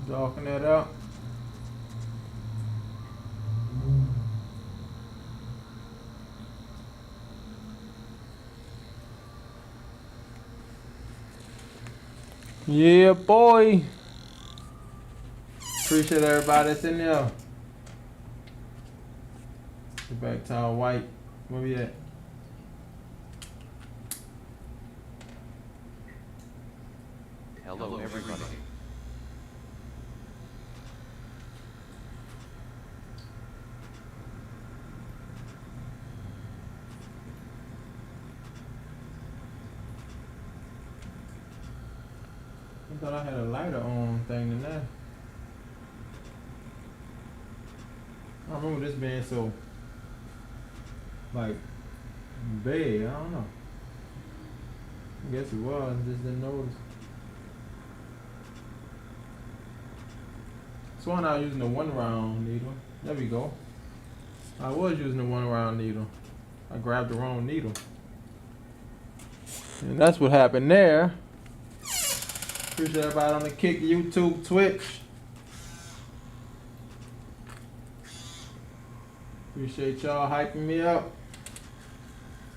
Darken that up. Yeah, boy. Appreciate everybody that's in there. The back towel white. Where we at? Hello everybody. I thought I had a lighter on thing than that. I don't remember this being so like big. I don't know. I guess it was. Just didn't notice. Sworn I was using the 1 round needle. There we go. I was using the 1 round needle. I grabbed the wrong needle. And that's what happened there. Appreciate everybody on the Kick, YouTube, Twitch. Appreciate y'all hyping me up.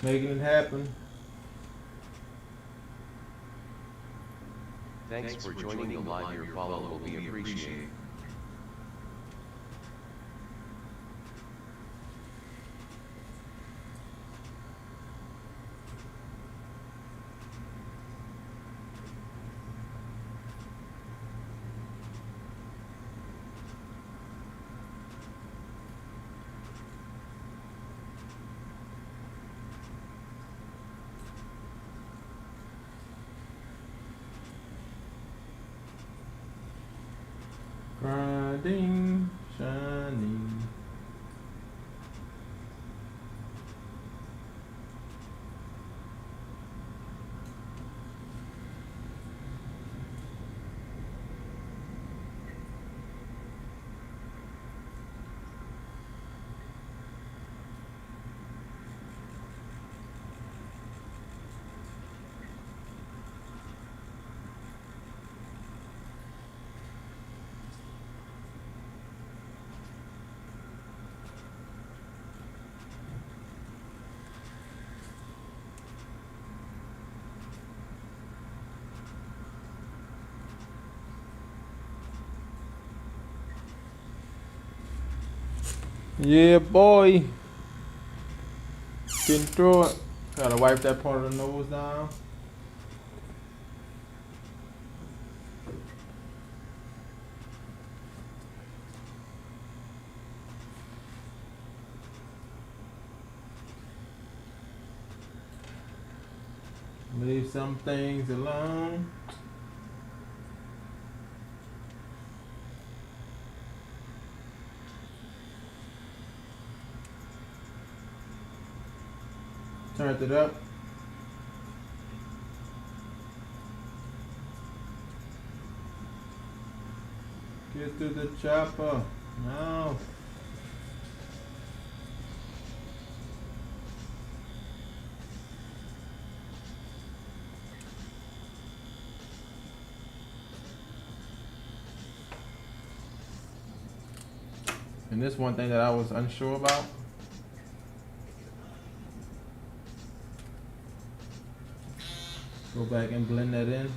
Making it happen. Thanks for joining the live. Your follow will be appreciated. Grinding, shining. Yeah, boy. Getting through it. Gotta wipe that part of the nose down. Leave some things alone. Turned it up. Get to the chopper. No. And this one thing that I was unsure about. Go back and blend that in.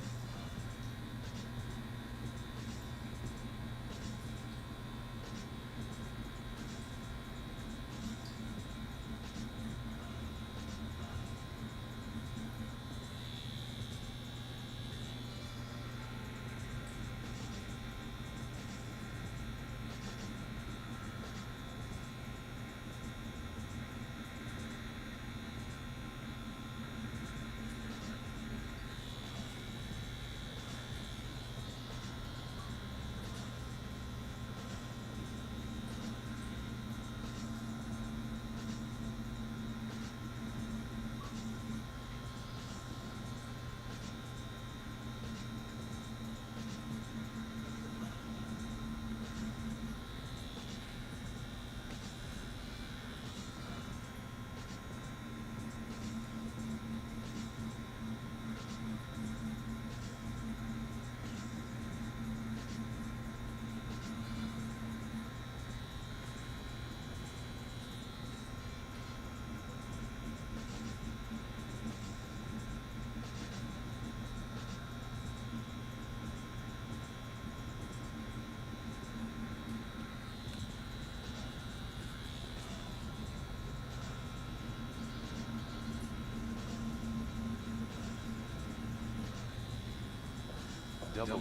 W.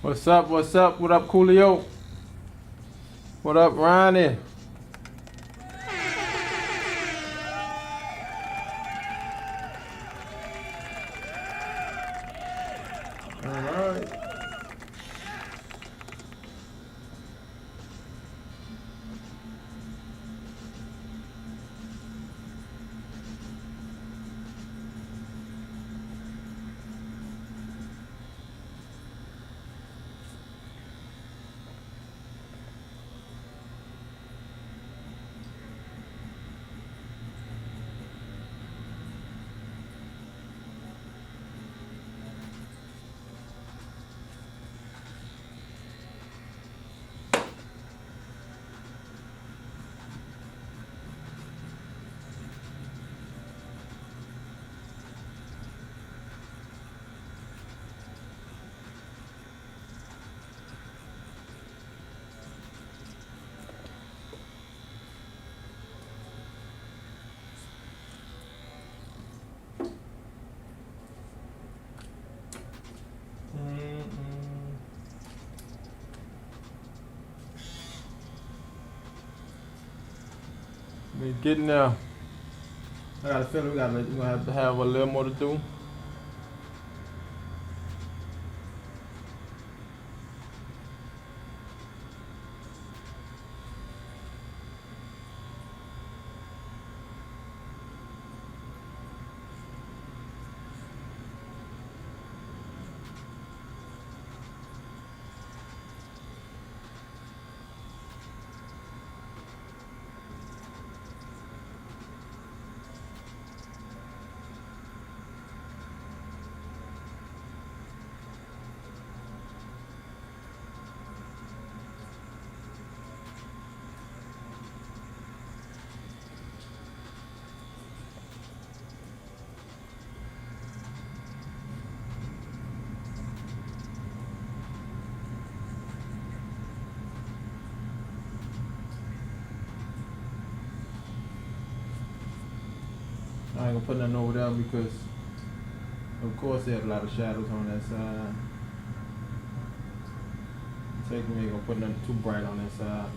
What's up? What's up? What up, Coolio? What up, Ronnie? Alright. We getting there. I got a feeling we're gonna have to have a little more to do. ain't gonna put nothing over there because, of course, they have a lot of shadows on that side. Taking me, ain't gonna put nothing too bright on that side.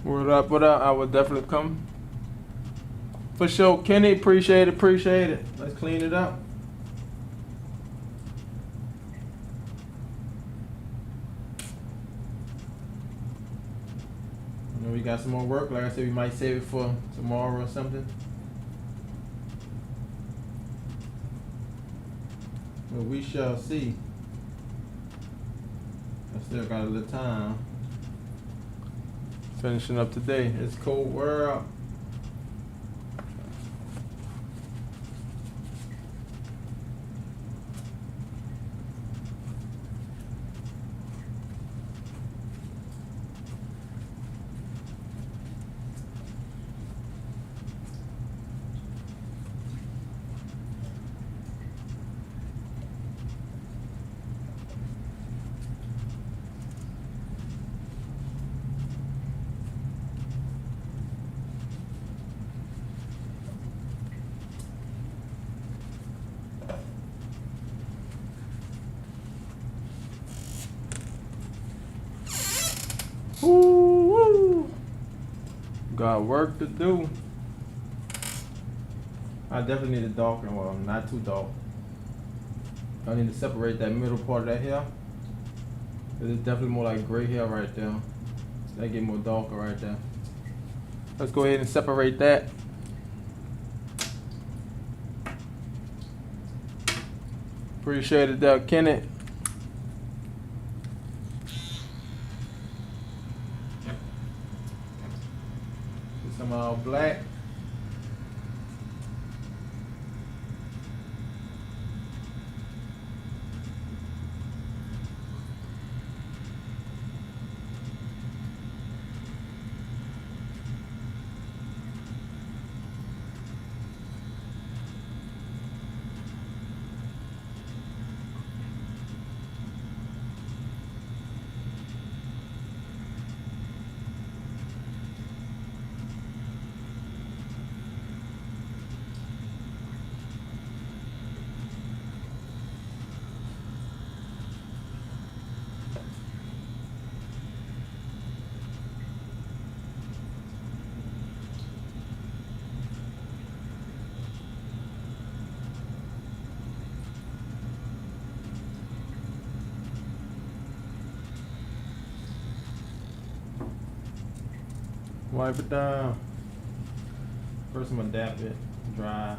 What up, what up? I will definitely come. For sure, Kenny, appreciate it, appreciate it. Let's clean it up. You know, we got some more work. Like I said, we might save it for tomorrow or something. But we shall see. I still got a little time. Finishing up today. It's cold world. Woo! Got work to do. I definitely need a darken, well, not too dark. I need to separate that middle part of that hair. It's definitely more like gray hair right there. That get more darker right there. Let's go ahead and separate that. Appreciate it, there, Kenneth. Some all black. Wipe it down. First I'm gonna dap it, dry.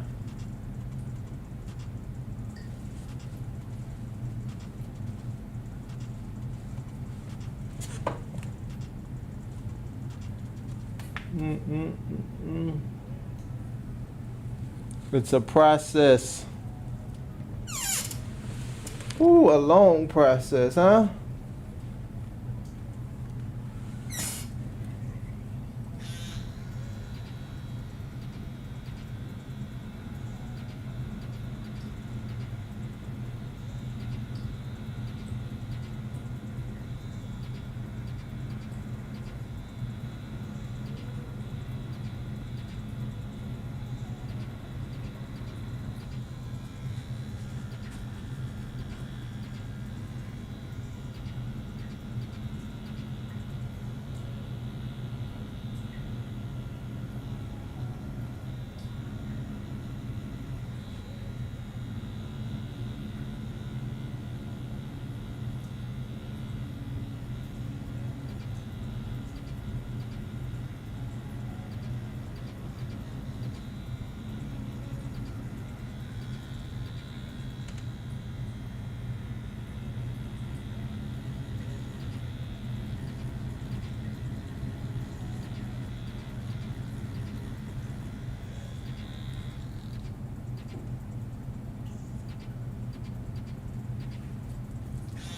It's a process. Ooh, a long process, huh?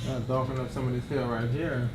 Not darking up some of this hill right here.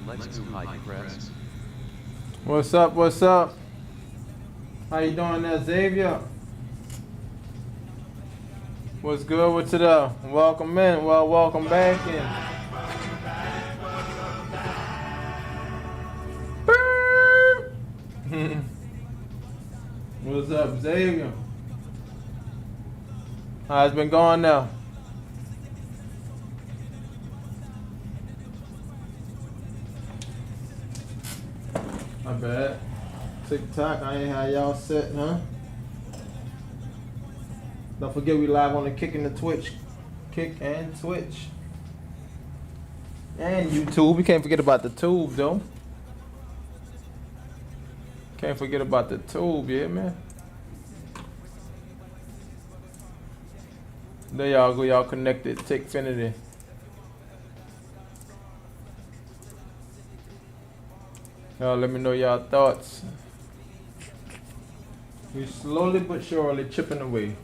Let's do high press. What's up? What's up? How you doing there, Xavier? What's good? What's it up? Welcome in. Well, welcome back in. Burp. What's up, Xavier? How's it been going now? My bad. TikTok, I ain't had y'all set, huh? Don't forget we live on the Kick and the Twitch. Kick and Twitch. And YouTube. We can't forget about the tube though. Can't forget about the tube, yeah, man. There y'all go, y'all connected. Tickfinity. Y'all let me know y'all thoughts. We slowly but surely chipping away.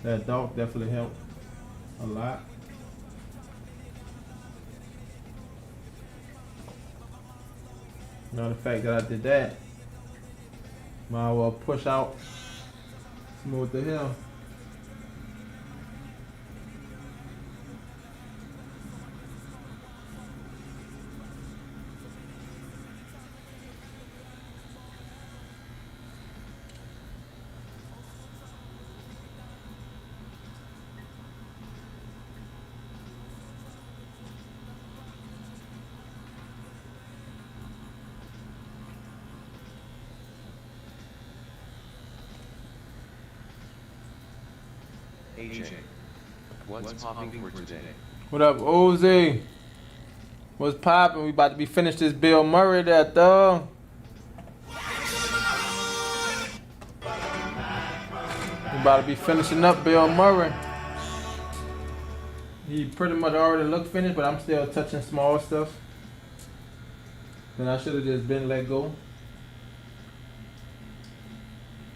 That dog definitely helped a lot. Now the fact that I did that, might as well push out smooth the hill. AJ, what's popping for today? What up, Oz? What's poppin'? We about to be finished this Bill Murray there, dog. We about to be finishing up Bill Murray. He pretty much already looked finished, but I'm still touching small stuff that I should have just been let go.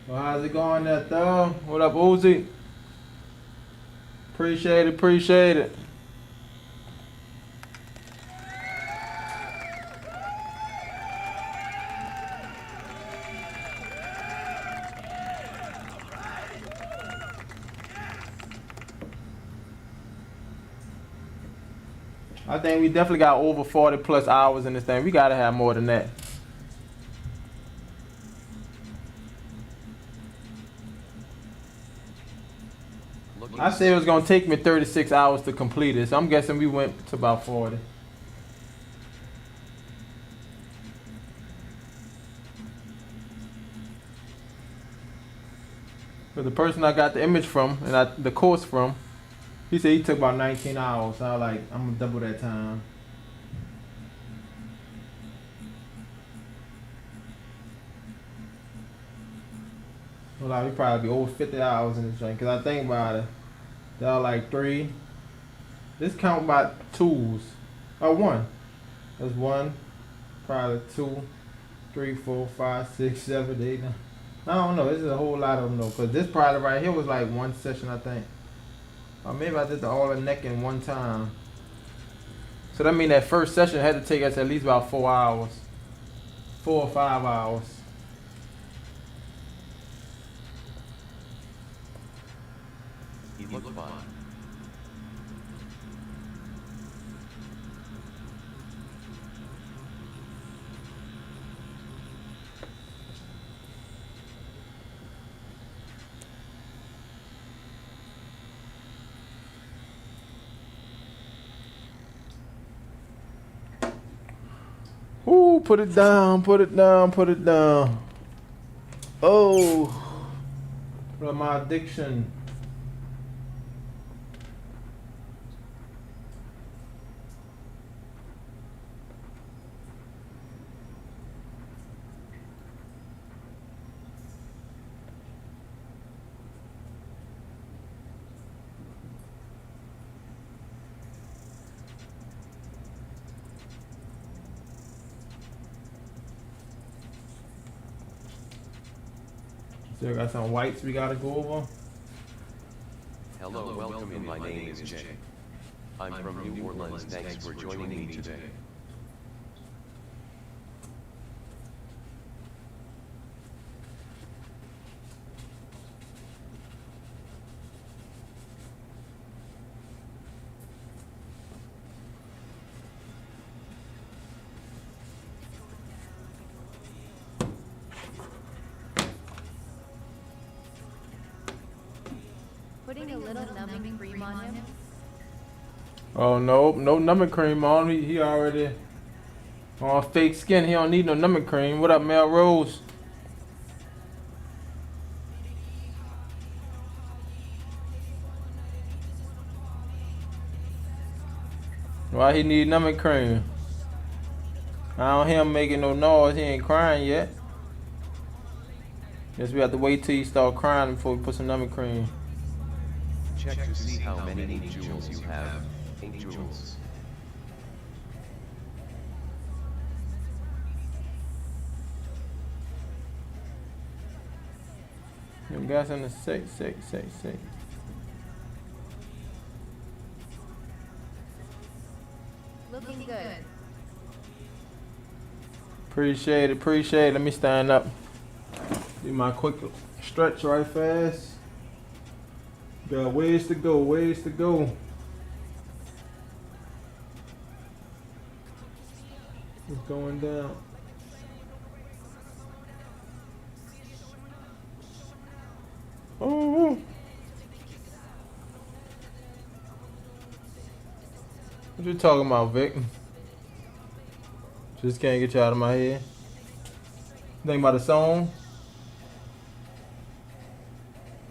Well, how's it going there, dog? What up, Uzi? Appreciate it, appreciate it. I think we definitely got over 40 plus hours in this thing. We gotta have more than that. I said it was gonna take me 36 hours to complete it, so I'm guessing we went to about 40. But the person I got the image from and the course from, he said he took about 19 hours. So I was like, I'm gonna double that time. Well, like, we probably be over 50 hours in this joint, cause I think about it. There are like 3. This count by twos. Oh, 1. That's 1, probably 2, 3, 4, 5, 6, 7, 8, 9. I don't know. This is a whole lot of them though, cause this probably right here was like 1 session, I think. Or maybe I did all the neck in one time. So that means that first session had to take us at least about 4 hours, 4 or 5 hours. You look fine. Ooh, put it down, put it down, put it down. Oh, what my addiction. Still got some whites we gotta go over. Hello, welcome in. My name is Jay. I'm from New Orleans. Thanks for joining me today. Putting a little numbing cream on him. Oh no, no numbing cream on. He already on fake skin. He don't need no numbing cream. What up, Melrose? Why he need numbing cream? I don't hear him making no noise. He ain't crying yet. Guess we have to wait till he start crying before we put some numbing cream. Check to see how many ink jewels you have. Ink jewels. You got something to say. Looking good. Appreciate it, appreciate it. Let me stand up. Do my quick stretch right fast. Got ways to go, ways to go. It's going down. Oh. What you talking about, Vic? Just can't get you out of my head. Think about the song?